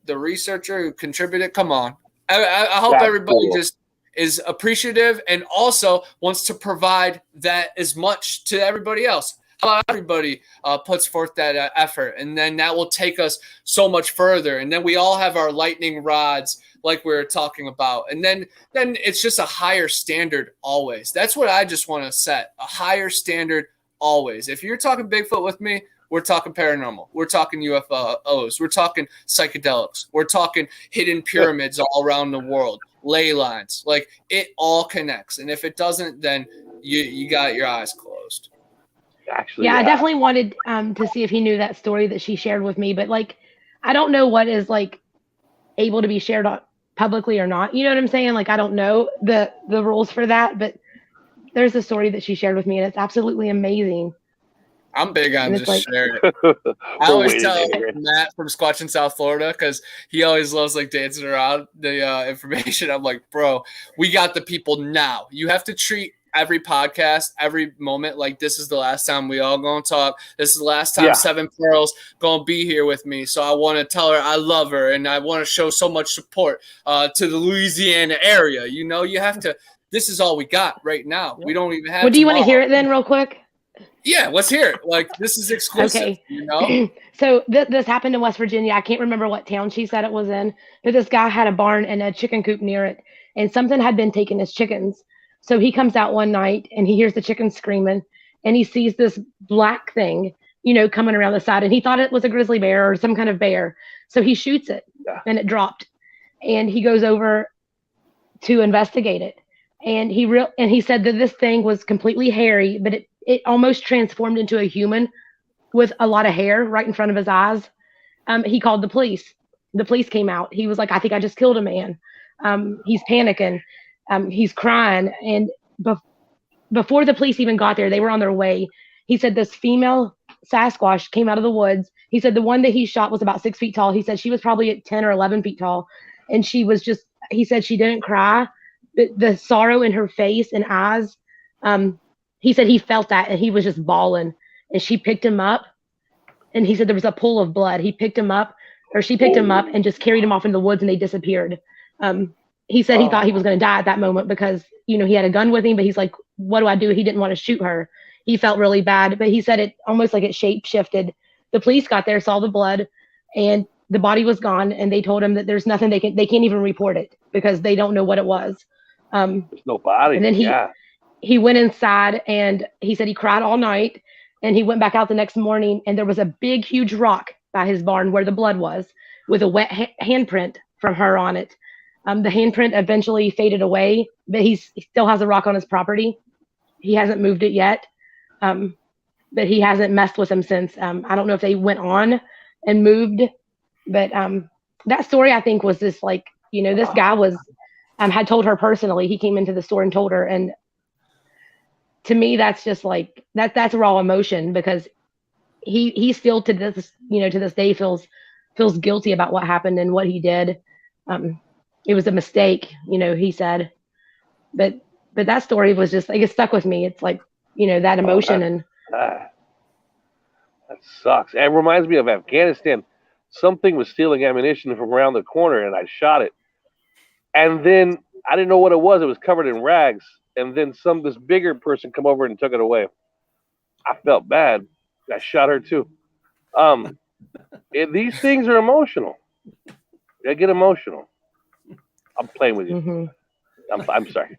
the researcher who contributed. Come on. I hope everybody just is appreciative and also wants to provide that as much to everybody else. How about everybody puts forth that effort, and then that will take us so much further. And then we all have our lightning rods, like we were talking about. And then it's just a higher standard always. That's what I just want to set, a higher standard always. If you're talking Bigfoot with me, we're talking paranormal. We're talking UFOs. We're talking psychedelics. We're talking hidden pyramids all around the world, ley lines. Like, it all connects. And if it doesn't, then you got your eyes closed. Actually, I definitely wanted to see if he knew that story that she shared with me. But like, I don't know what is like able to be shared publicly or not. You know what I'm saying? Like I don't know the rules for that, but there's a story that she shared with me, and it's absolutely amazing. I'm big on And it's just like, sharing it. I always waiting, tell Adrian. Matt from Squatch in South Florida, because he always loves like dancing around the information. I'm like, bro, we got the people now. You have to treat every podcast, every moment like this is the last time we all gonna talk. This is the last time Yeah. Seven Pearls gonna be here with me. So I want to tell her I love her, and I want to show so much support to the Louisiana area. You know, you have to. This is all we got right now. We don't even have. well, do you want to tomorrow. hear it then, real quick? Yeah, let's hear it. Like, this is exclusive, Okay. you know? So this happened in West Virginia. I can't remember what town she said it was in, but this guy had a barn and a chicken coop near it, and something had been taking his chickens. So he comes out one night and he hears the chickens screaming, and he sees this black thing, you know, coming around the side, and he thought it was a grizzly bear or some kind of bear. So he shoots it, and it dropped, and he goes over to investigate it. And he said that this thing was completely hairy, but it almost transformed into a human with a lot of hair right in front of his eyes. He called the police. The police came out. He was like, I think I just killed a man. He's panicking. He's crying. And before the police even got there, they were on their way. He said this female Sasquatch came out of the woods. He said the one that he shot was about 6 feet tall. He said she was probably at 10 or 11 feet tall. And she was just, he said she didn't cry, but the sorrow in her face and eyes, he said he felt that, and he was just bawling. And she picked him up, and he said there was a pool of blood. She picked him up and just carried him off in the woods, and they disappeared. He said he thought he was going to die at that moment because, you know, he had a gun with him, but he's like, what do I do? He didn't want to shoot her. He felt really bad, but he said it almost like it shape shifted. The police got there, saw the blood, and the body was gone. And they told him that there's nothing they can't even report it because they don't know what it was. There's no body. And then he went inside, and he said he cried all night, and he went back out the next morning, and there was a big, huge rock by his barn where the blood was with a wet handprint from her on it. The handprint eventually faded away, but he still has a rock on his property. He hasn't moved it yet, but he hasn't messed with him since. I don't know if they went on and moved, but that story, I think, was this, like, you know, this guy was had told her personally. He came into the store and told her, and to me, that's just like that's raw emotion, because he still to this day feels guilty about what happened and what he did. It was a mistake, you know, he said, but that story was just like, it stuck with me. It's like, you know, that emotion. And that sucks. It reminds me of Afghanistan. Something was stealing ammunition from around the corner, and I shot it. And then I didn't know what it was. It was covered in rags. And then this bigger person come over and took it away. I felt bad. I shot her too. These things are emotional. They get emotional. I'm playing with you. Mm-hmm. I'm sorry.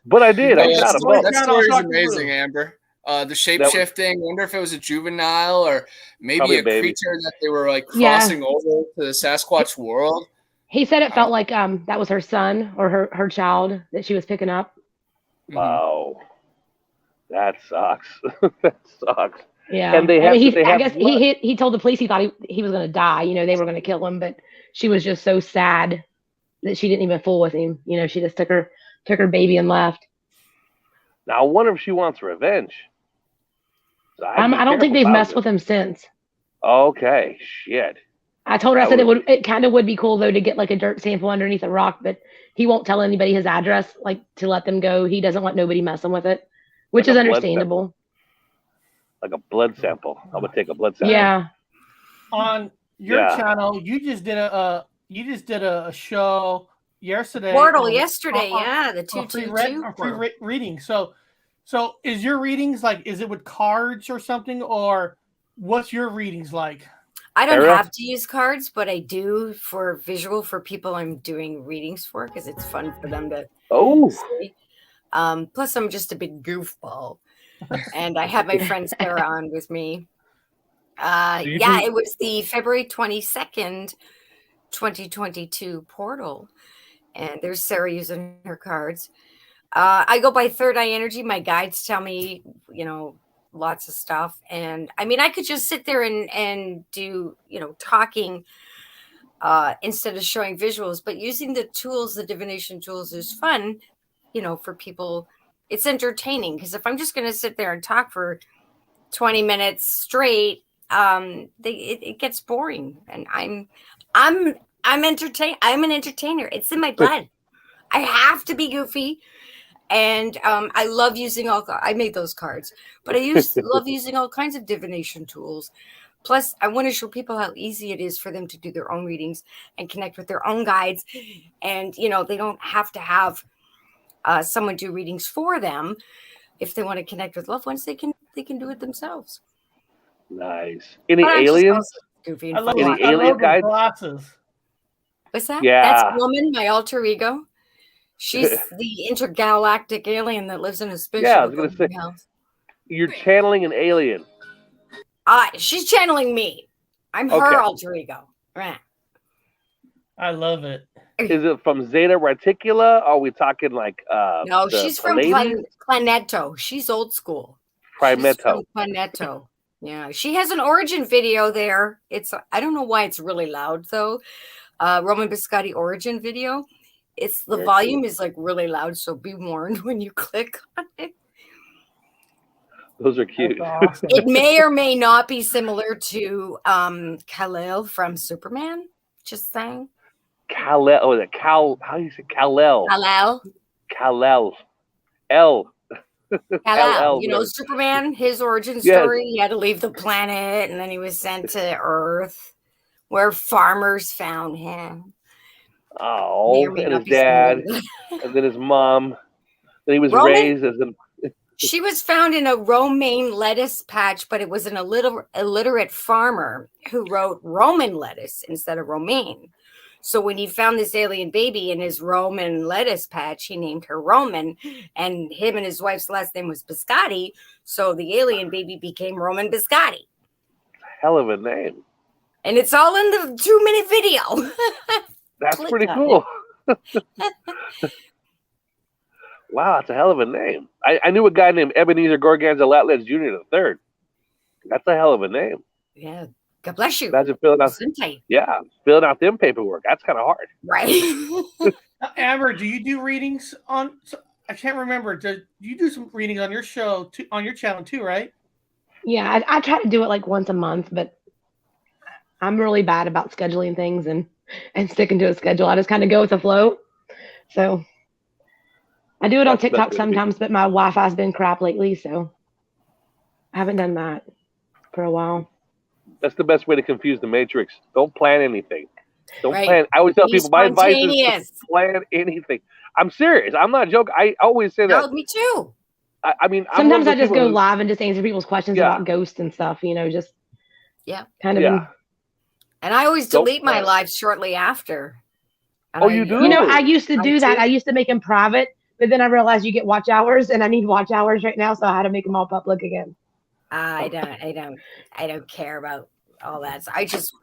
But I did. I shot him up. That story is amazing, Amber. The shape shifting. Wonder if it was a juvenile or maybe a creature that they were like crossing over to the Sasquatch world. He said it felt like that was her son or her child that she was picking up. Wow, that sucks. That sucks. Yeah, and they have. I guess he told the police he thought he was going to die. You know, they were going to kill him, but she was just so sad that she didn't even fool with him. You know, she just took her baby and left. Now I wonder if she wants revenge. So I don't think they've messed with him since. Okay, shit. I told her, I said it kind of would be cool though to get like a dirt sample underneath a rock, but he won't tell anybody his address, like to let them go. He doesn't want nobody messing with it, which is understandable. Like a blood sample. I'm gonna take a blood sample. Yeah. On your channel, you just did a show yesterday. Portal yesterday, the 222 free reading. So is your readings like? Is it with cards or something, or what's your readings like? I don't have to use cards, but I do for visual for people I'm doing readings for because it's fun for them to see. Plus, I'm just a big goofball, and I have my friend Sarah on with me. It was the February 22nd, 2022 portal, and there's Sarah using her cards. I go by third eye energy. My guides tell me, you know, lots of stuff. And I mean, I could just sit there and do, talking instead of showing visuals, but using the tools, the divination tools is fun, for people. It's entertaining, because if I'm just going to sit there and talk for 20 minutes straight, it gets boring. And I'm entertained. I'm an entertainer. It's in my blood. I have to be goofy. And I love using I made those cards, but I love using all kinds of divination tools. Plus, I want to show people how easy it is for them to do their own readings and connect with their own guides. And, they don't have to have someone do readings for them. If they want to connect with loved ones, they can do it themselves. Nice. Any aliens? Goofy I and love, fun. Any alien the guides? glasses. What's that? Yeah. That's Woman, my alter ego. She's the intergalactic alien that lives in a spaceship. Yeah, I was gonna say. House. You're channeling an alien. She's channeling me. I'm her Okay. alter ego. Right. I love it. Is it from Zeta Reticula? Are we talking like No, the she's from Palladium? Planeto. She's old school. Primeto. She's from Planeto. Yeah, she has an origin video there. I don't know why it's really loud though. Roman Biscotti origin video. It's the Very volume cool. is like really loud, so be warned when you click on it. Those are cute. That's awesome. It may or may not be similar to Kal-El from Superman. Just saying. Kal-El. Oh, that How do you say Kal-El? Kal-El. Kal-El. L. Kal-El. LL. Superman, his origin Yes. story, he had to leave the planet and then he was sent to Earth where farmers found him. Oh, May or may and not his be dad, similar. and then his mom. Then he was Roman? raised as an. She was found in a romaine lettuce patch, but it was an illiterate farmer who wrote Roman lettuce instead of romaine. So when he found this alien baby in his Roman lettuce patch, he named her Roman, and him and his wife's last name was Biscotti. So the alien baby became Roman Biscotti. Hell of a name. And it's all in the 2-minute video. That's Click pretty on cool. Wow, that's a hell of a name. I knew a guy named Ebenezer Gorganza Latletz Jr. III. That's a hell of a name. Yeah. God bless you. Imagine filling out. Tight. Yeah, filling out them paperwork. That's kind of hard. Right. Amber, do you do readings on? I can't remember. Do you do some readings on your show, too, on your channel too, right? Yeah, I try to do it like once a month, but I'm really bad about scheduling things and sticking to a schedule. I just kind of go with the flow. So I do it on That's the best TikTok way to be. sometimes, but my Wi-Fi's been crap lately, so I haven't done that for a while. That's the best way to confuse the Matrix. Don't plan anything. Don't Right. plan. I always tell Be people my advice is spontaneous. to plan anything. I'm serious. I'm not joking. I always say that. No, me too. I mean, I'm one Sometimes of I those just people go who- live and just answer people's questions Yeah. about ghosts and stuff, just Yeah. kind of. Yeah. And I always Don't delete my plan. lives shortly after. And Oh, you do? I used to I do that. do. I used to make them private, but then I realized you get watch hours, and I need watch hours right now, so I had to make them all public again. I don't care about all that. So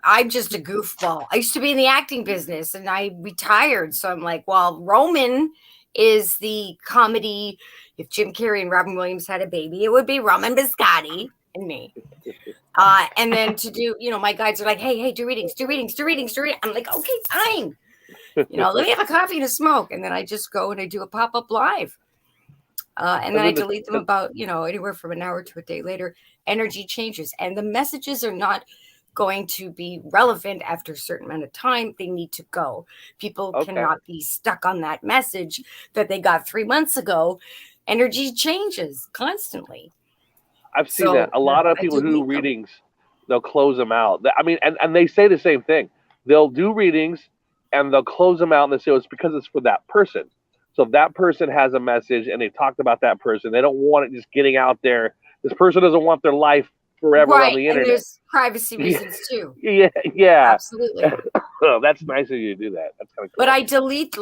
I'm just a goofball. I used to be in the acting business and I retired. So I'm like, well, Roman is the comedy. If Jim Carrey and Robin Williams had a baby, it would be Roman Biscotti and me. And then to do, my guides are like, hey, do readings. I'm like, okay, fine. Let me have a coffee and a smoke. And then I just go and I do a pop-up live. And then I delete them about, anywhere from an hour to a day later. Energy changes. And the messages are not going to be relevant after a certain amount of time. They need to go. People cannot be stuck on that message that they got 3 months ago. Energy changes constantly. I've seen So, that. A lot of I people who do delete them. readings, they'll close them out. I mean, and they say the same thing. They'll do readings and they'll close them out and they say, it's because it's for that person. So if that person has a message and they talked about that person, they don't want it just getting out there. This person doesn't want their life forever Right. on the And internet. there's privacy reasons too. Yeah. Absolutely. Oh, that's nice of you to do that. That's kind of cool. But I delete,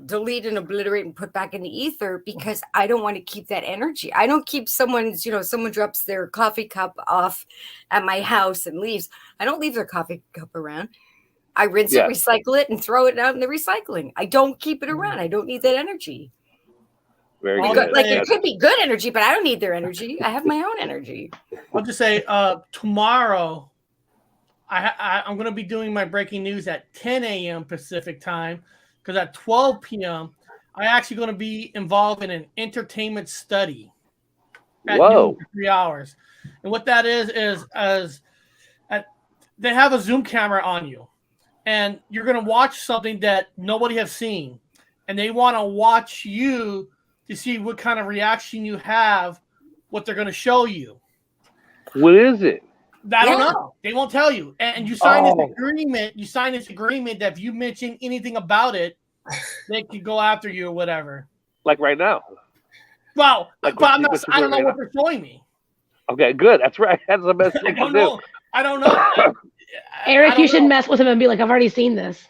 delete and obliterate and put back in the ether because I don't want to keep that energy. I don't keep someone's, someone drops their coffee cup off at my house and leaves. I don't leave their coffee cup around. I rinse Yeah. it, recycle it, and throw it out in the recycling. I don't keep it around. I don't need that energy. Very I'll good. Like it could be good energy, but I don't need their energy. I have my own energy. I'll just say tomorrow I'm going to be doing my breaking news at 10 a.m. Pacific time because at 12 p.m. I'm actually going to be involved in an entertainment study at noon for 3 hours. And what that is they have a Zoom camera on you, and you're going to watch something that nobody has seen, and they want to watch you to see what kind of reaction you have, what they're going to show you. What is it? I don't know. They won't tell you. And you sign this agreement. You sign this agreement that if you mention anything about it, they can go after you or whatever. Like right now. Well, but I don't know what they're showing me. Okay, good. That's right. That's the best thing to do. I don't know. Eric, you should mess with him and be like, I've already seen this.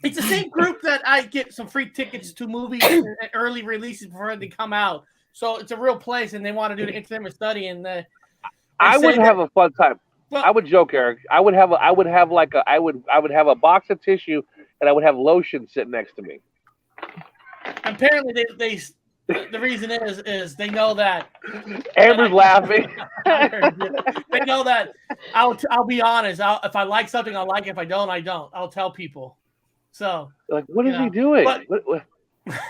It's the same group that I get some free tickets to movies and early releases before they come out. So it's a real place, and they want to do the entertainment study. And I would have a fun time. Well, I would joke, Eric. I would have a box of tissue, and I would have lotion sitting next to me. Apparently, the reason is they know that Amber's laughing. They know that I'll be honest. If I like something, I'll like it. If I don't, I don't. I'll tell people. So like, what is he doing? What?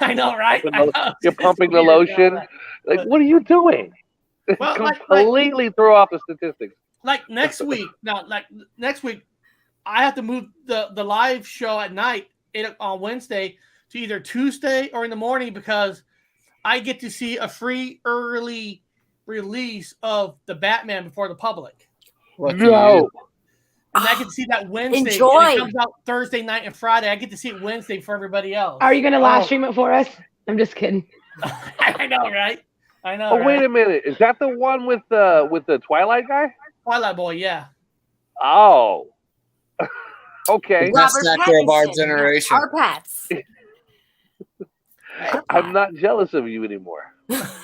I know, right? You're pumping the lotion. Like, what are you doing? Well, completely throw off the statistics. Like next week, I have to move the live show at night on Wednesday to either Tuesday or in the morning because I get to see a free early release of the Batman before the public. No. And I get to see that Wednesday. Enjoy. And it comes out Thursday night and Friday. I get to see it Wednesday for everybody else. Are you going to live stream it for us? I'm just kidding. I know, right? I know. Oh, right? wait a minute. Is that the one with the Twilight guy? Twilight Boy, yeah. Oh. Okay. Best actor of our generation. Our Pats. I'm not jealous of you anymore. Just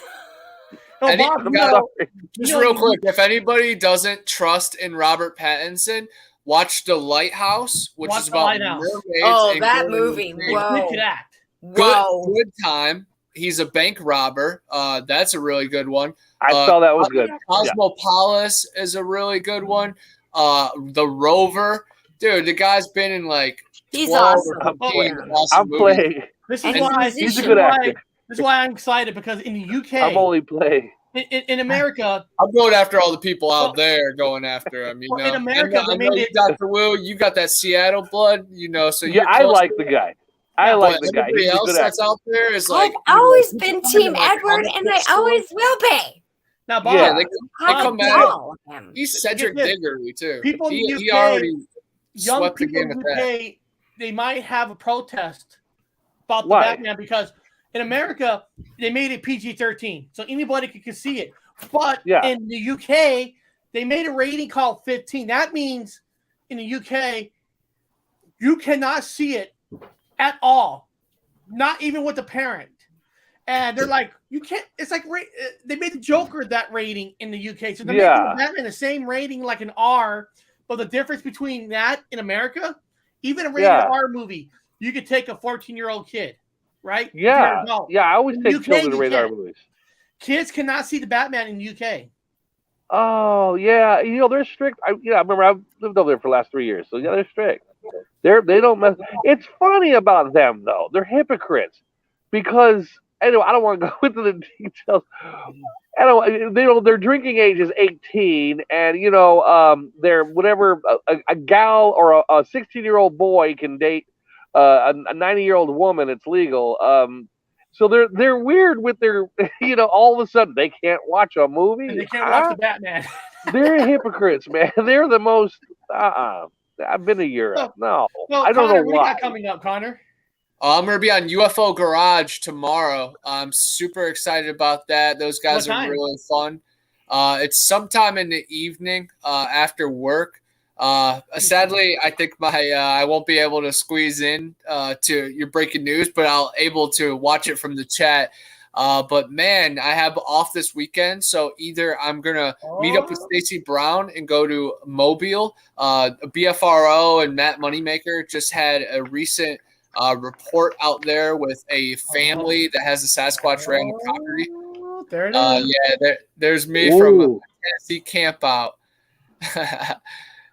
real quick, if anybody doesn't trust in Robert Pattinson, watch The Lighthouse, which is about mermaids. Oh, that movie! Whoa, good time. He's a bank robber. That's a really good one. I saw that was good. Cosmopolis is a really good one. The Rover, dude, the guy's been in like he's 12 awesome. I'm playing. This is why he's a good actor. This is why I'm excited because in the UK, I'm only playing. In America, I'm going after all the people out there going after him. You know, in America, I know you got the Will, you got that Seattle blood. You know, so yeah, I like the guy. I like the guy. Everybody else that's out there is like. I've always been Team Edward, and I always will be. Now, Bob, yeah, they come at him. He's Cedric Diggory too. People in the UK, he already young swept the people game in at the that. UK, they might have a protest about the Batman because in America they made it PG-13, so anybody could see it. But in the UK, they made a rating called 15. That means in the UK, you cannot see it at all, not even with the parent. And they're like, you can't. It's like they made the Joker that rating in the UK, so they're making the Batman the same rating like an R. But the difference between that in America, even a rated R movie, you could take a 14-year-old kid, right? Yeah, I always take children to rated R movies. Kids cannot see the Batman in the UK. Oh yeah, you know they're strict. I remember I've lived over there for the last 3 years, so yeah, they're strict. They don't mess. It's funny about them though; they're hypocrites because anyway, I don't want to go into the details. Their drinking age is 18, and they're whatever a gal or a 16-year-old boy can date a 90-year-old woman. It's legal. So they're weird with their, all of a sudden they can't watch a movie. And they can't watch the Batman. They're hypocrites, man. They're the most. I've been to Europe. No, I don't know why. What do you got coming up, Connor? I'm gonna be on UFO Garage tomorrow. I'm super excited about that. Those guys are really fun. It's sometime in the evening after work. Sadly, I think I won't be able to squeeze in to your breaking news, but I'll able to watch it from the chat. But man, I have off this weekend, so either I'm gonna meet up with Stacey Brown and go to Mobile. BFRO and Matt Moneymaker just had a recent report out there with a family that has a Sasquatch right on the property. There it is. There's me Ooh. from a Tennessee camp out. Let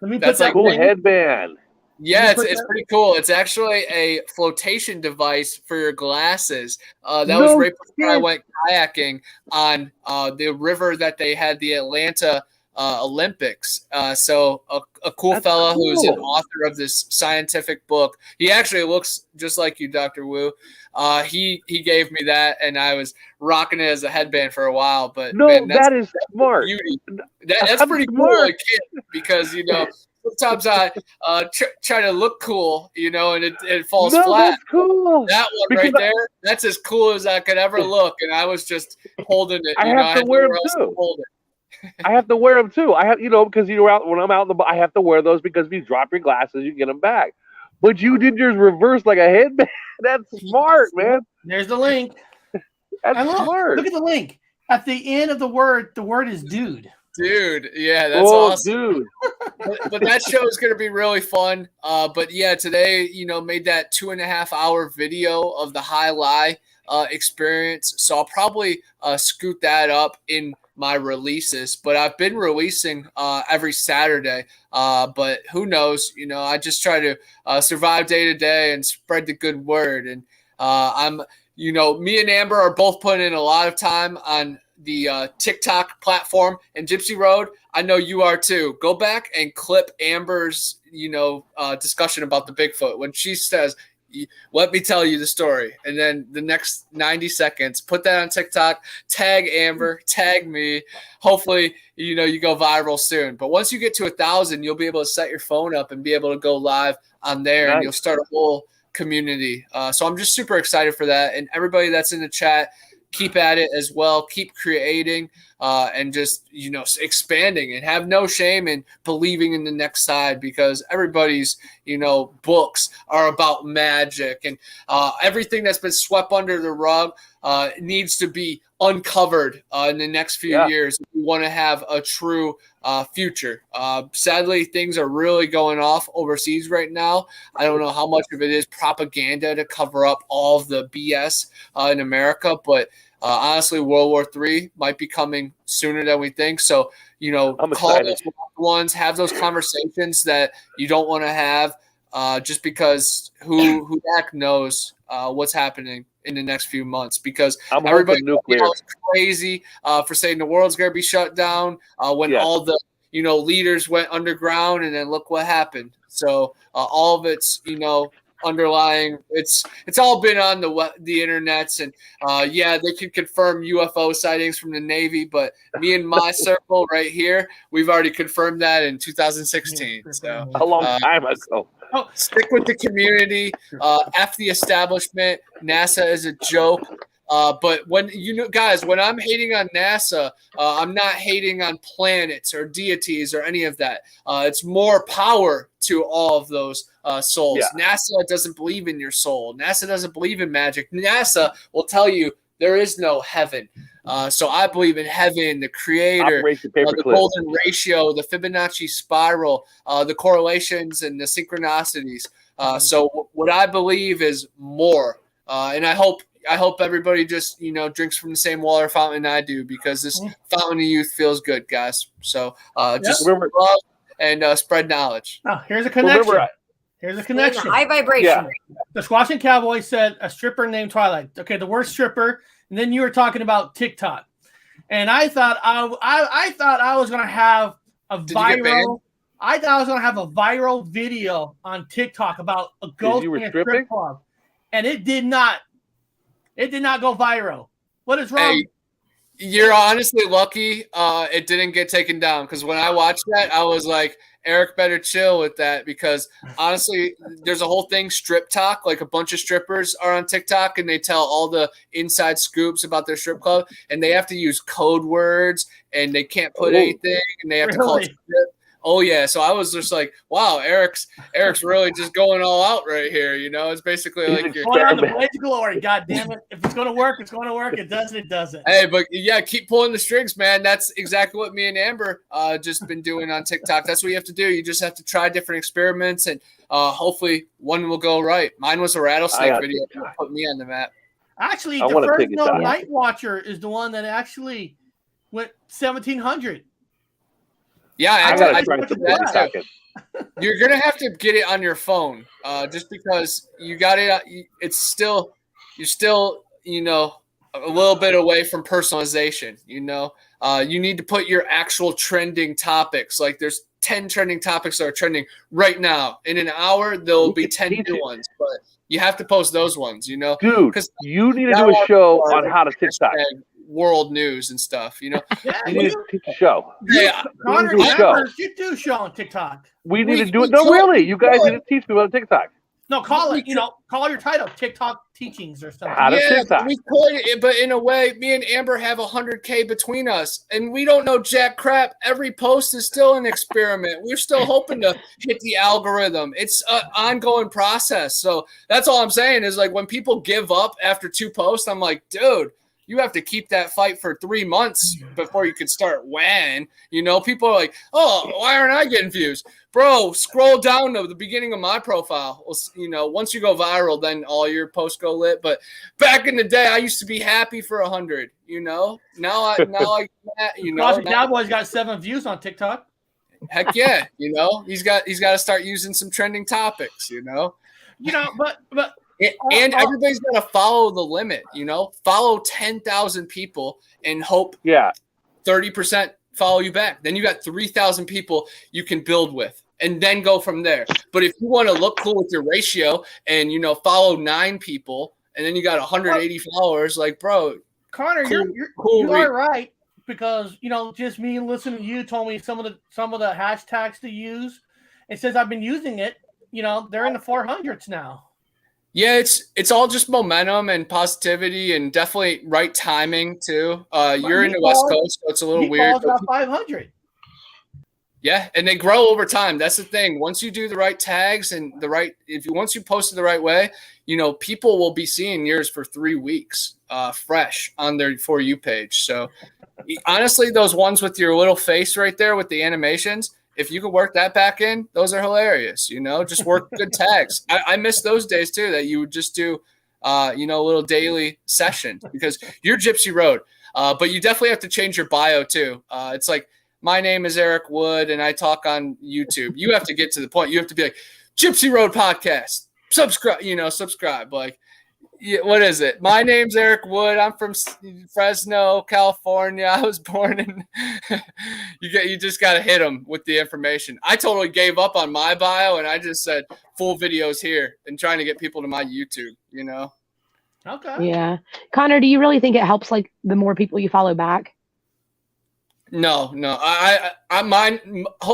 me That's put that Cool thing- headband. Yeah, it's pretty cool. It's actually a flotation device for your glasses. That was No right before I shit. went kayaking on the river that they had the Atlanta Olympics. So a cool That's fella who's an cool. author of this scientific book. He actually looks just like you, Dr. Wu. He gave me that, and I was rocking it as a headband for a while. But No, man, that is smart. beauty. That's I'm pretty cool. smart. I can't, because sometimes I try to look cool, and it falls No, flat. that's cool. That one Because right there, that's as cool as I could ever look, and I was just holding it. I have to wear them nowhere else too. hold it. I have to wear them too. I have, because you're out when I'm out in the. I have to wear those because if you drop your glasses, you get them back. But you did yours reverse like a headband. That's smart, man. There's the link. That's And smart. look at the link. At the end of the word is dude. Dude, yeah, that's awesome. Dude. But that show is going to be really fun. But yeah, today, made that 2.5-hour video of the high lie experience. So I'll probably scoot that up in my releases. But I've been releasing every Saturday. But who knows? I just try to survive day to day and spread the good word. And me and Amber are both putting in a lot of time on the TikTok platform, and Gypsy Road, I know you are too. Go back and clip Amber's, discussion about the Bigfoot when she says, "Let me tell you the story," and then the next 90 seconds, put that on TikTok, tag Amber, tag me. Hopefully, you go viral soon. But once you get to 1,000, you'll be able to set your phone up and be able to go live on there, and you'll start a whole community. So I'm just super excited for that, and everybody that's in the chat, keep at it as well. Keep creating and just, expanding, and have no shame in believing in the next side, because everybody's, books are about magic, and everything that's been swept under the rug needs to be uncovered in the next few years if we want to have a true future. Sadly, things are really going off overseas right now. I don't know how much of it is propaganda to cover up all of the BS in America, but honestly, World War III might be coming sooner than we think. So, call those ones, have those conversations that you don't want to have, just because who the heck knows what's happening in the next few months, because everybody is crazy for saying the world's going to be shut down when all the, leaders went underground, and then look what happened. So all of it's, underlying, it's all been on the internets, and they can confirm UFO sightings from the Navy, but me and my circle right here, we've already confirmed that in 2016. So a long time ago. Stick with the community. F the establishment. NASA is a joke. But when guys, when I'm hating on NASA, I'm not hating on planets or deities or any of that. It's more power to all of those souls. Yeah. NASA doesn't believe in your soul. NASA doesn't believe in magic. NASA will tell you there is no heaven. So I believe in heaven, the creator, the golden ratio, the Fibonacci spiral, the correlations and the synchronicities. So what I believe is more. And I hope everybody just, drinks from the same water fountain I do, because this fountain of youth feels good, guys. So just remember, love and spread knowledge. Oh, here's a connection. Here's a connection. High vibration. Yeah. The Squashing Cowboy said a stripper named Twilight. Okay, the word stripper, and then you were talking about TikTok, and I thought I was gonna have a viral. I thought I was gonna have a viral video on TikTok about a ghost in a strip club, and it did not. It did not go viral. What is wrong? Hey, you're honestly lucky it didn't get taken down, because when I watched that, I was like, Eric better chill with that, because honestly, there's a whole thing, strip talk. Like, a bunch of strippers are on TikTok, and they tell all the inside scoops about their strip club, and they have to use code words, and they can't put anything, and they have to call it strip. Oh yeah, so I was just like, wow, Eric's really just going all out right here. You know, it's basically like you're going on the Blaze of Glory. God damn it! If it's going to work, it's going to work. It doesn't, it doesn't. Hey, but yeah, keep pulling the strings, man. That's exactly what me and Amber just been doing on TikTok. That's what you have to do. You just have to try different experiments, and hopefully one will go right. Mine was a rattlesnake video that put me on the map. Actually, the first Night Watcher is the one that actually went 1,700. Yeah, I gotta try that too. You're gonna have to get it on your phone, just because you got it. You're still, you know, a little bit away from personalization. You know, you need to put your actual trending topics. Like there's 10 trending topics that are trending right now. In an hour, there will be 10 new ones, but you have to post those ones. You know, dude, because you need to do a show on how to TikTok. World news and stuff, you know. Yeah, you need to teach a show. Yeah, Connor, you do a show on TikTok. We need to do it. No, really, you guys need to teach people on TikTok. No, call it. You know, call your title TikTok teachings or something. How to TikTok. We could, but in a way, me and Amber have 100K between us, and we don't know jack crap. Every post is still an experiment. We're still hoping to hit the algorithm. It's an ongoing process. So that's all I'm saying is like when people give up after 2 posts, I'm like, dude. You have to keep that fight for 3 months before you can start weighing. You know, people are like, oh, why aren't I getting views? Bro, scroll down to the beginning of my profile. Well, you know, once you go viral, then all your posts go lit. But back in the day, I used to be happy for 100, you know? Now I you know. Cowboy's got 7 views on TikTok. Heck yeah, you know. He's got to start using some trending topics, you know. You know, but and everybody's got to follow the limit, you know, follow 10,000 people and hope 30% follow you back. Then you got 3,000 people you can build with and then go from there. But if you want to look cool with your ratio and, you know, follow 9 people and then you got 180 followers, like, bro, Connor, cool, you are right because, you know, just me listening to you told me some of the hashtags to use. And since I've been using it, you know, they're in the 400s now. Yeah, it's all just momentum and positivity and definitely right timing too. You're in the West Coast, so it's a little weird. About 500. Yeah, and they grow over time. That's the thing. Once you do the right tags and once you post it the right way, you know, people will be seeing yours for 3 weeks, fresh on their For You page. So honestly, those ones with your little face right there with the animations. If you can work that back in, those are hilarious. You know, just work good tags. I miss those days too. That you would just do, you know, a little daily session because you're Gypsy Road. But you definitely have to change your bio too. It's like my name is Eric Wood and I talk on YouTube. You have to get to the point. You have to be like Gypsy Road Podcast. Subscribe. You know, subscribe. Like, yeah, what is it? My name's Eric Wood. I'm from Fresno, California. I was born in. You just got to hit them with the information. I totally gave up on my bio and I just said full videos here and trying to get people to my YouTube. You know. Okay. Yeah, Connor, do you really think it helps? Like the more people you follow back? No. I mind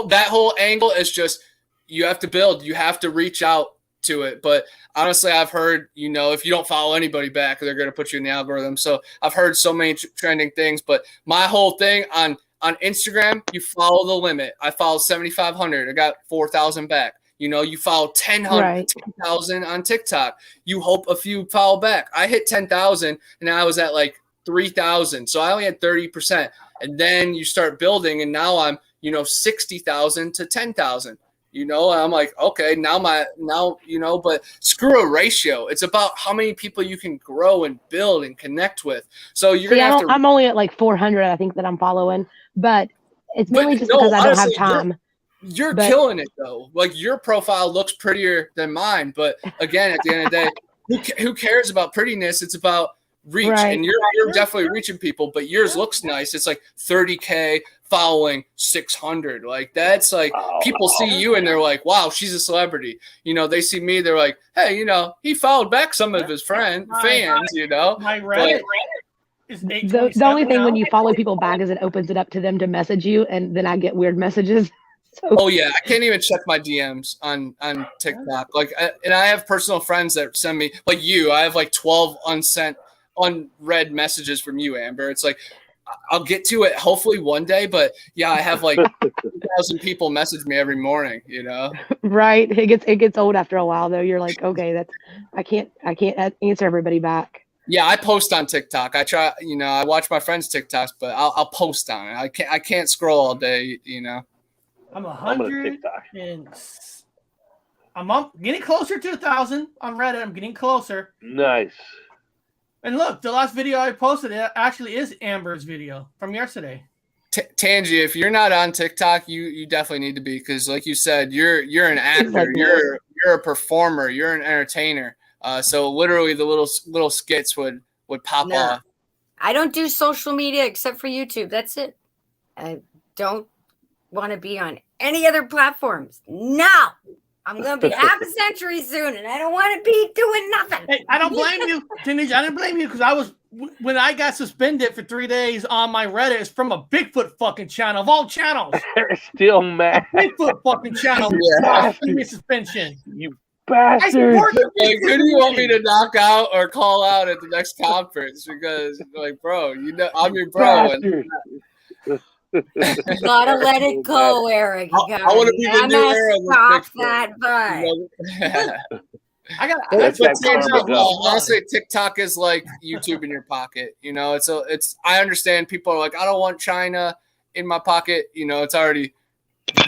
that whole angle is just you have to build. You have to reach out to it. But honestly, I've heard, you know, if you don't follow anybody back, they're going to put you in the algorithm. So I've heard so many trending things, but my whole thing on Instagram, you follow the limit. I followed 7,500. I got 4,000 back. You know, you follow 10,000 on TikTok. You hope a few follow back. I hit 10,000 and I was at like 3,000. So I only had 30%. And then you start building and now I'm, you know, 60,000 to 10,000. You know, I'm like, okay, now, you know, but screw a ratio. It's about how many people you can grow and build and connect with. So you're going to have to. I'm only at like 400, I think, that I'm following, but it's mainly just because I don't have time. You're killing it though. Like your profile looks prettier than mine, but again, at the end of the day, who cares about prettiness? It's about reach, and you're definitely reaching people. But yours looks nice. It's like 30K. Following 600, like that's like people see you and they're like, wow, she's a celebrity. You know, they see me, they're like, hey, you know, he followed back some of his fans, you know. My Reddit is the only thing when you follow people back is it opens it up to them to message you, and then I get weird messages. So. Oh yeah, I can't even check my DMs on TikTok. Like, and I have personal friends that send me, like you. I have like 12 unread messages from you, Amber. It's like, I'll get to it hopefully one day. But yeah, I have like 2,000 people message me every morning. You know, Right. It gets old after a while though. You're like, okay, I can't answer everybody back. yeah, I post on TikTok. I try, I watch my friends' TikToks, but I'll post on it. I can't scroll all day. I'm I'm gonna TikTok. I'm getting closer to 1,000 on Reddit. I'm getting closer. Nice. And look, the last video I posted actually is Amber's video from yesterday. Tangi, if you're not on TikTok, you definitely need to be, because like you said, you're an actor, you're a performer, you're an entertainer. So literally the little skits would pop off. I don't do social media except for YouTube. That's it. I don't want to be on any other platforms. No. I'm going to be half a century soon, and I don't want to be doing nothing. Hey, I don't blame you, Tanisha. I didn't blame you because when I got suspended for 3 days on my Reddit, it's from a Bigfoot fucking channel of all channels. They're still mad. Bigfoot fucking channel. Yeah. Suspension. You bastard. Like, who do you want me to knock out or call out at the next conference? Because, like, bro, I'm your bro. You gotta let it go, Eric. I want to be the new era. Stop that, bud. I'll say TikTok is like YouTube in your pocket. I understand people are like, I don't want China in my pocket. It's already been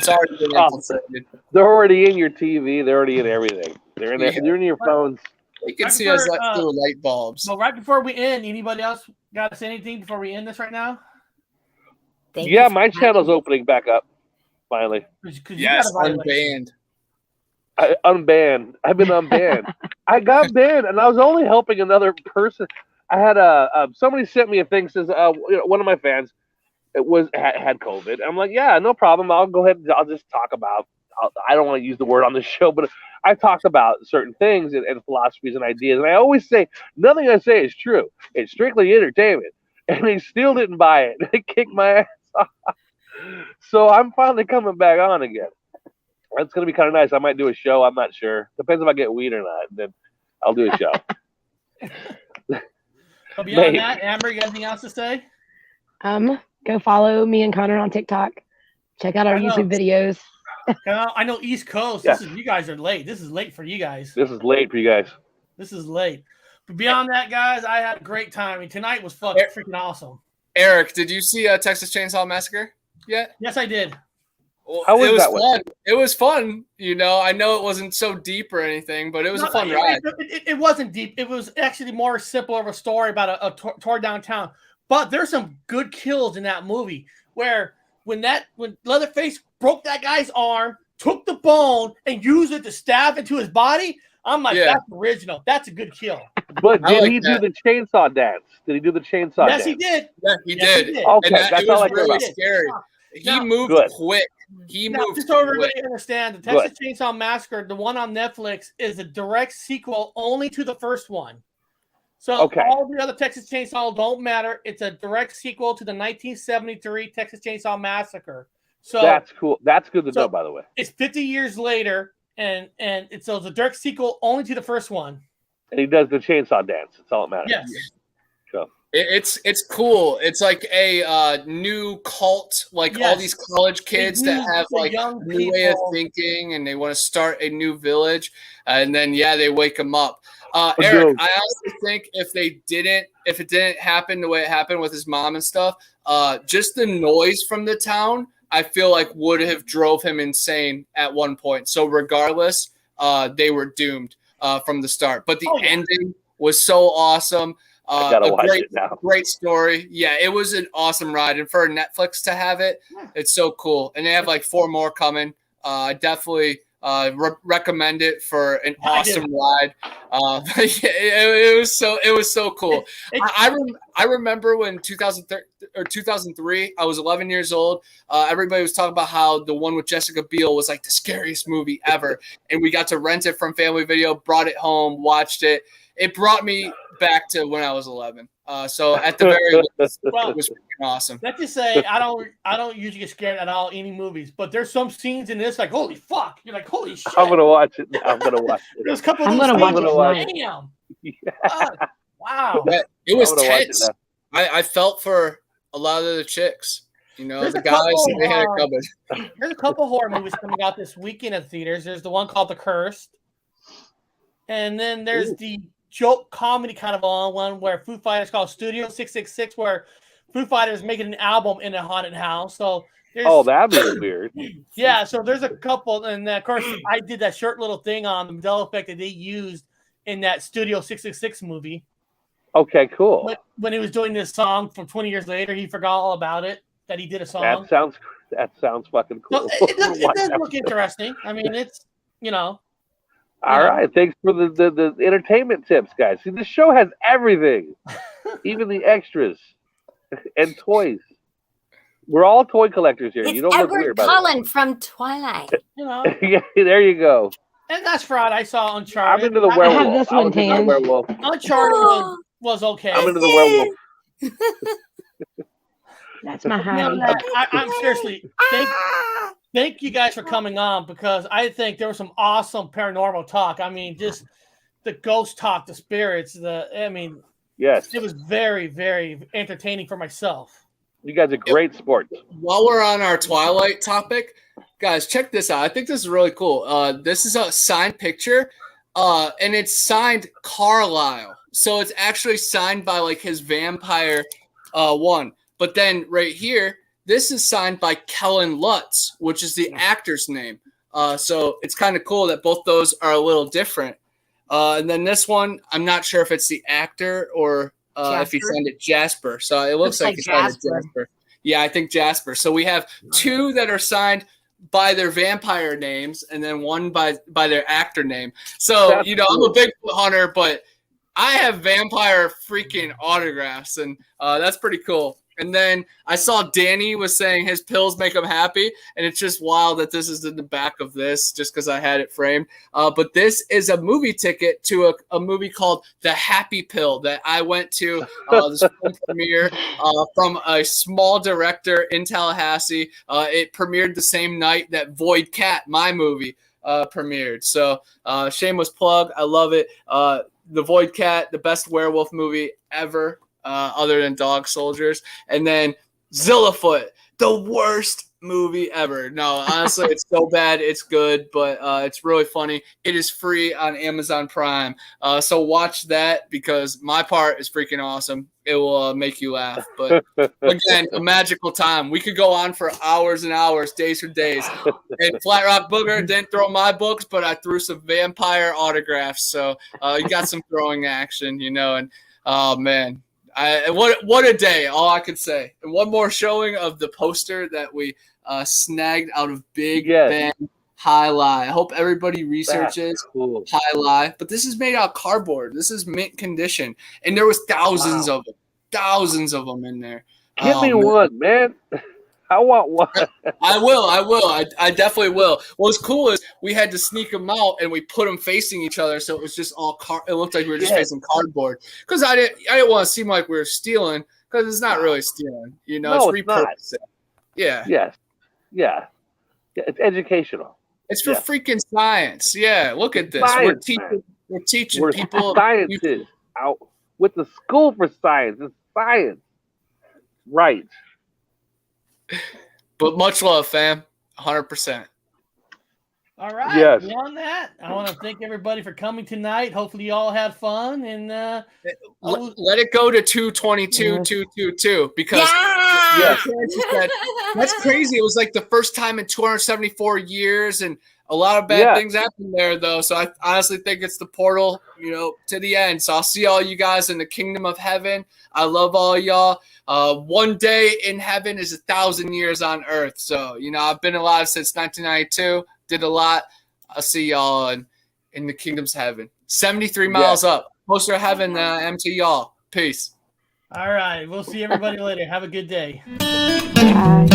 infiltrated. They're already in your TV. They're already in everything. They're in there. They're in your phones. You can see us through light bulbs. Well, right before we end, anybody else got to say anything before we end this right now? Yeah, my channel's opening back up finally. Yes, unbanned. Unbanned. I've been unbanned. I got banned, and I was only helping another person. I had somebody sent me a thing, says one of my fans had COVID. I'm like, yeah, no problem. I'll go ahead and I'll just talk about. I don't want to use the word on the show, but I talked about certain things and philosophies and ideas, and I always say nothing I say is true. It's strictly entertainment, and he still didn't buy it. They kicked my ass off. So I'm finally coming back on again. That's going to be kind of nice. I might do a show. I'm not sure. Depends if I get weed or not. Then I'll do a show. So beyond that, Amber, you got anything else to say? Go follow me and Connor on TikTok. Check out our YouTube videos. I know East Coast. Yeah. You guys are late. This is late for you guys. This is late for you guys. This is late. But beyond that, guys, I had a great time. I mean, tonight was fucking freaking awesome. Eric, did you see Texas Chainsaw Massacre yet? Yes, I did. Well, it was fun. It was fun. I know it wasn't so deep or anything, but it was a fun ride. It wasn't deep. It was actually more simple of a story about a tour downtown. But there's some good kills in that movie where when Leatherface broke that guy's arm, took the bone, and used it to stab into his body, I'm like, that's original. That's a good kill. But did he do the chainsaw dance? Did he do the chainsaw dance? Yes, he did. Yeah, he did. Okay, that's all I care really about. Scary. He moved quick. Just so everybody understand, the Texas Chainsaw Massacre, the one on Netflix, is a direct sequel only to the first one. So all the other Texas Chainsaw don't matter. It's a direct sequel to the 1973 Texas Chainsaw Massacre. So that's cool. That's good to know, by the way. It's 50 years later, and it's a direct sequel only to the first one. And he does the chainsaw dance. That's all that matters. Yes. So. It's cool. It's like a new cult, like all these college kids that have like a new way of thinking, and they want to start a new village, and then they wake them up. Eric, I honestly think if it didn't happen the way it happened with his mom and stuff, just the noise from the town, I feel like would have drove him insane at one point. So regardless, they were doomed from the start. But the ending was so awesome. I gotta watch it now. Great story. Yeah, it was an awesome ride. And for Netflix to have it, it's so cool. And they have like 4 more coming. I definitely recommend it for an awesome ride. It was so cool. I remember when 2003, I was 11 years old. Everybody was talking about how the one with Jessica Biel was like the scariest movie ever, and we got to rent it from Family Video, brought it home, watched it. It brought me back to when I was 11. So at the very least, it was freaking awesome. Let's just say I don't usually get scared at all any movies, but there's some scenes in this like holy fuck. You're like holy shit. I'm gonna watch it. There's a couple. I'm gonna watch it. Damn. Wow. It was tense. I felt for a lot of the chicks. You know, There's the a guys, couple, they had it covered. There's a couple horror movies coming out this weekend at theaters. There's the one called The Cursed. And then there's the joke comedy kind of one where Foo Fighters called Studio 666, where Foo Fighters making an album in a haunted house. So there's, that'd be weird. Yeah, so there's a couple, and of course I did that short little thing on the Mandela effect that they used in that Studio 666 movie. Okay, cool. But when he was doing this song from 20 years later, he forgot all about it, that he did a song. That sounds fucking cool. So it does look interesting. I mean, it's, All right, thanks for the entertainment tips, guys. See, this show has everything, even the extras and toys. We're all toy collectors here. It's You don't look Edward weird about Cullen from Twilight. Yeah, there you go. And that's fraud. I saw Uncharted. I'm into the werewolf. I have this one, Tan. Uncharted was okay. I'm into the werewolf. That's my hobby. I'm seriously thank you guys for coming on, because I think there was some awesome paranormal talk. I mean, just the ghost talk, the spirits. Yes, it was very, very entertaining for myself. You guys are great sports. While we're on our Twilight topic, guys, check this out. I think this is really cool. This is a signed picture, and it's signed Carlisle. So it's actually signed by like his vampire one. But then right here, this is signed by Kellen Lutz, which is the actor's name. So it's kind of cool that both those are a little different. And then this one, I'm not sure if it's the actor or if he signed it Jasper. So it looks like he signed it Jasper. Yeah, I think Jasper. So we have two that are signed by their vampire names and then one by their actor name. So, That's I'm a Bigfoot hunter, but I have vampire freaking autographs, and that's pretty cool. And then I saw Danny was saying his pills make him happy, and it's just wild that this is in the back of this just because I had it framed. But this is a movie ticket to a movie called The Happy Pill that I went to this premiere from a small director in Tallahassee. It premiered the same night that Void Cat, my movie, premiered. So shameless plug. I love it. The Void Cat, the best werewolf movie ever. Other than Dog Soldiers, and then Zillafoot, the worst movie ever. No, honestly, it's so bad, it's good, but it's really funny. It is free on Amazon Prime, so watch that because my part is freaking awesome. It will make you laugh. But again, a magical time. We could go on for hours and hours, days for days. And Flat Rock Booger didn't throw my books, but I threw some vampire autographs. So you got some throwing action, and oh man. What a day! All I could say. And one more showing of the poster that we snagged out of Big Ben High Lie. I hope everybody researches High Lie. But this is made out of cardboard. This is mint condition, and there was thousands of them in there. Give me one, man. I want one. I will. I definitely will. What's cool is we had to sneak them out and we put them facing each other, so it was just all it looked like we were just facing cardboard. Because I didn't want to seem like we were stealing, because it's not really stealing. No, it's repurposing. Yeah. Yes. Yeah. It's educational. It's for freaking science. Yeah. Look at this. Science, we're teaching people. Scientists out with the school for science. It's science. Right. But much love, fam. 100%. All right. Yes. Beyond that, I want to thank everybody for coming tonight. Hopefully you all had fun. And let it go to 222-222 because that's crazy. It was like the first time in 274 years, and a lot of bad things happened there, though. So I honestly think it's the portal, to the end. So I'll see all you guys in the kingdom of heaven. I love all y'all. One day in heaven is 1,000 years on earth. So, I've been alive since 1992, did a lot. I'll see y'all in the kingdom's heaven. 73 miles up. Closer to heaven than to y'all. Peace. All right. We'll see everybody later. Have a good day. Bye.